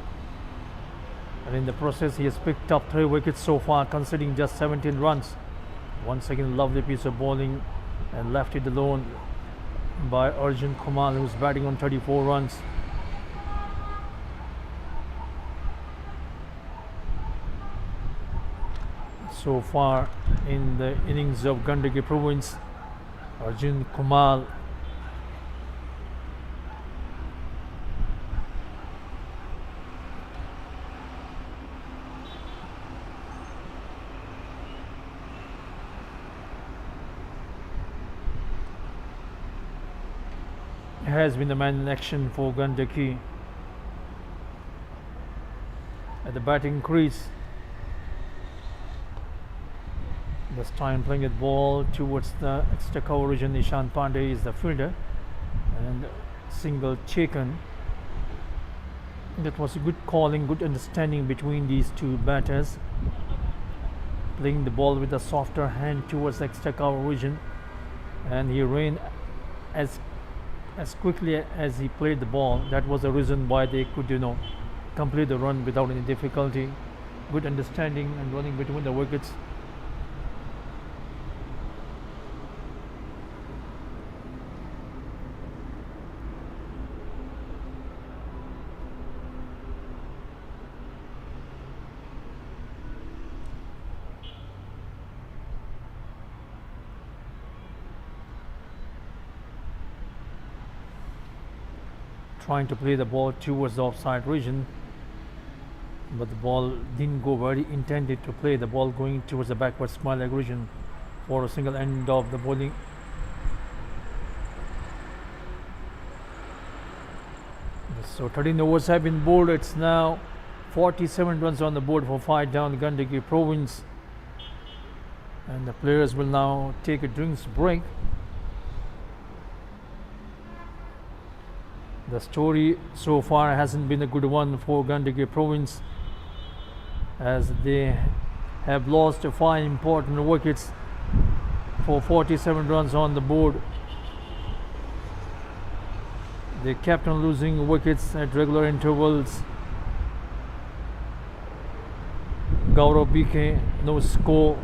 and in the process he has picked up 3 wickets so far, conceding just 17 runs. Once again, lovely piece of bowling and left it alone by Arjun Kumar, who's batting on 34 runs. So far in the innings of Gandaki province, Arjun Kumar has been the man in action for Gandaki at the batting crease. This time playing it ball towards the extra cover region. Nishan Pandey is the fielder, and single taken. That was a good calling, good understanding between these two batters. Playing the ball with a softer hand towards the extra cover region, and he ran as quickly as he played the ball. That was the reason why they could complete the run without any difficulty. Good understanding and running between the wickets. Trying to play the ball towards the offside region, but the ball didn't go where he intended to play. The ball going towards the backward small leg region for a single end of the bowling. So 13 overs have been bowled. It's now 47 runs on the board for 5 down Gandaki province. And the players will now take a drinks break. The story so far hasn't been a good one for Gandaki province, as they have lost 5 important wickets for 47 runs on the board. They kept on losing wickets at regular intervals. Gaurav BK, no score.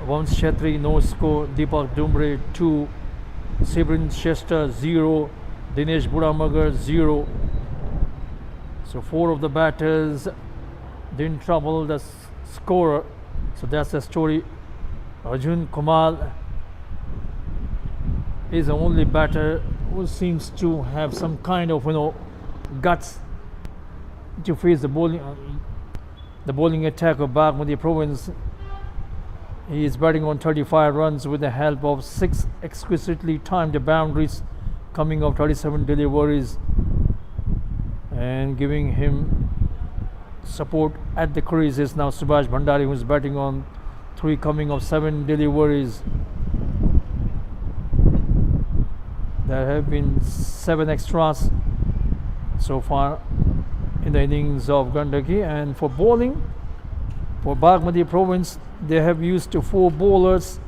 Vamsh Chetri, no score. Deepak Dumbre, 2. Sibrin Shesta, 0. Dinesh Budamagar, 0. So 4 of the batters didn't trouble the scorer. So that's the story. Arjun Kumar is the only batter who seems to have some kind of guts to face the bowling attack of Bagmati province. He is batting on 35 runs with the help of 6 exquisitely timed boundaries coming of 37 deliveries, and giving him support at the crease is now Subhash Bhandari, who is batting on 3 coming of 7 deliveries. There have been 7 extras so far in the innings of Gandaki. And for bowling, for Bagmati province, they have used 4 bowlers,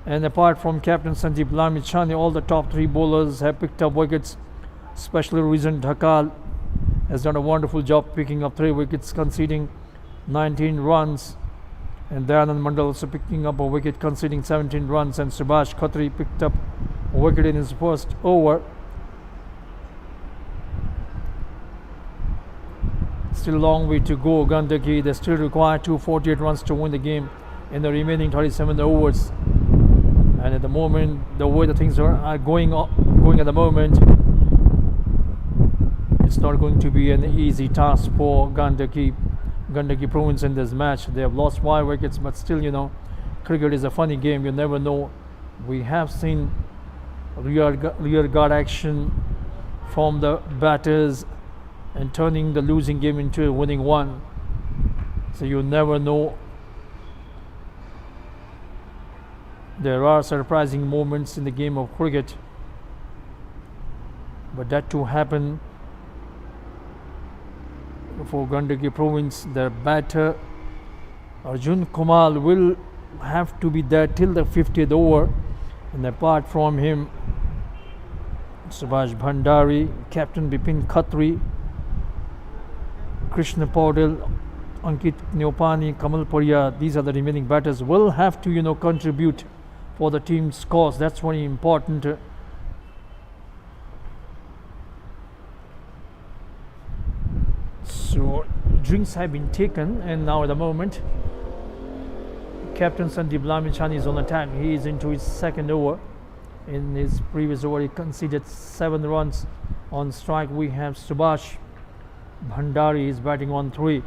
and apart from captain Sandeep Lamichhane, all the top 3 bowlers have picked up wickets. Especially Rizan Dhakal has done a wonderful job picking up 3 wickets, conceding 19 runs, and Dayanand Mandal also picking up a wicket, conceding 17 runs, and Subhash Khatri picked up a wicket in his first over. Still a long way to go. Gandaki, they still require 248 runs to win the game in the remaining 37 overs. And at the moment, the way the things are going at the moment, it's not going to be an easy task for Gandaki province in this match. They have lost 5 wickets, but still, cricket is a funny game. You never know. We have seen rear guard action from the batters and turning the losing game into a winning one. So you never know. There are surprising moments in the game of cricket, but that to happen for Gandaki province, their batter Arjun Kumar will have to be there till the 50th over, and apart from him, Subhash Bhandari, captain Bipin Khatri, Krishna Paudel, Ankit Neopani, Kamal Puriya, these are the remaining batters, will have to contribute for the team's cause. That's very important. So drinks have been taken, and now at the moment, captain Sandeep Lamichhane is on attack. He is into his 2nd over. In his previous over, he conceded 7 runs on strike. We have Subhash Bhandari is batting on 3.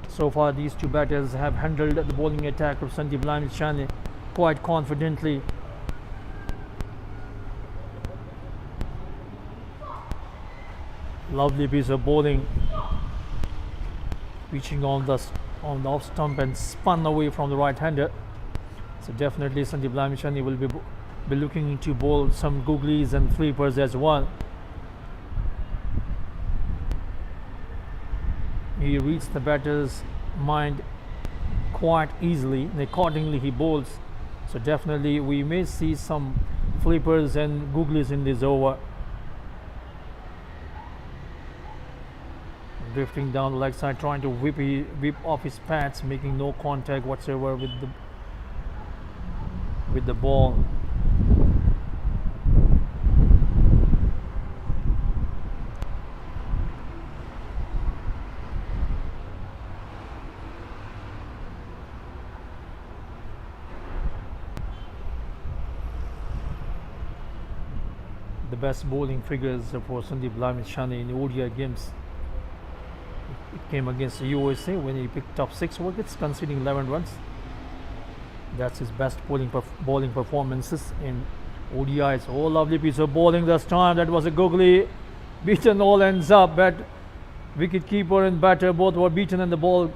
So far, these 2 batters have handled the bowling attack of Sandeep Lamichhane quite confidently. Lovely piece of bowling, reaching on the off stump and spun away from the right-hander. So definitely Sandeep Lamichhane will be looking to bowl some googlies and sleepers as well. He reads the batter's mind quite easily, and accordingly he bowls. So definitely we may see some flippers and googlies in this over. Drifting down the leg side, trying to whip off his pads, making no contact whatsoever with the ball. The best bowling figures for Sandeep Lamichhane in ODI games. It came against the USA when he picked up 6 wickets, conceding 11 runs. That's his best bowling performances in ODIs. Oh, lovely piece of bowling this time. That was a googly. Beaten all ends up, but wicket keeper and batter both were beaten, and the ball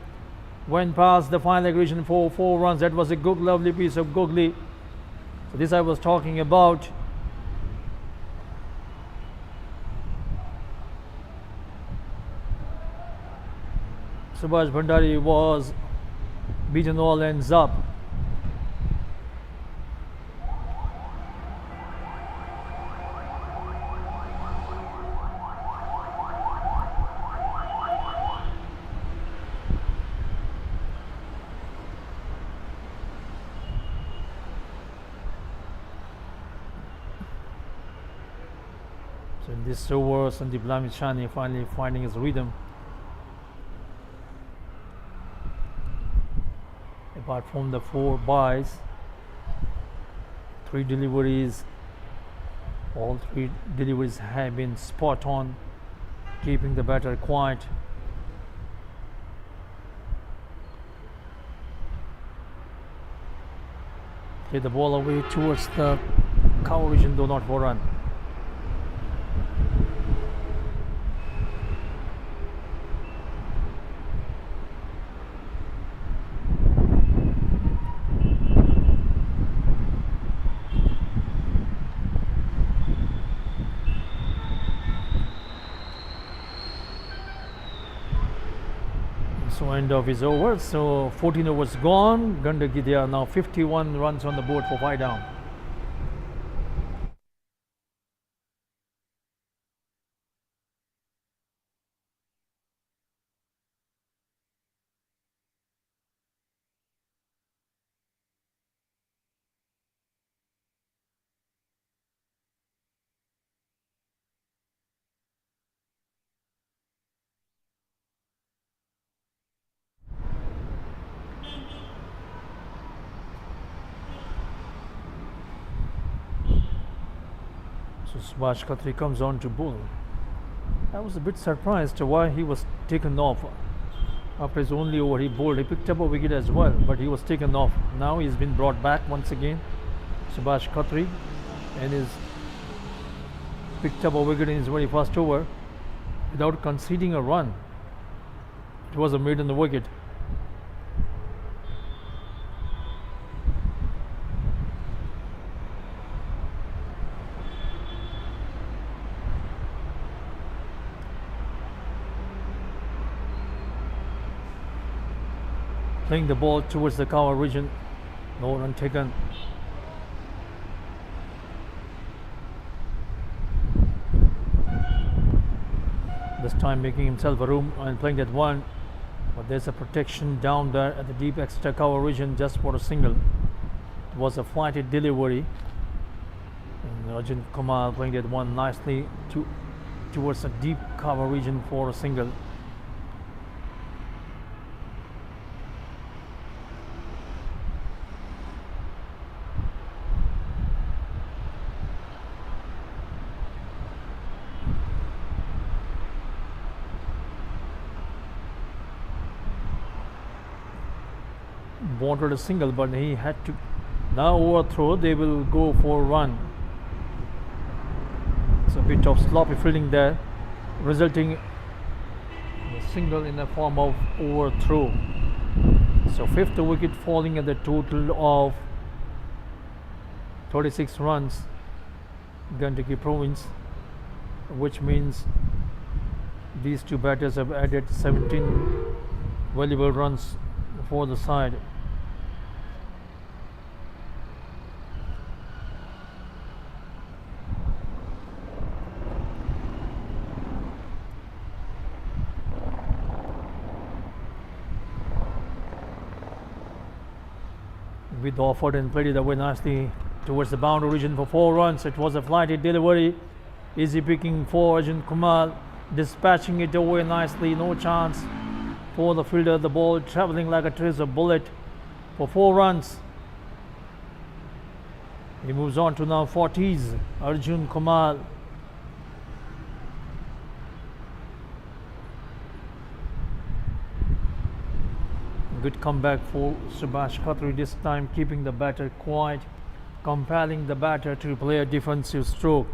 went past the final aggression for 4 runs. That was a good, lovely piece of googly. So this I was talking about. Subhash Bhandari was beaten all ends up. So in this over, Sandeep Lamichhane finally finding his rhythm. Apart from the 4 byes, 3 deliveries, all 3 deliveries have been spot on, keeping the batter quiet. Hit the ball away towards the cover vision, though not for run. So end of his over. So 14 overs gone. Gandaki, they are now 51 runs on the board for 5 down. So Subhash Khatri comes on to bowl. I was a bit surprised why he was taken off. After his only over he bowled, he picked up a wicket as well, but he was taken off. Now he's been brought back once again, Subhash Khatri, and is picked up a wicket in his very first over without conceding a run. It was a maiden wicket. Playing the ball towards the cover region, no run taken. This time making himself a room and playing that one, but there's a protection down there at the deep extra cover region just for a single. It was a flighted delivery, and Arjun Kumar playing that one nicely towards the deep cover region for a single. Wanted a single, but he had to now overthrow. They will go for a run. It's a bit of sloppy fielding there, resulting in a single in the form of overthrow. So 5th wicket falling at the total of 36 runs, Gandaki province, which means these 2 batters have added 17 valuable runs for the side. With offered and played it away nicely towards the boundary region for 4 runs. It was a flighted delivery. Easy picking for Arjun Kumar, dispatching it away nicely. No chance for the fielder. The ball traveling like a tracer bullet for 4 runs. He moves on to now 40s. Arjun Kumar. Good comeback for Subhash Khatri, this time keeping the batter quiet, compelling the batter to play a defensive stroke.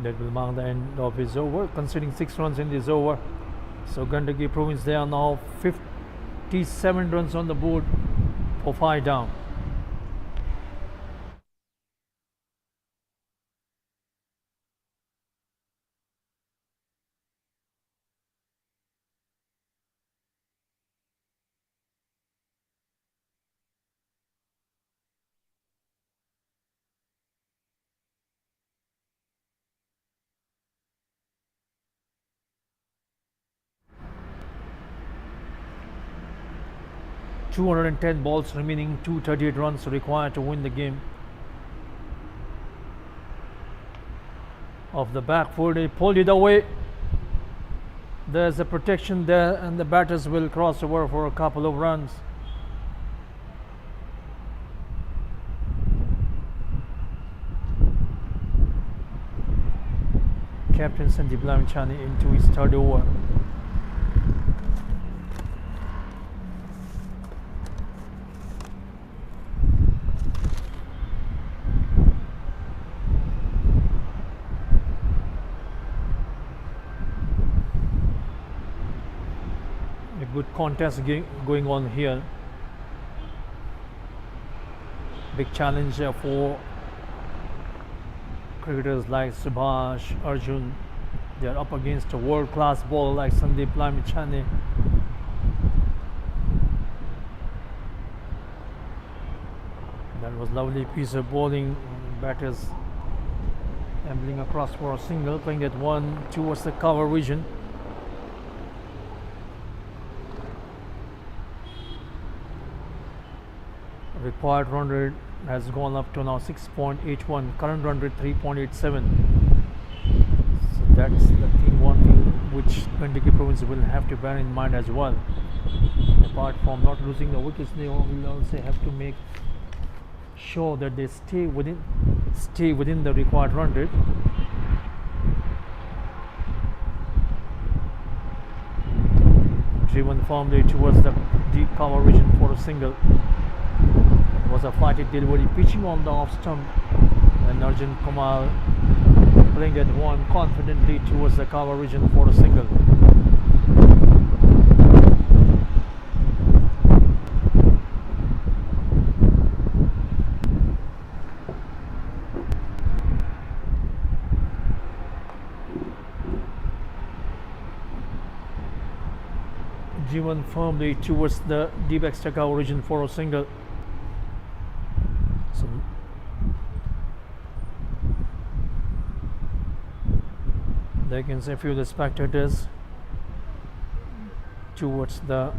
That will mark the end of his over, conceding 6 runs in this over. So Gandaki Province, they are now 57 runs on the board for 5 down. .210 balls remaining, 238 runs required to win the game. Off the back foot, he pulled it away. There's a protection there, and the batters will cross over for a couple of runs. Captain Sandeep Lamchani into his third over. Good contest going on here. Big challenge for cricketers like Subhash, Arjun. They are up against a world-class bowler like Sandeep Lamchani. That was lovely piece of bowling. Batters ambling across for a single, playing that one towards the cover region. Required run rate has gone up to now 6.81, current run rate 3.87. So that's the thing, one thing which Gandaki Province will have to bear in mind as well. Apart from not losing the wickets, they will also have to make sure that they stay within the required run rate. Driven firmly towards the deep cover region for a single. Was a flighted delivery, pitching on the off stump, and Arjun Kumar playing that one confidently towards the cover region for a single. Driven firmly towards the deep extra cover region for a single. They can see a few of the spectators towards the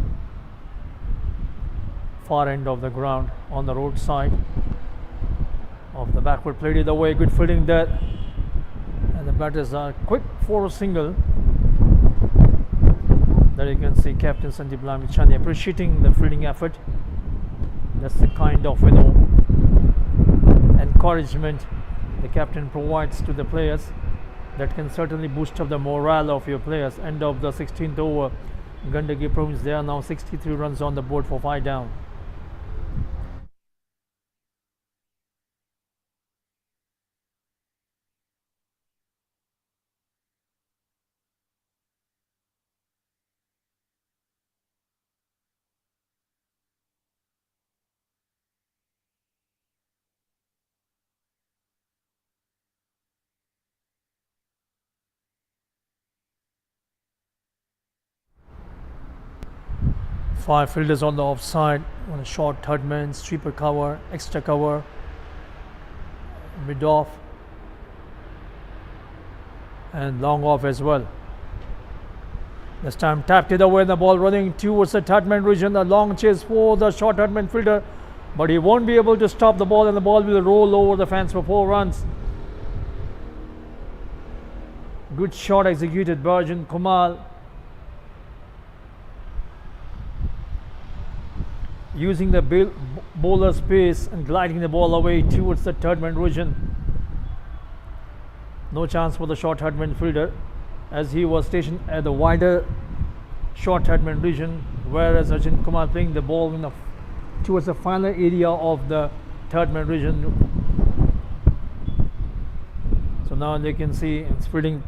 far end of the ground on the roadside of the backward, played it away, good fielding there, and the batters are quick for a single. There you can see Captain Sandeep Lamchani appreciating the fielding effort. That's the kind of encouragement the captain provides to the players. That can certainly boost up the morale of your players. End of the 16th over. Gandaki Province, they are now 63 runs on the board for 5 down. Five fielders on the offside, on a short third man, sweeper cover, extra cover, mid off, and long off as well. This time tapped it away, the ball running towards the third man region. A long chase for the short third man fielder, but he won't be able to stop the ball, and the ball will roll over the fence for 4 runs. Good shot executed by Arjun Kumar. Using the bowler's pace and gliding the ball away towards the third man region. No chance for the short third man fielder, as he was stationed at the wider short third man region, whereas Arjun Kumar playing the ball towards the final area of the third man region. So now they can see spreading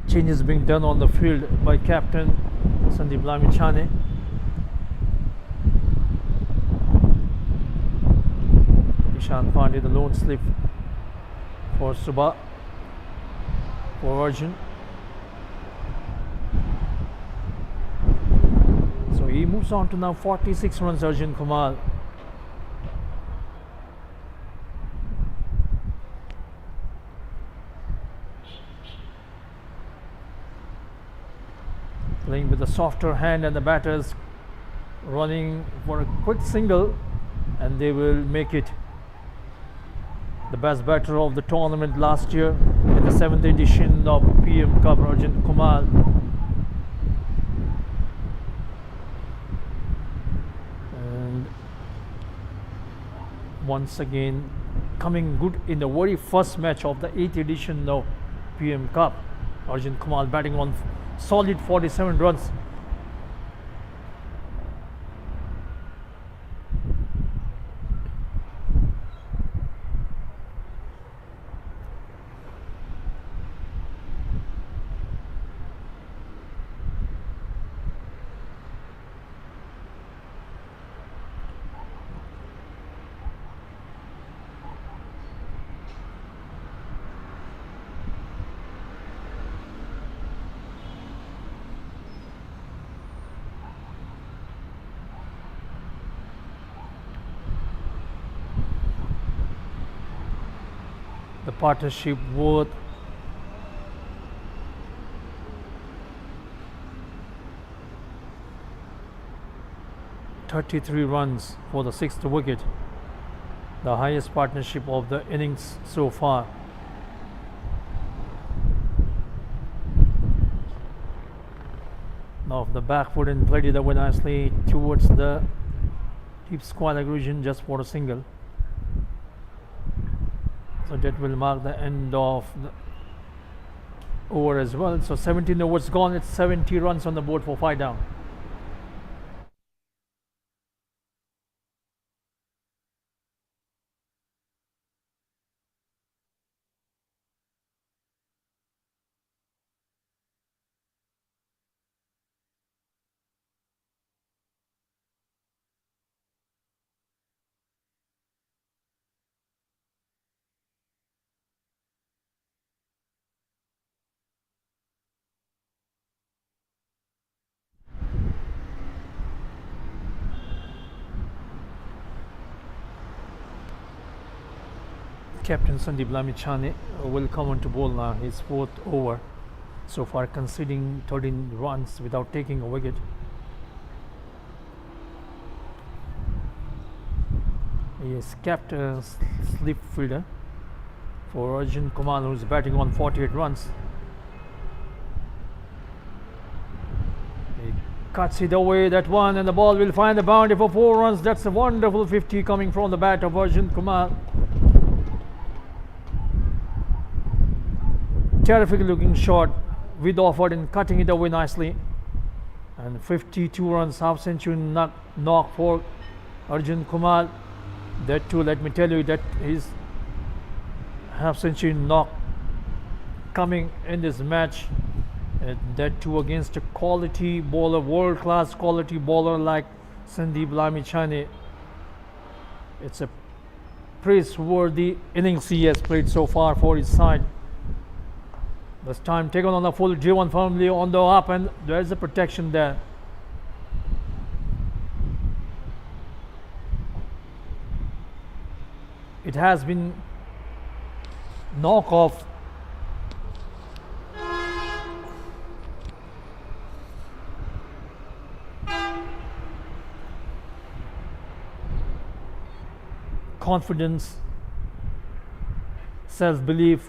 changes being done on the field by captain Sandeep Lamichhane. Ishan Pandey, the lone slip for Subha, for Arjun. So he moves on to now 46 runs, Arjun Kumar. Playing with a softer hand, and the batters running for a quick single, and they will make it. The best batter of the tournament last year in the 7th edition of PM Cup, Arjun Kumar. And once again coming good in the very first match of the 8th edition of PM Cup. Arjun Kumar batting on solid 47 runs. The partnership worth .33 runs for the 6th wicket, the highest partnership of the innings so far. Now the back foot and played it away nicely towards the deep square aggression just for a single. So that will mark the end of the over as well. So 17 overs gone, it's 70 runs on the board for 5 down. Captain Sandeep Lamichhane will come on to bowl now, his 4th over so far, conceding 13 runs without taking a wicket. He is kept a slip fielder for Arjun Kumar, who is batting on 48 runs. He cuts it away, that one, and the ball will find the boundary for 4 runs. That's a wonderful 50 coming from the bat of Arjun Kumar. Terrific looking shot with offered and cutting it away nicely. And 52 runs, half century knock for Arjun Kumar. That too, let me tell you, that his half century knock coming in this match. That too against a quality bowler, world class quality bowler like Sandeep Lamichhane. It's a praiseworthy innings he has played so far for his side. This time taken on the full, driven firmly on the up, and there is a protection there. It has been knock off. Confidence, self-belief.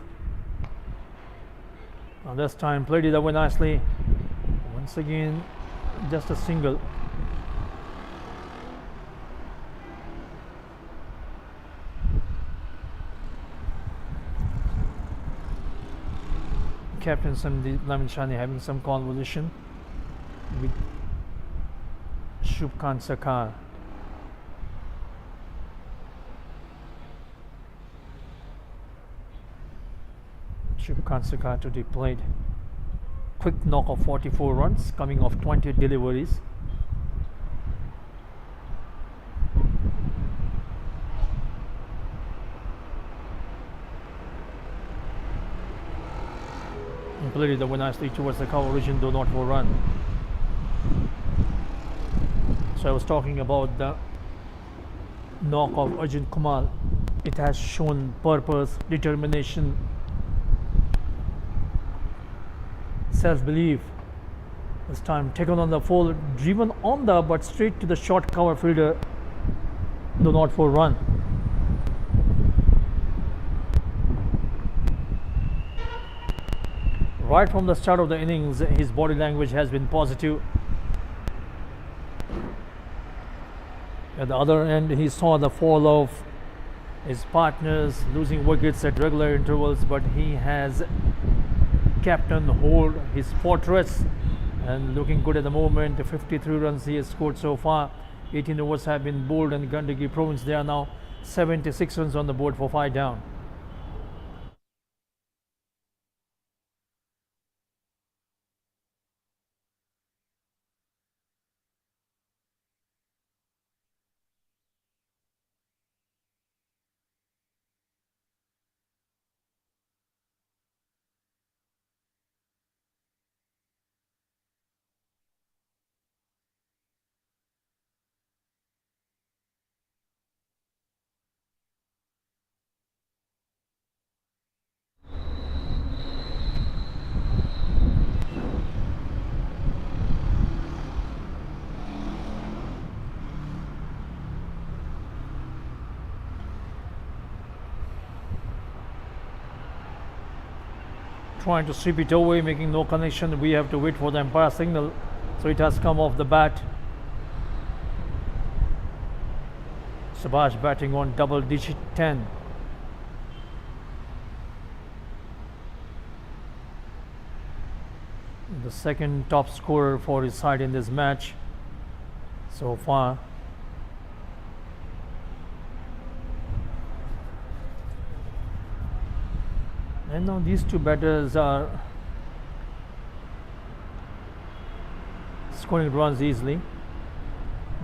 Now this time played it away nicely. Once again, just a single. Captain Sandeep Lamichhane having some conversation with Shubhkant Sakar. Shubhkant Sukha today played quick knock of 44 runs, coming off 20 deliveries. And played the winner nicely towards the cover region, though not for run. So I was talking about the knock of Arjun Kumar. It has shown purpose, determination, self-belief. This time taken on the full, driven on the but straight to the short cover fielder, though not for run. Right from the start of the innings, his body language has been positive. At the other end, he saw the fall of his partners losing wickets at regular intervals, but he has kept on hold his fortress and looking good at the moment. 53 runs he has scored so far. 18 overs have been bowled, and Gandaki province, they are now 76 runs on the board for 5 down. Trying to sweep it away, making no connection. We have to wait for the umpire signal. So it has come off the bat. Subhash batting on double digit 10. The second top scorer for his side in this match so far. And now these two batters are scoring runs easily,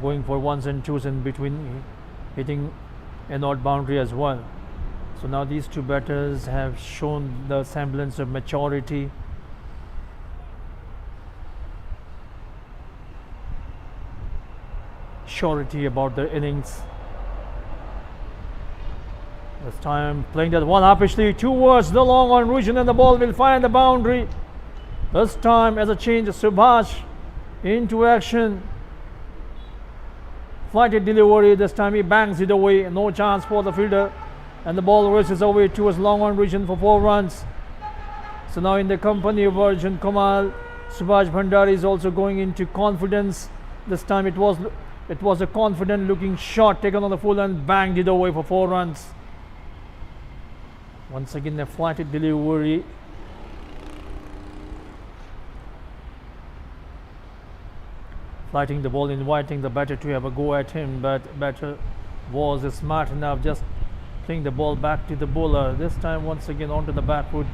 going for ones and twos in between, hitting an odd boundary as well. So now these two batters have shown the semblance of maturity, surety about their innings. This time playing that one uppishly towards the long on region, and the ball will find the boundary. This time as a change, Subhash into action. Flighted delivery, this time he bangs it away. No chance for the fielder, and the ball races away towards long on region for 4 runs. So now in the company of Arjun Kumar, Subhash Bhandari is also going into confidence. This time it was a confident looking shot taken on the full and banged it away for 4 runs. Once again a flighted delivery. Flighting the ball, inviting the batter to have a go at him, but batter was smart enough, just playing the ball back to the bowler. This time once again onto the back foot,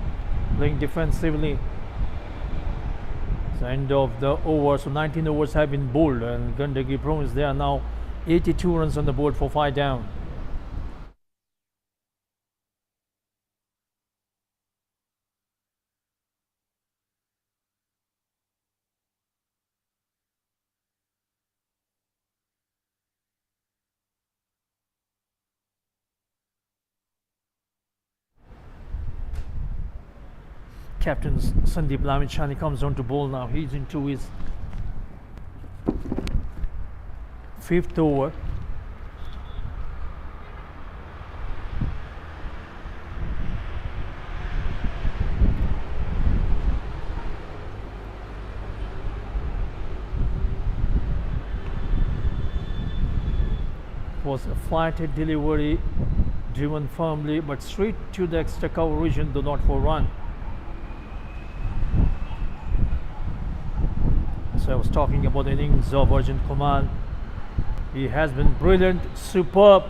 playing defensively. It's the end of the over. So 19 overs have been bowled, and Gandaki province, they are now 82 runs on the board for 5 down. Captain Sandeep Lamichhane comes on to bowl now. He's into his 5th over. It was a flighted delivery, driven firmly but straight to the extra cover region, though not for run. So I was talking about the innings of Arjun Kumar. He has been brilliant, superb,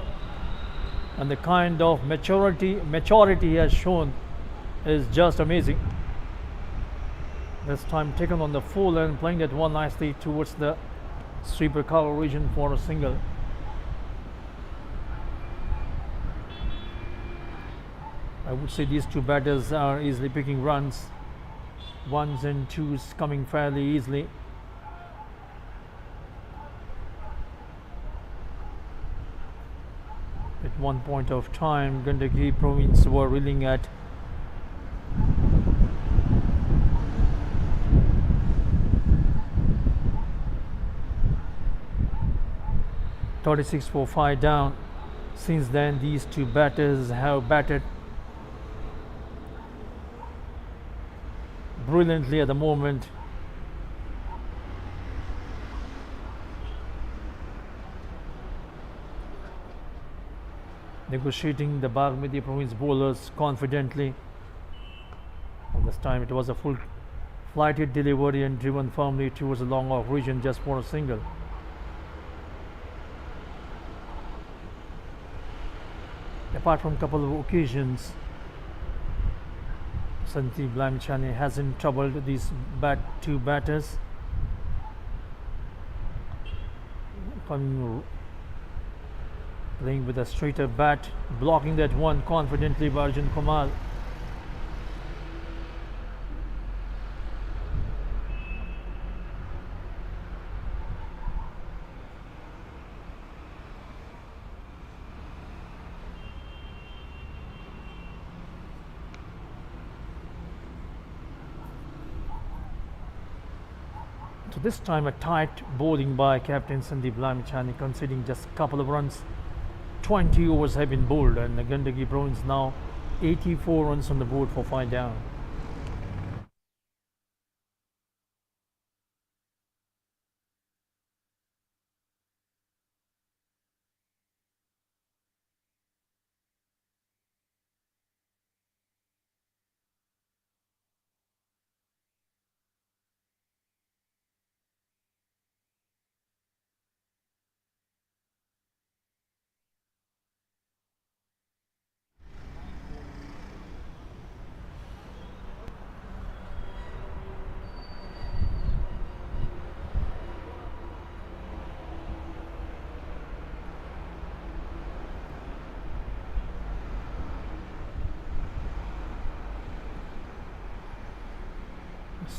and the kind of maturity he has shown is just amazing. This time taken on the full and playing that one nicely towards the sweeper cover region for a single. I would say these two batters are easily picking runs. Ones and twos coming fairly easily. At one point of time, Gandaki province were reeling at 36 for 5 down. Since then, these two batters have batted brilliantly at the moment. Negotiating the Bagmati province bowlers confidently. And this time it was a full flighted delivery and driven firmly towards the long off region just for a single. Apart from a couple of occasions, Sandeep Blamchani hasn't troubled these two batters. Playing with a straighter bat, blocking that one confidently by Arjun Kumar. So this time a tight bowling by Captain Sandeep Blamchani, conceding just a couple of runs. 20 overs have been bowled and the Gandaki province now 84 runs on the board for 5 down.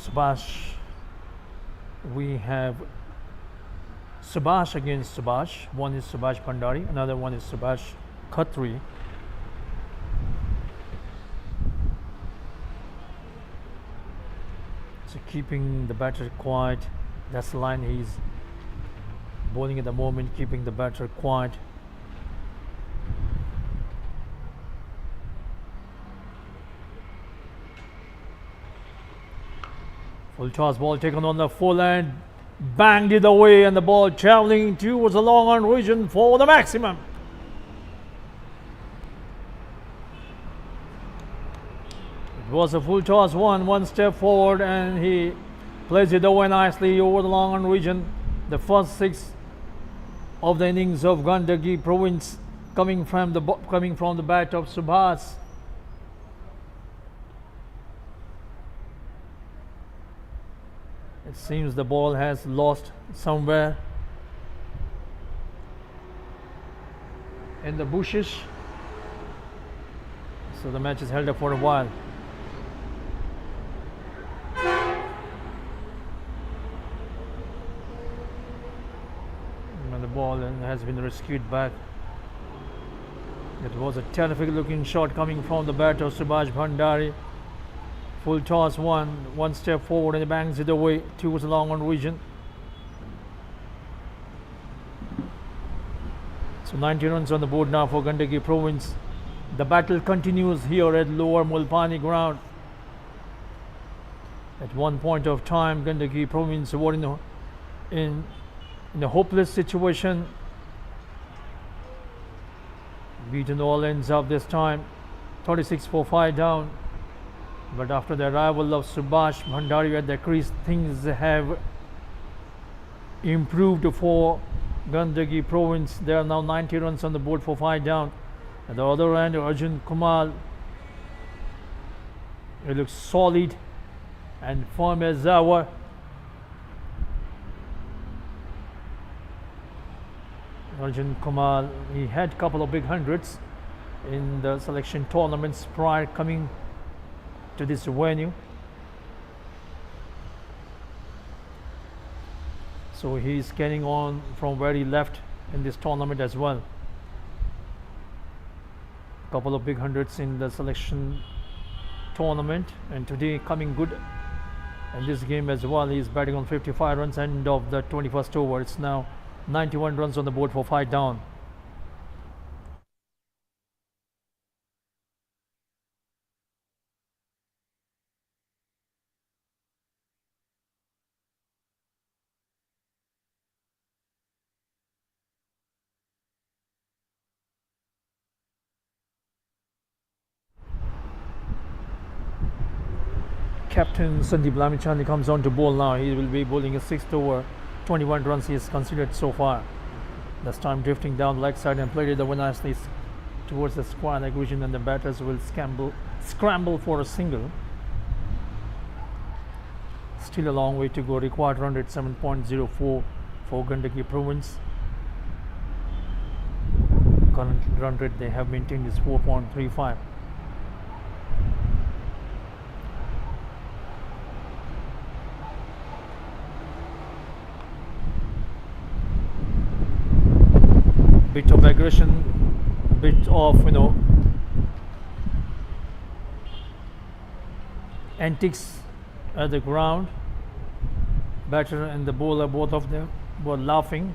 Subhash, we have Subhash against Subhash. One is Subhash Bhandari, another one is Subhash Khatri. So keeping the batter quiet, that's the line he's bowling at the moment, keeping the batter quiet. Full toss ball taken on the full and banged it away, and the ball traveling towards the long on region for the maximum. It was a full toss one step forward, and he plays it away nicely over the long on region. The first 6 of the innings of Gandaki province coming from the bat of Subhash. It seems the ball has lost somewhere in the bushes, so the match is held up for a while. And the ball has been rescued back. It was a terrific looking shot coming from the bat of Subhash Bhandari. Full toss one step forward, and he bangs it away towards the long on region. So 90 runs on the board now for Gandaki province. The battle continues here at lower Mulpani ground. At one point of time, Gandaki province were in a hopeless situation. Beaten all ends up this time, 36 for 5 down. But after the arrival of Subhash Bhandari at the crease, things have improved for Gandaki province. There are now 90 runs on the board for 5 down. At the other end, Arjun Kumar It looks solid and firm as ever. Arjun Kumar, he had a couple of big hundreds in the selection tournaments prior coming to this venue. So he's carrying on from where he left in this tournament as well. Couple of big hundreds in the selection tournament, and today coming good in this game as well. He's batting on 55 runs end of the 21st over. It's now 91 runs on the board for 5 down. Captain Sandeep Lamichhane comes on to bowl now. He will be bowling a 6th over. 21 runs he has considered so far. This time drifting down the leg side and played it the one nicely towards the square leg region, and the batters will scramble for a single. Still a long way to go. Required run rate 7.04 for Gandaki province. Current run rate they have maintained is 4.35. Bit of aggression, bit of antics at the ground. Batter and the bowler, both of them were laughing,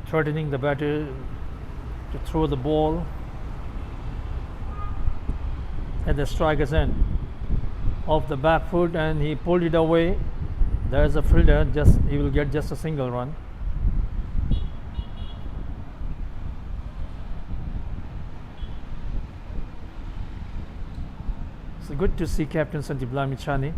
threatening the batter to throw the ball at the striker's end off the back foot, and he pulled it away. There's a fielder, he will get just a single run. So good to see Captain Sandeep Lamichhane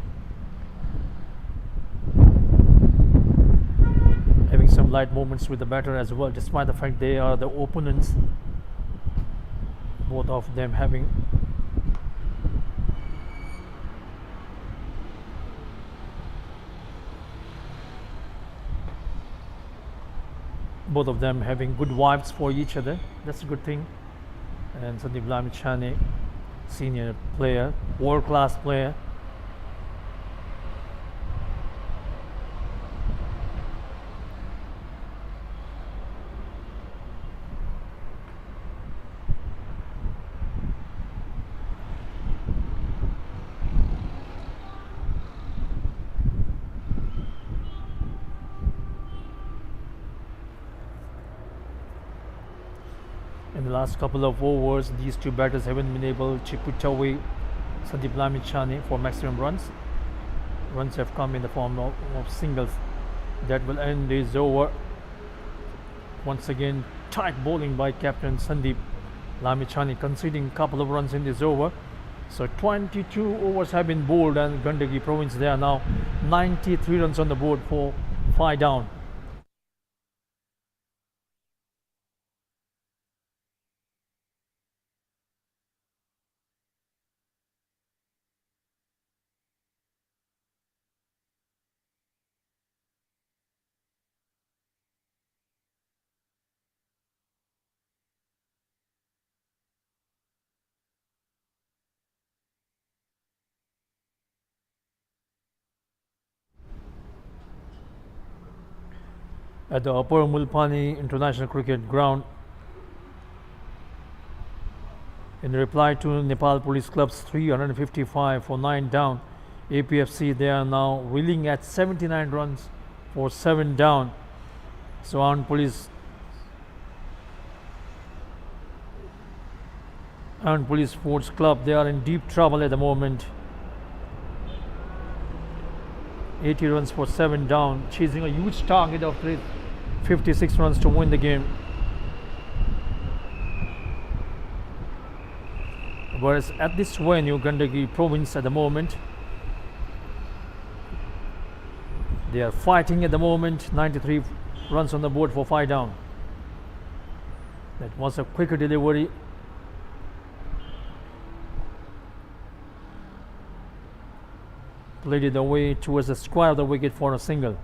having some light moments with the batter as well, despite the fact they are the opponents. Both of them having good vibes for each other. That's a good thing. And Sandeep Lamichhane, senior player, world-class player. In the last couple of overs, these two batters haven't been able to put away Sandeep Lamichhane for maximum runs. Runs have come in the form of singles that will end this over. Once again, tight bowling by Captain Sandeep Lamichhane, conceding a couple of runs in this over. So 22 overs have been bowled, and Gandaki province, they are now 93 runs on the board for 5 down. At the Upper Mulpani International Cricket Ground, in reply to Nepal Police Club's 355 for 9 down, APFC, they are now reeling at 79 runs for 7 down. So Armed Police Sports Club, they are in deep trouble at the moment. 80 runs for 7 down, chasing a huge target of 56 runs to win the game. Whereas at this venue, Gandaki province, at the moment, they are fighting at the moment. 93 runs on the board for 5 down. That was a quicker delivery played it away towards the square of the wicket for a single.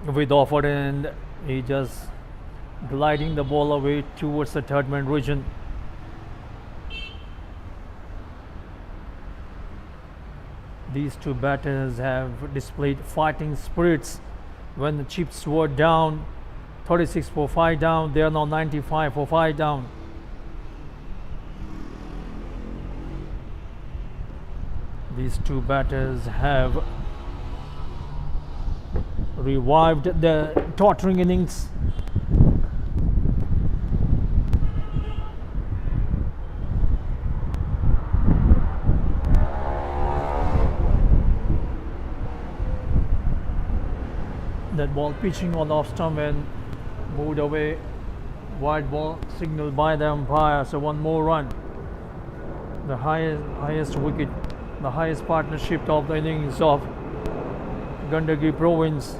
With offer, and he just gliding the ball away towards the third man region. These two batters have displayed fighting spirits. When the chips were down, 36 for 5 down, they are now 95 for 5 down. These two batters have revived the tottering innings. That ball pitching on the off stump and moved away. Wide ball signaled by the umpire, so one more run. The highest wicket, the highest partnership of the innings of Gandaki province.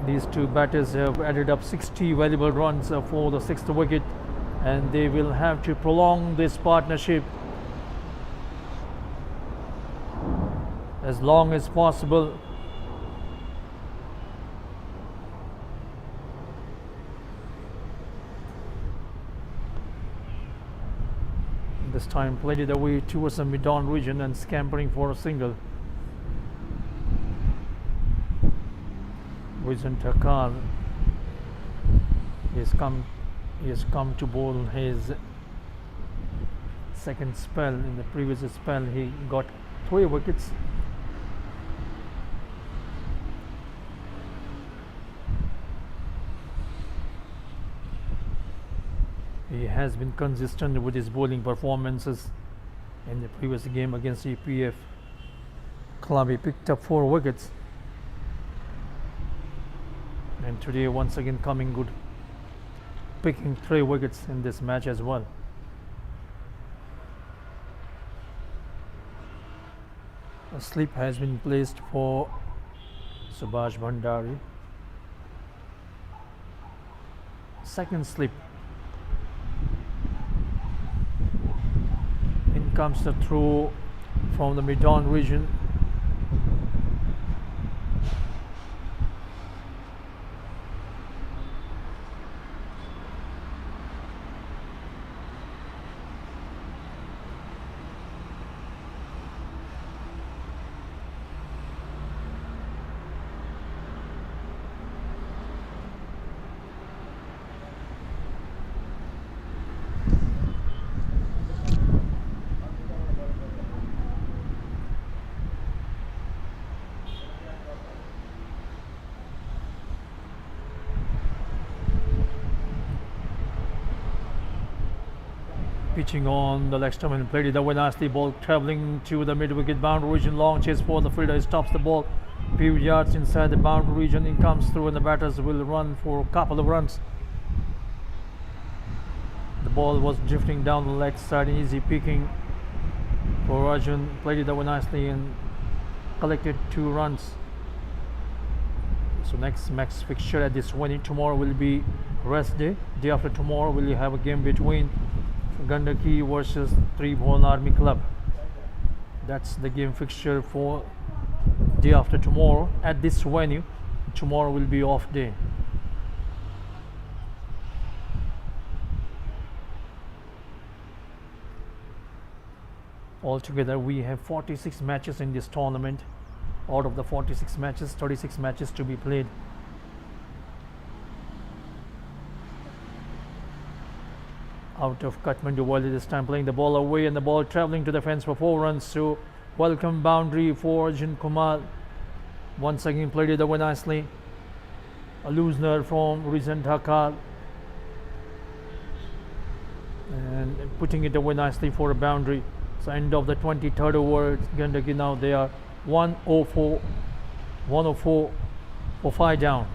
These two batters have added up 60 valuable runs for the 6th wicket, and they will have to prolong this partnership as long as possible. This time played it away towards the mid-on region and scampering for a single. Vision Takal he has come to bowl his second spell. In the previous spell he got 3 wickets. He has been consistent with his bowling performances. In the previous game against EPF club he picked up 4 wickets, and today once again coming good, picking 3 wickets in this match as well. A slip has been placed for Subhash Bhandari. Second slip. In comes the throw from the mid-on region. Pitching on the leg stump and played it away nicely. Ball travelling to the mid-wicket boundary region. Long chase for the fielder. He stops the ball few yards inside the boundary region. It comes through and the batters will run for a couple of runs. The ball was drifting down the leg side. Easy picking for Arjun. Played it away nicely and collected 2 runs. So next fixture at this venue tomorrow will be rest day. Day after tomorrow we'll have a game between Gandaki versus Tribhuvan Army Club. That's the game fixture for day after tomorrow at this venue. Tomorrow will be off day. Altogether we have 46 matches in this tournament. Out of the 46 matches, 36 matches to be played. out of Kathmandu Valley this time, playing the ball away and the ball traveling to the fence for 4 runs. So welcome boundary for Arjun Kumar. Once again played it away nicely. A loosener from Rizan Dhakal and putting it away nicely for a boundary. So end of the 23rd over. Gandaki now they are 104 for 5 down.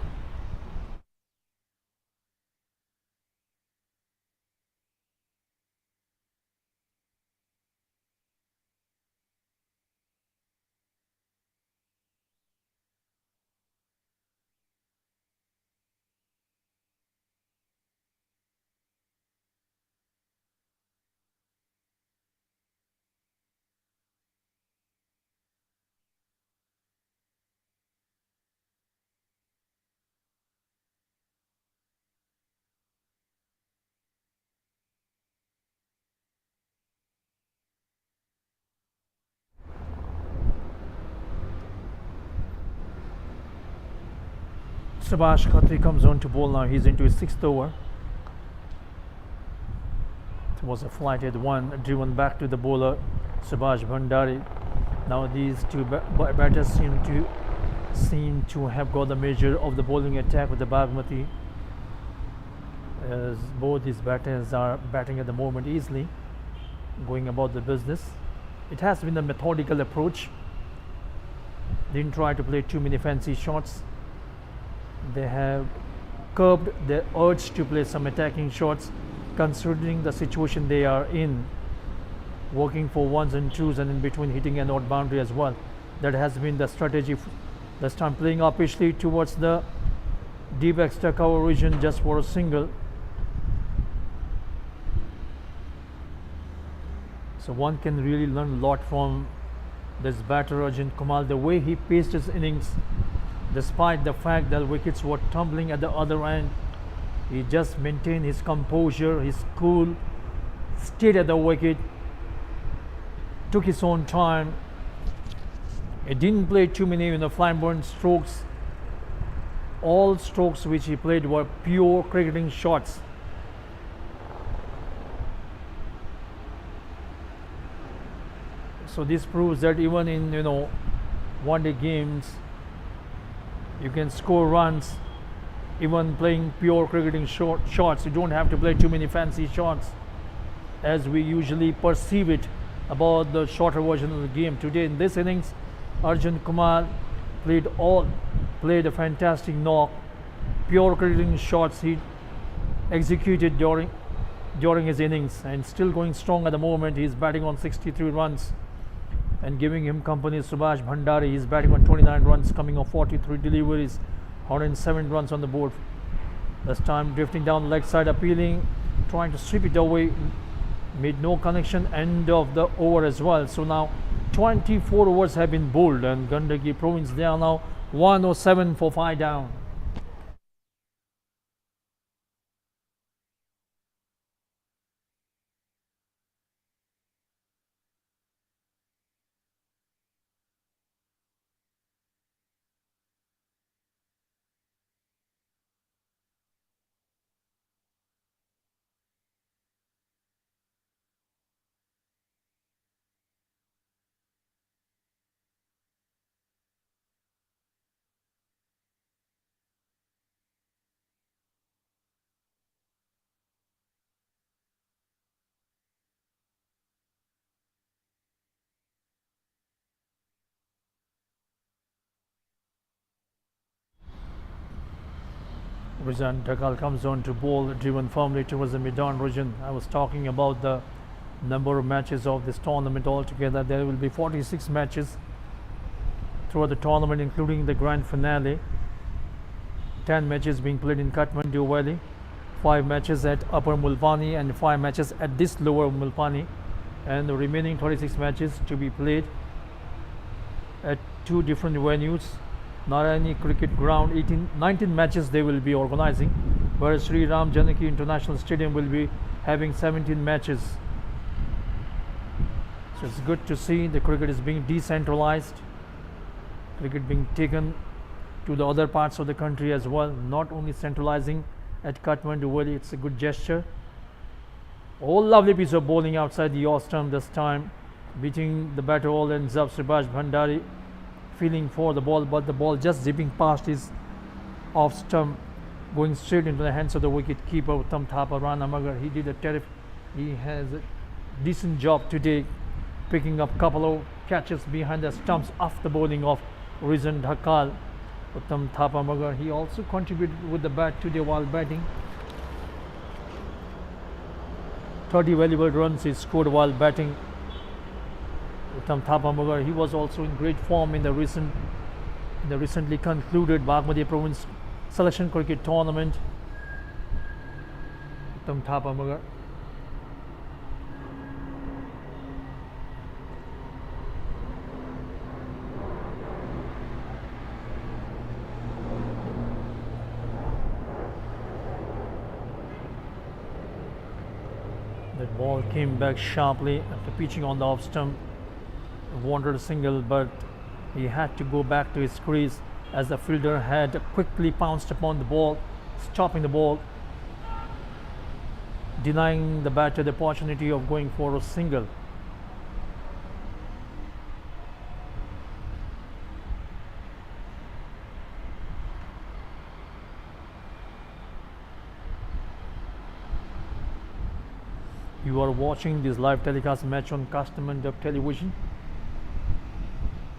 Subhash Khatri comes on to bowl now. He's into his 6th over. It was a flighted one driven back to the bowler Subhash Bhandari. Now these two batters seem to have got the measure of the bowling attack with the Bagmati, as both these batters are batting at the moment easily, going about the business. It has been a methodical approach. Didn't try to play too many fancy shots. They have curbed their urge to play some attacking shots, considering the situation they are in, working for ones and twos and in between hitting an odd boundary as well. That has been the strategy. This time playing uppishly towards the deep extra cover region just for a single. So one can really learn a lot from this batter Arjun Kumar, the way he paced his innings. Despite the fact that wickets were tumbling at the other end, he just maintained his composure, his cool, stayed at the wicket, took his own time. He didn't play too many flamboyant strokes. All strokes which he played were pure cricketing shots. So this proves that even in one-day games, you can score runs even playing pure cricketing shots. You don't have to play too many fancy shots as we usually perceive it about the shorter version of the game. Today in this innings, Arjun Kumar played a fantastic knock, pure cricketing shots he executed during his innings, and still going strong at the moment. He's batting on 63 runs. And giving him company Subhash Bhandari. He's batting on 29 runs, coming off 43 deliveries, 107 runs on the board. This time drifting down the leg side, appealing, trying to sweep it away. Made no connection, end of the over as well. So now 24 overs have been bowled and Gandaki Province they are now 107 for 5 down. Rizan Dhakal comes on to bowl, driven firmly towards the mid-on region. I was talking about the number of matches of this tournament altogether. There will be 46 matches throughout the tournament, including the grand finale. 10 matches being played in Kathmandu Valley, 5 matches at Upper Mulpani and 5 matches at this Lower Mulpani, and the remaining 36 matches to be played at 2 different venues. Narayani Cricket Ground, 19 matches they will be organizing, whereas Sri Ram Janaki International Stadium will be having 17 matches. So it's good to see the cricket is being decentralized, cricket being taken to the other parts of the country as well, not only centralizing at Kathmandu Valley. It's a good gesture. Oh, lovely piece of bowling outside the off stump this time. Beating the batter all ends up Subhash Bhandari feeling for the ball, but the ball just zipping past his off stump, going straight into the hands of the wicket keeper Uttam Thapa Rana Magar. He did a terrific, he has a decent job today, picking up couple of catches behind the stumps after bowling of Rizan Dhakal. Uttam Thapa Magar, he also contributed with the bat today while batting. 30 valuable runs he scored while batting. Uttam Thapa Magar, he was also in great form in the recently concluded Bagmati Province Selection Cricket Tournament. Uttam Thapa Magar. That ball came back sharply after pitching on the off stump. Wanted a single, but he had to go back to his crease as the fielder had quickly pounced upon the ball, stopping the ball, denying the batter the opportunity of going for a single. You are watching this live telecast match on Custom Dub Television.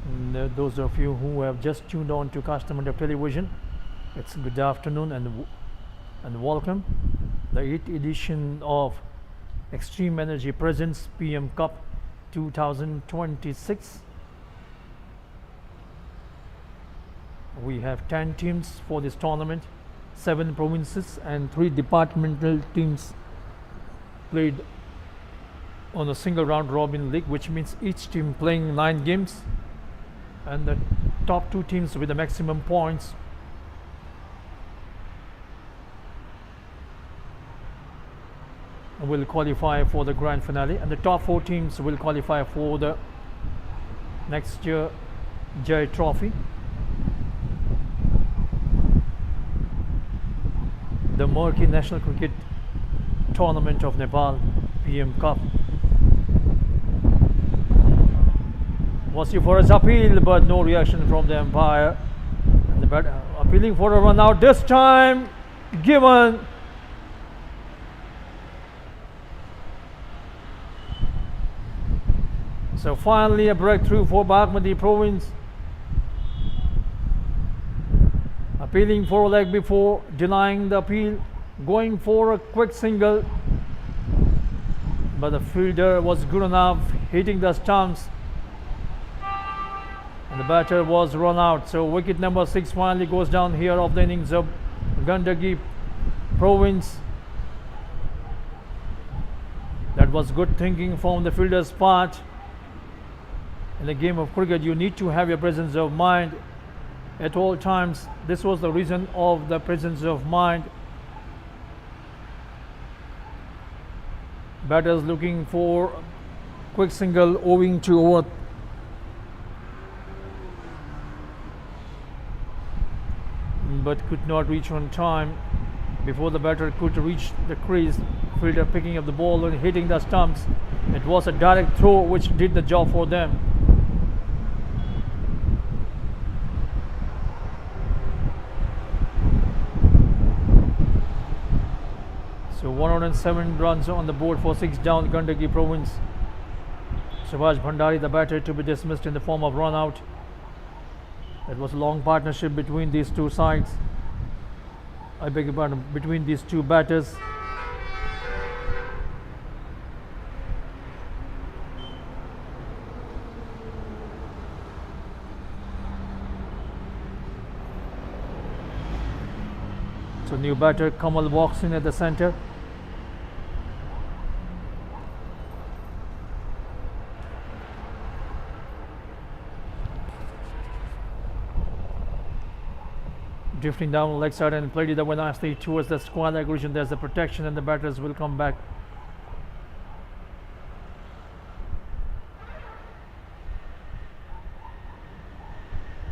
And those of you who have just tuned on to Custom Dub Television, it's good afternoon and welcome. The 8th edition of Extreme Energy Presents PM Cup 2026. We have 10 teams for this tournament, 7 provinces and 3 departmental teams played on a single round robin league, which means each team playing 9 games, and the top 2 teams with the maximum points will qualify for the grand finale, and the top 4 teams will qualify for the next year Jai Trophy. The Murky National Cricket Tournament of Nepal PM Cup. Was for his appeal, but no reaction from the umpire. And the batter appealing for a run out, this time given. So finally a breakthrough for Bagmati Province. Appealing for a leg before, denying the appeal, going for a quick single, but the fielder was good enough, hitting the stumps, and the batter was run out. So wicket number 6 finally goes down here of the innings of Gandaki Province. That was good thinking from the fielder's part. In the game of cricket, you need to have your presence of mind at all times. This was the reason of the presence of mind. Batters looking for quick single owing to over but could not reach on time. Before the batter could reach the crease, fielder picking up the ball and hitting the stumps. It was a direct throw which did the job for them. So 107 runs on the board for 6 down Gandaki Province. Subhash Bhandari, the batter, to be dismissed in the form of run out. It was a long partnership between these two sides. I beg your pardon, between these two batters. So new batter Kamal walks in at the center. Drifting down leg side and played it away nicely towards the square leg region. There's the protection and the batters will come back.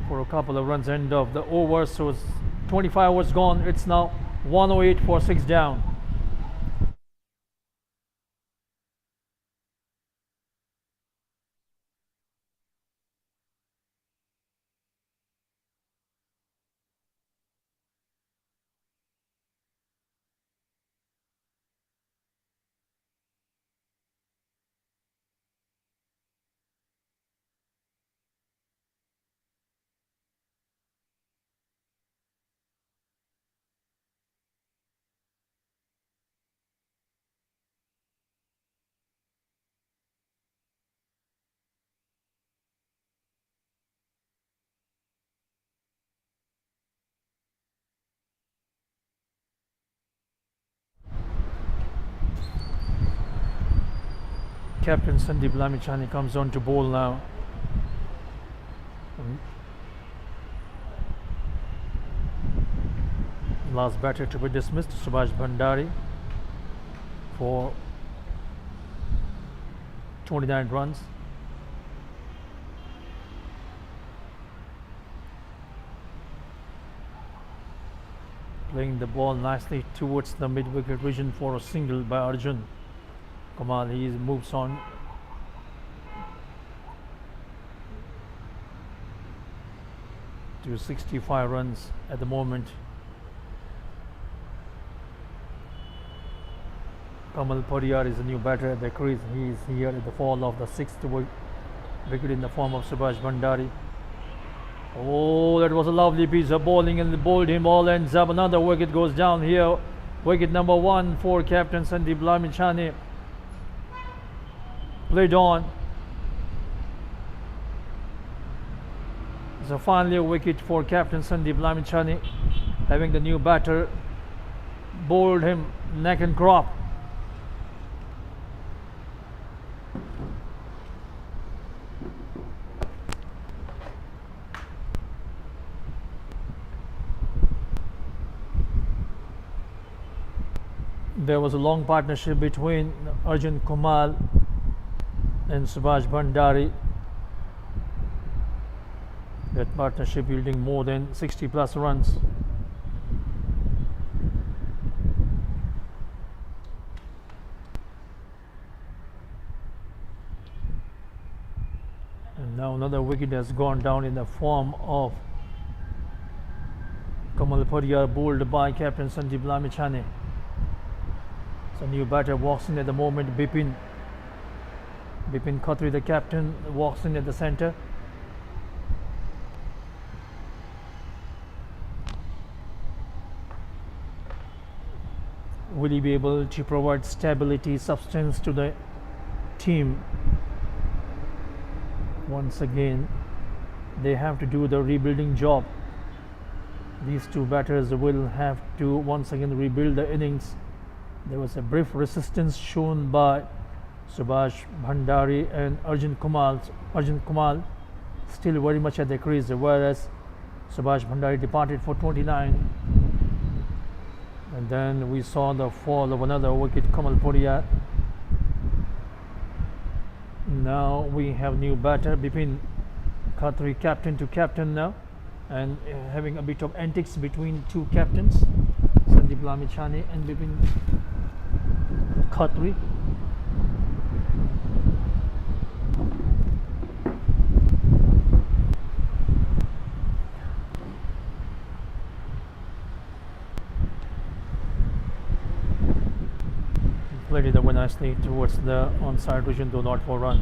For a couple of runs, end of the over. So it's 25 overs gone. It's now 108 for 6 down. captain Sandeep Lamichhane comes on to bowl now. Last batter to be dismissed, Subhash Bhandari, for 29 runs. Playing the ball nicely towards the mid-wicket region for a single by Arjun Kamal. He moves on. To 65 runs at the moment. Kamal Pariyar is a new batter at the crease. He is here at the fall of the sixth wicket in the form of Subhash Bhandari. Oh, that was a lovely piece of bowling, and bowled him all ends up. Another wicket goes down here. Wicket number 1 for captain Sandeep Lamichhane. Played on. So finally a wicket for captain Sandeep Lamichhane, having the new batter bowled him neck and crop. There was a long partnership between Arjun Kamal and Subhash Bhandari. That partnership yielding more than 60 plus runs. And now another wicket has gone down in the form of Kamal Pariyar, bowled by captain Sandeep Lamichhane. So new batter walks in at the moment. Bipin Khatri, the captain, walks in at the center. Will he be able to provide stability, substance to the team? Once again, they have to do the rebuilding job. These two batters will have to once again rebuild the innings. There was a brief resistance shown by Subhash Bhandari and Arjun Kamal. Arjun Kamal still very much at the crease, whereas Subhash Bhandari departed for 29. And then we saw the fall of another wicket, Kamal Pariyar. Now we have new batter Bipin Khatri, captain to captain now, and having a bit of antics between two captains, Sandeep Lamichhane and Bipin Khatri. Played it away nicely towards the onside region, though not for run.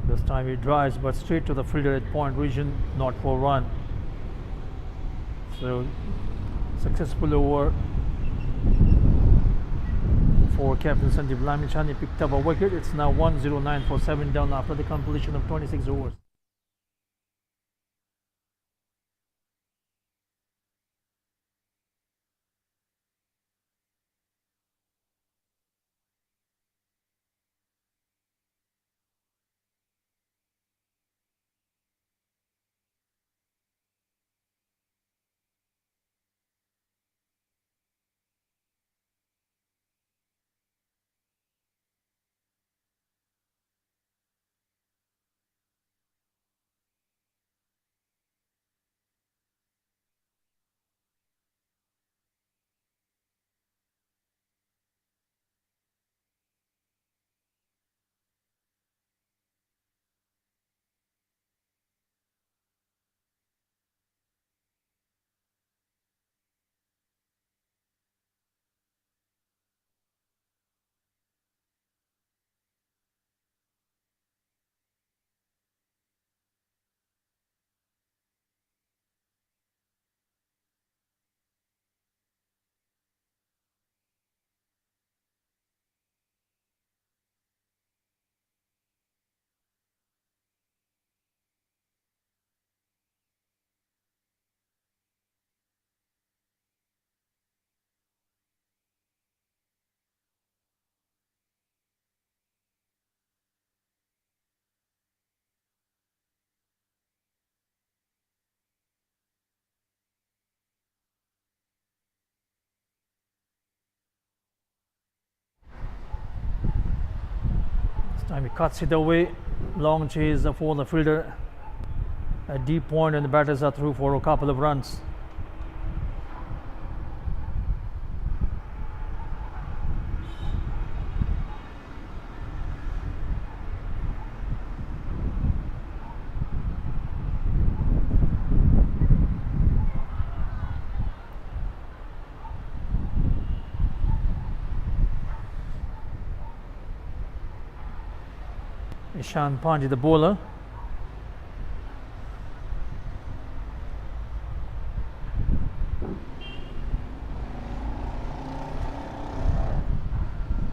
This time he drives, but straight to the fielder at point region, not for run. So successful over for captain Sandeep Lamichhane. Picked up a wicket. It's now 109 for 7 down after the completion of 26 overs. Time he cuts it away. Long chase for the fielder. A deep point and the batters are through for a couple of runs. Ishan Pandey, the bowler.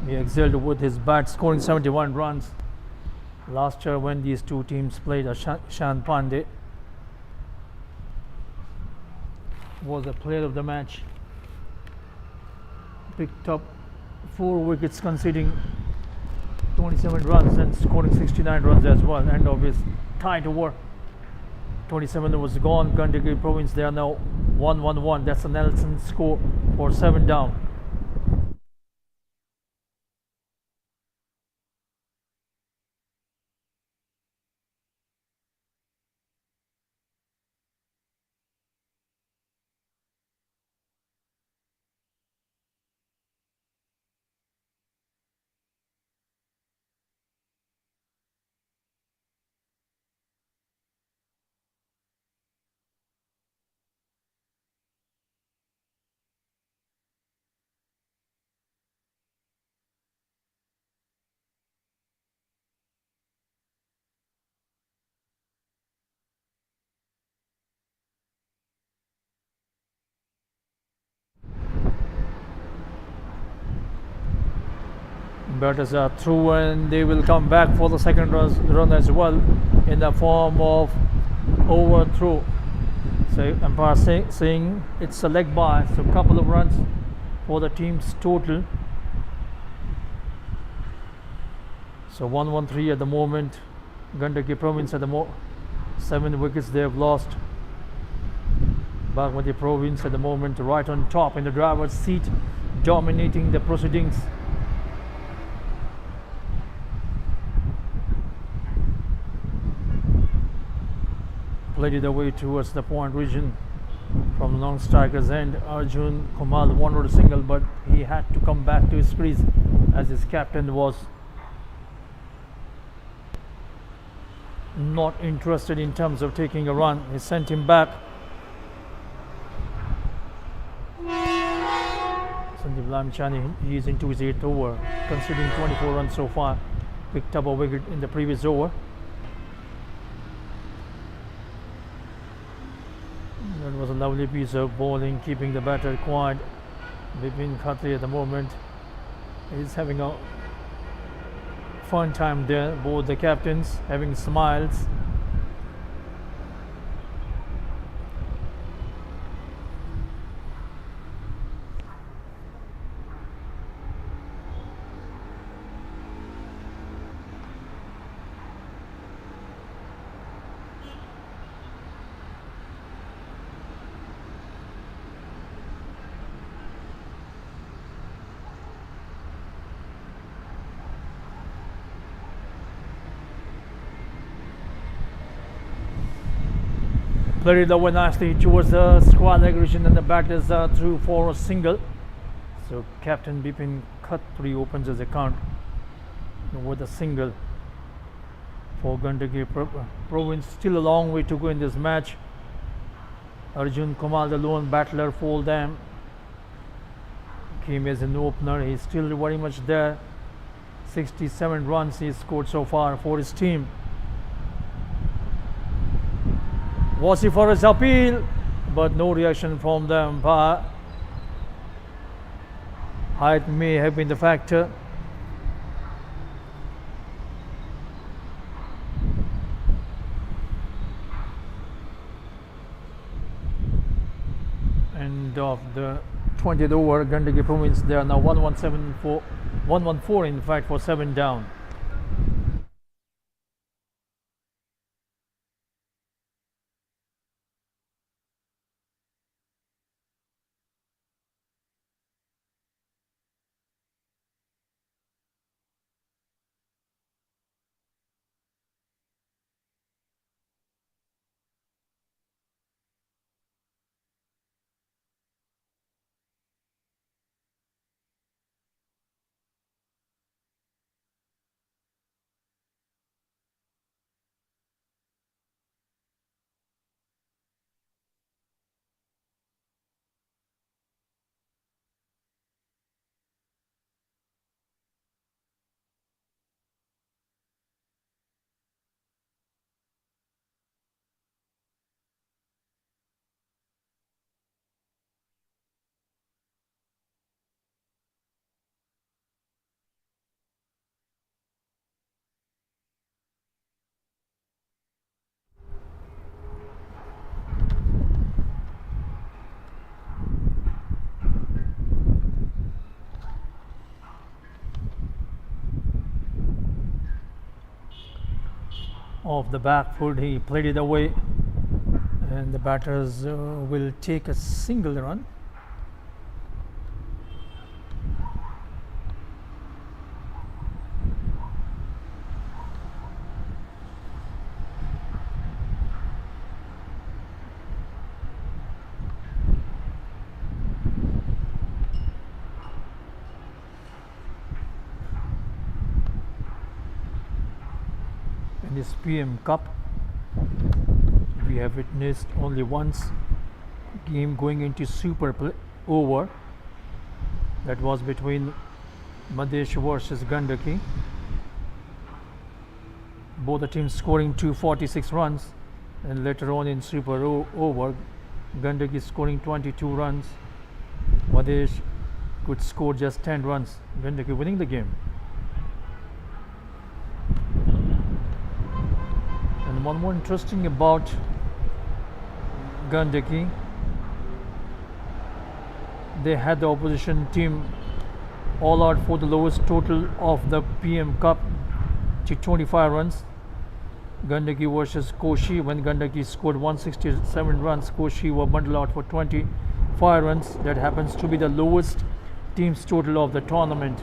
He excelled with his bat, scoring 71 runs. Last year when these two teams played, Ishan Pandey was the player of the match. Picked up 4 wickets, conceding 27 runs and scoring 69 runs as well. End of his tight over. 27 was gone. Gandaki province, they are now 1-1-1. That's a Nelson score for 7 down. Batters are through and they will come back for the second run as well in the form of overthrow. So umpire saying it's a leg by, so a couple of runs for the team's total. So 1-1-3 at the moment. Gandaki province at the 7 wickets they have lost. Bagmati province at the moment right on top in the driver's seat, dominating the proceedings. Played it away towards the point region from long striker's end. Arjun Kumar wanted a single, but he had to come back to his crease as his captain was not interested in terms of taking a run. He sent him back. Sandeep Lamchani, he is into his 8th over, considering 24 runs so far. Picked up a wicket in the previous over. That was a lovely piece of bowling, keeping the batter quiet. Bipin Khatri at the moment is having a fun time there. Both the captains having smiles. Played it over nicely towards the square leg region and the batters are through for a single. So Captain Bipin Khatri opens his account with a single for Gandaki province. Still a long way to go in this match. Arjun Kumar, the lone battler for them, came as an opener. He's still very much there. 67 runs he scored so far for his team. Was he for his appeal, but no reaction from the umpire. Height may have been the factor. End of the 20th over. Gandaki province, they are now 1-1-4 in fact for 7 down. off the back foot. He played it away, and the batters will take a single run. In this PM Cup, we have witnessed only once game going into over. That was between Madhesh versus Gandaki. Both the teams scoring 246 runs, and later on in over, Gandaki scoring 22 runs. Madhesh could score just 10 runs. Gandaki winning the game. And one more interesting about Gandaki, they had the opposition team all out for the lowest total of the PM Cup to 25 runs. Gandaki versus Koshi, when Gandaki scored 167 runs, Koshi were bundled out for 25 runs. That happens to be the lowest team's total of the tournament.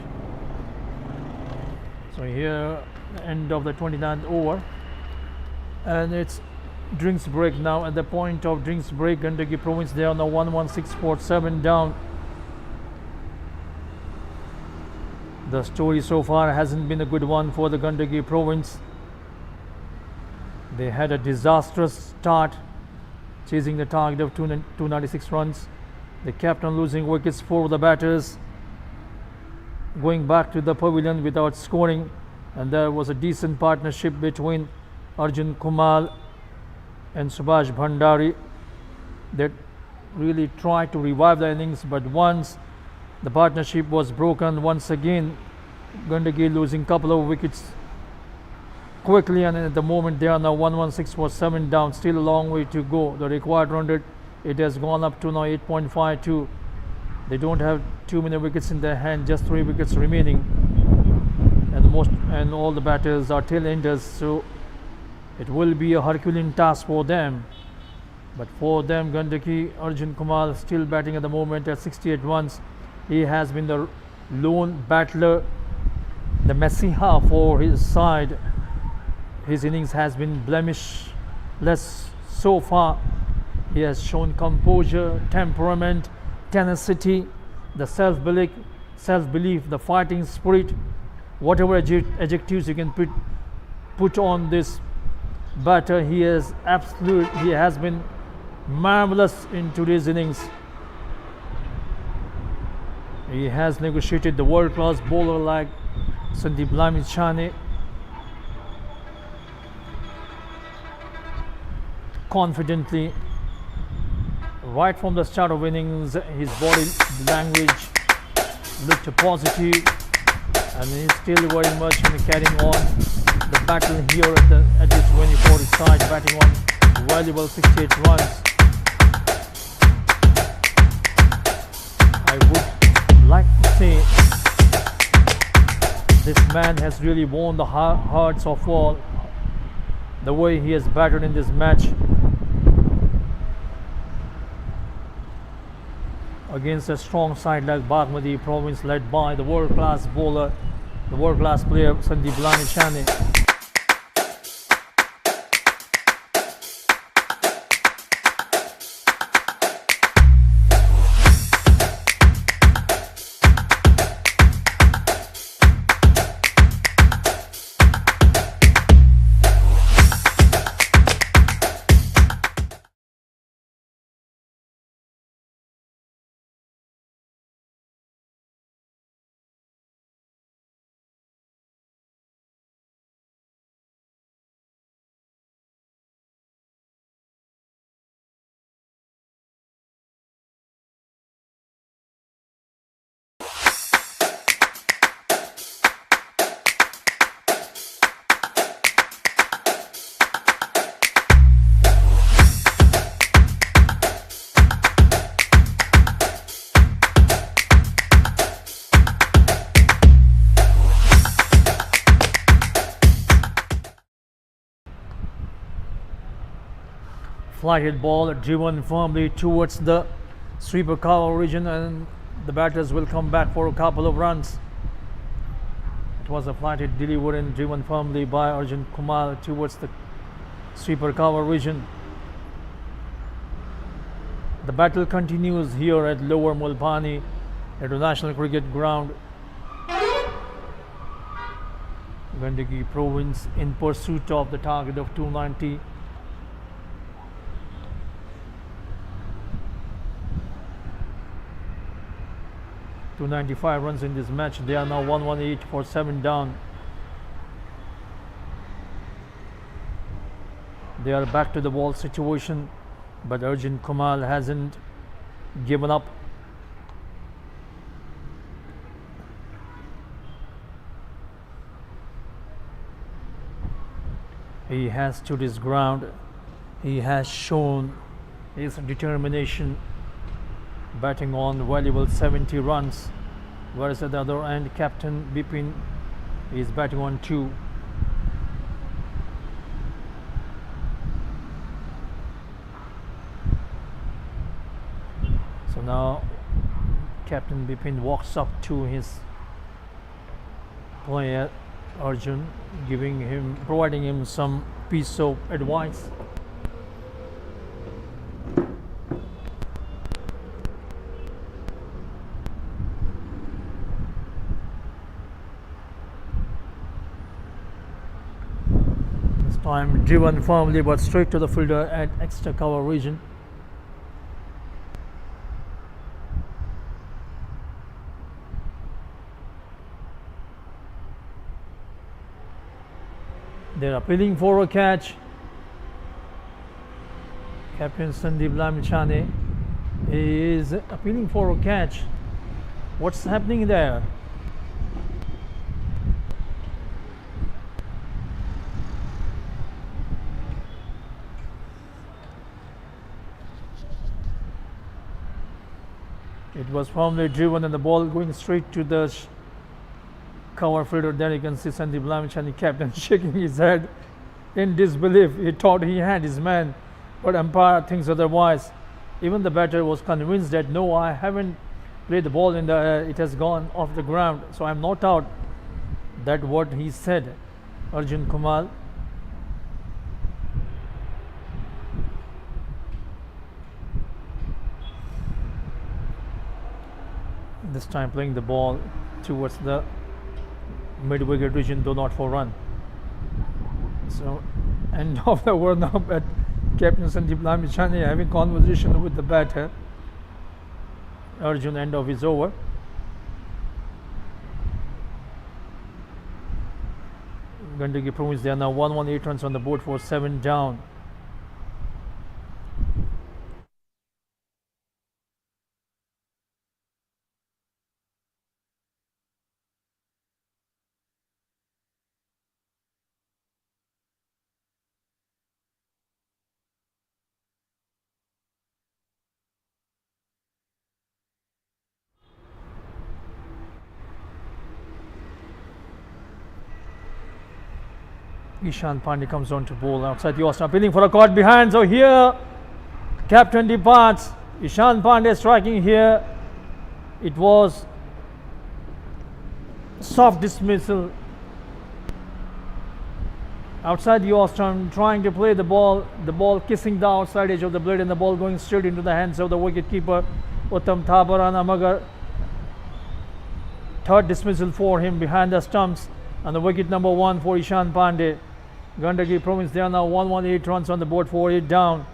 So here, end of the 29th over, and it's drinks break now. At the point of drinks break, Gandaki Province, they are now 116.7 down. The story so far hasn't been a good one for the Gandaki Province. They had a disastrous start, chasing the target of 296 runs. They kept on losing wickets for the batters, going back to the pavilion without scoring. And there was a decent partnership between Arjun Kumar and Subhash Bhandari that really tried to revive the innings, but once the partnership was broken once again, Gandaki losing couple of wickets quickly, and at the moment they are now 116.7 down. Still a long way to go. The required run rate, it has gone up to now 8.52. They don't have too many wickets in their hand, just 3 wickets remaining, and all the batters are tail enders, so it will be a Herculean task for them. But for them, Gandaki, Arjun Kumar still batting at the moment at 68 runs. He has been the lone battler, the Messiah for his side. His innings has been blemishless so far. He has shown composure, temperament, tenacity, the self-belief, the fighting spirit, whatever adjectives you can put on this batter. He has been marvelous in today's innings. He has negotiated the world-class bowler like Sandeep Lamichhane confidently. Right from the start of innings, his body language looked positive, and he's still very much carrying on the battle here at this 24 side, batting on valuable 68 runs. I would like to say this man has really won the hearts of all, the way he has batted in this match against a strong side like Bagmati Province, led by the world-class bowler, the world-class player Sandeep Lamichhane. flighted ball driven firmly towards the sweeper cover region, and the batters will come back for a couple of runs. It was a flighted delivery and driven firmly by Arjun Kumar towards the sweeper cover region. The battle continues here at Lower Mulbani International Cricket Ground, Gandaki province, in pursuit of the target of 290. .295 runs in this match. They are now 118 for 7 down. They are back to the ball situation, but Arjun Kumar hasn't given up. He has stood his ground. He has shown his determination, batting on valuable 70 runs, whereas at the other end Captain Bipin is batting on 2. So now Captain Bipin walks up to his player Arjun, providing him some piece of advice. This time driven firmly but straight to the fielder at extra cover region. They're appealing for a catch. Captain Sandeep Lamchane is appealing for a catch. What's happening there? It was firmly driven and the ball going straight to the cover fielder. There you can see Sandeep Lamchani, captain, shaking his head in disbelief. He thought he had his man, but umpire thinks otherwise. Even the batter was convinced that no, I haven't played the ball in the air, it has gone off the ground, so I'm not out. That what he said, Arjun Kumar. This time playing the ball towards the mid-wicket region, though not for run. So end of the over now, at Captain Sandeep Lamchani having conversation with the batter Arjun. End of his over. Gandaki province, they are now 118 runs on the board for 7 down. Ishan Pandey comes on to bowl outside the Austin, appealing for a caught behind. So here captain departs. Ishan Pandey striking here. It was soft dismissal outside the Austin, trying to play the ball kissing the outside edge of the blade and the ball going straight into the hands of the wicket keeper Uttam Thaparana Magar. Third dismissal for him behind the stumps, and the wicket number 1 for Ishan Pandey. Gandaki province, they are now 118 runs on the board for 8 down.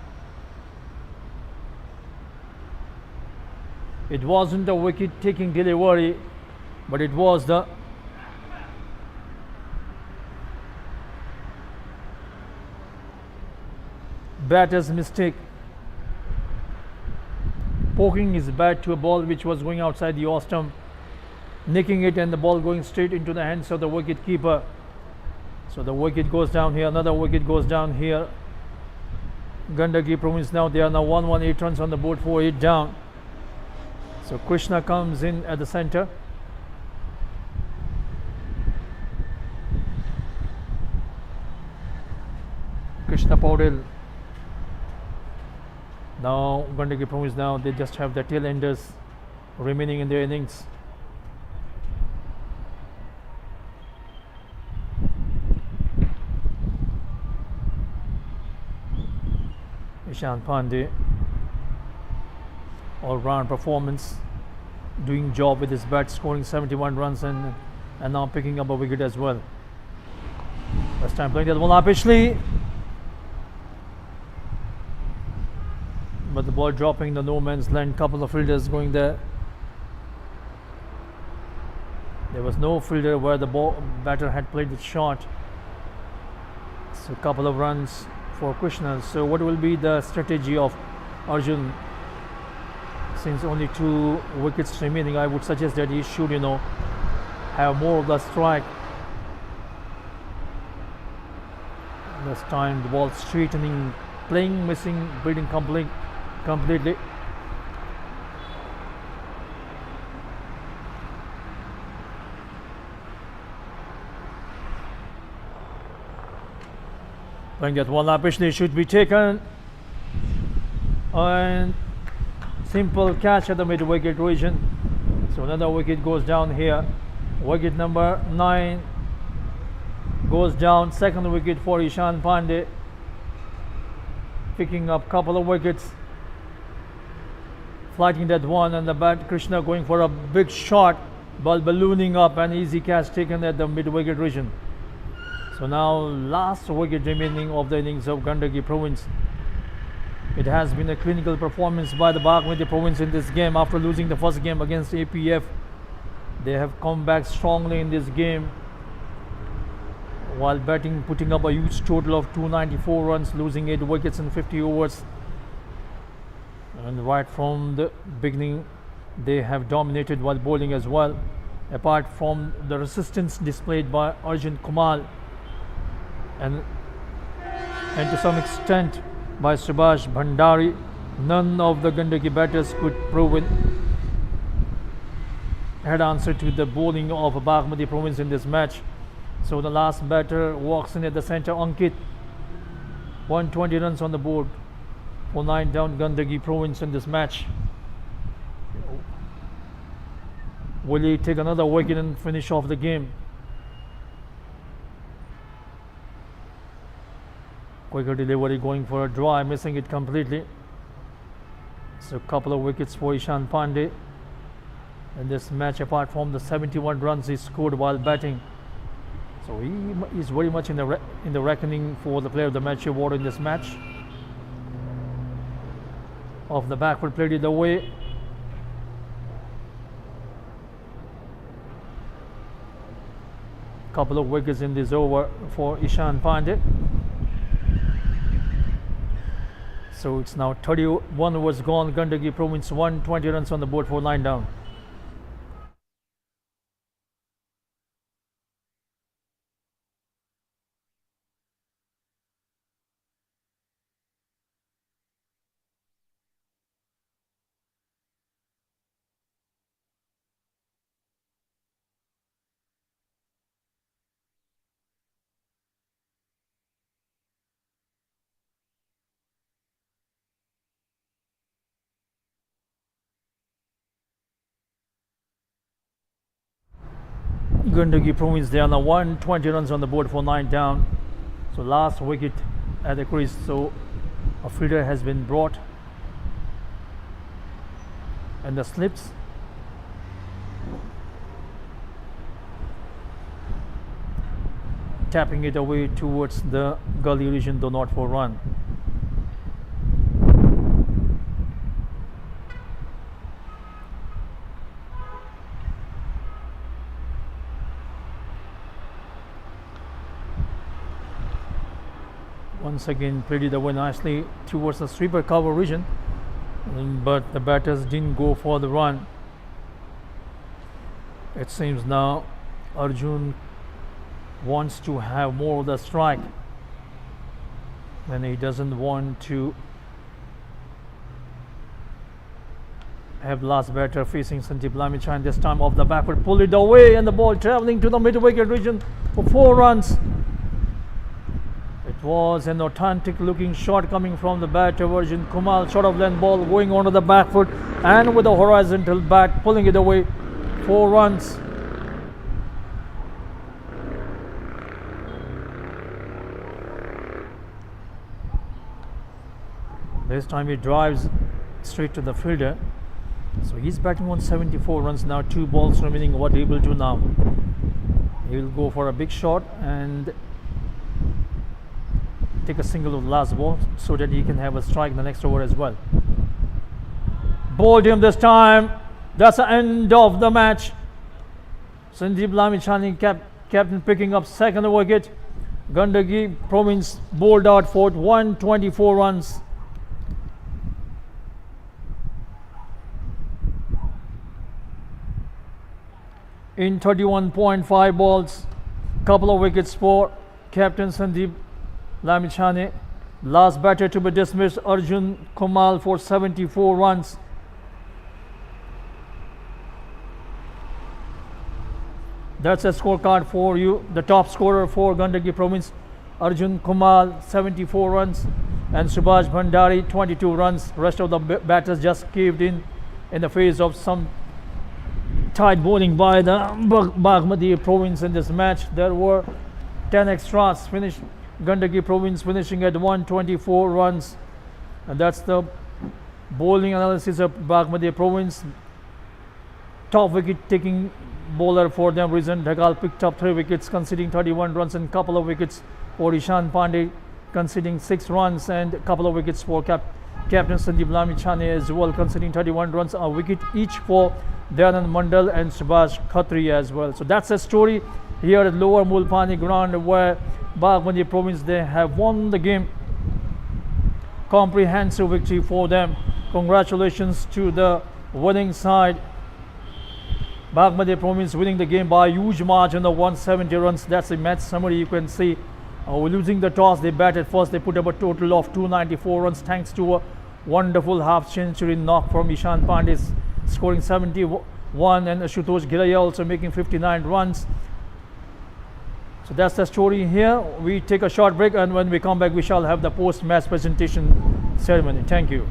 It wasn't a wicket taking delivery, but it was the batter's mistake, poking his bat to a ball which was going outside the off stump, nicking it, and the ball going straight into the hands of the wicket keeper. So the wicket goes down here, another wicket goes down here. Gandaki province, now they are now 118 runs on the board for 8 down. So Krishna comes in at the center. Krishna Paudel Now Gandaki Province, now they just have the tail enders remaining in their innings. Ishan Pandey, all-round performance, doing job with his bat, scoring 71 runs and now picking up a wicket as well. First time playing the ball pitchly, but the ball dropping in the no man's land. Couple of fielders going there. There was no fielder where the batter had played it short. So a couple of runs for Krishna. So what will be the strategy of Arjun? Since only 2 wickets remaining, I would suggest that he should, have more of the strike. This time the ball straightening, playing, missing, beating completely. Playing that one pitchly should be taken, and simple catch at the mid wicket region. So another wicket goes down here. Wicket number 9 goes down. Second wicket for Ishan Pandey, picking up couple of wickets, flighting that one, and the bat Krishna going for a big shot, ball ballooning up, and easy catch taken at the mid wicket region. So now last wicket remaining of the innings of Gandaki Province. It has been a clinical performance by the Bagmati Province in this game. After losing the first game against APF, they have come back strongly in this game, while batting, putting up a huge total of 294 runs, losing 8 wickets in 50 overs. And right from the beginning, they have dominated while bowling as well. Apart from the resistance displayed by Arjun Kumar and to some extent by Subhash Bhandari, none of the Gandaki batters could had answer to the bowling of Bagmati Province in this match. So the last batter walks in at the center, Ankit. 120 runs on the board for 9 down Gandaki Province in this match. Will he take another wicket and finish off the game? Quicker delivery, going for a drive, missing it completely. So a couple of wickets for Ishan Pandey in this match, apart from the 71 runs he scored while batting. So he is very much in the reckoning for the player of the match award in this match. Off the backward, played it away. Couple of wickets in this over for Ishan Pandey. So it's now 31 overs gone. Gandaki Province 120 runs on the board for 9 down. Gandaki Province, they are now 120 runs on the board for 9 down. So last wicket at the crease. So a fielder has been brought, and the slips. Tapping it away towards the gully region, though not for run. Once again played it away nicely towards the sweeper cover region, but the batters didn't go for the run. It seems now Arjun wants to have more of the strike, and he doesn't want to have last batter facing Sandeep Lamichan. This time off the backward, pull it away, and the ball traveling to the mid wicket region for 4 runs. It Was an authentic looking shot coming from the batter Arjun Kumar. Short of length ball going onto the back foot and with the horizontal bat pulling it away. 4 runs. This time he drives straight to the fielder. So he's batting on 74 runs now. 2 balls remaining. What he will do now? He will go for a big shot and take a single of the last ball so that he can have a strike in the next over as well. Bowled him this time. That's the end of the match. Sandeep Lamichhane, captain, picking up second wicket. Gandaki province bowled out for 124 runs. In 31.5 balls, couple of wickets for captain Sandeep Lamichhane. Last batter to be dismissed, Arjun Kumar, for 74 runs. That's a scorecard for you. The top scorer for Gandaki province, Arjun Kumar, 74 runs, and Subhash Bhandari, 22 runs. Rest of the batters just caved in the face of some tight bowling by the Bagmati province in this match. There were 10 extras. Finished Gandaki province finishing at 124 runs, and that's the bowling analysis of Bagmati province. Top wicket taking bowler for them, Rizwan Dhagal, picked up 3 wickets conceding 31 runs, and couple of wickets for Ishan Pandey conceding 6 runs, and a couple of wickets for captain Sandeep Lamichhane as well conceding 31 runs. A wicket each for Dayanand Mandal and Subhash Khatri as well. So that's a story here at Lower Mulpani ground where Bagmati province, they have won the game. Comprehensive victory for them. Congratulations to the winning side. Bagmati province winning the game by a huge margin of 170 runs. That's the match summary. You can see losing the toss, they batted first. They put up a total of 294 runs thanks to a wonderful half century knock from Ishan Pandey scoring 71, and Ashutosh Ghiraiya also making 59 runs. So that's the story here. We take a short break, and when we come back we shall have the post-match presentation ceremony. Thank you.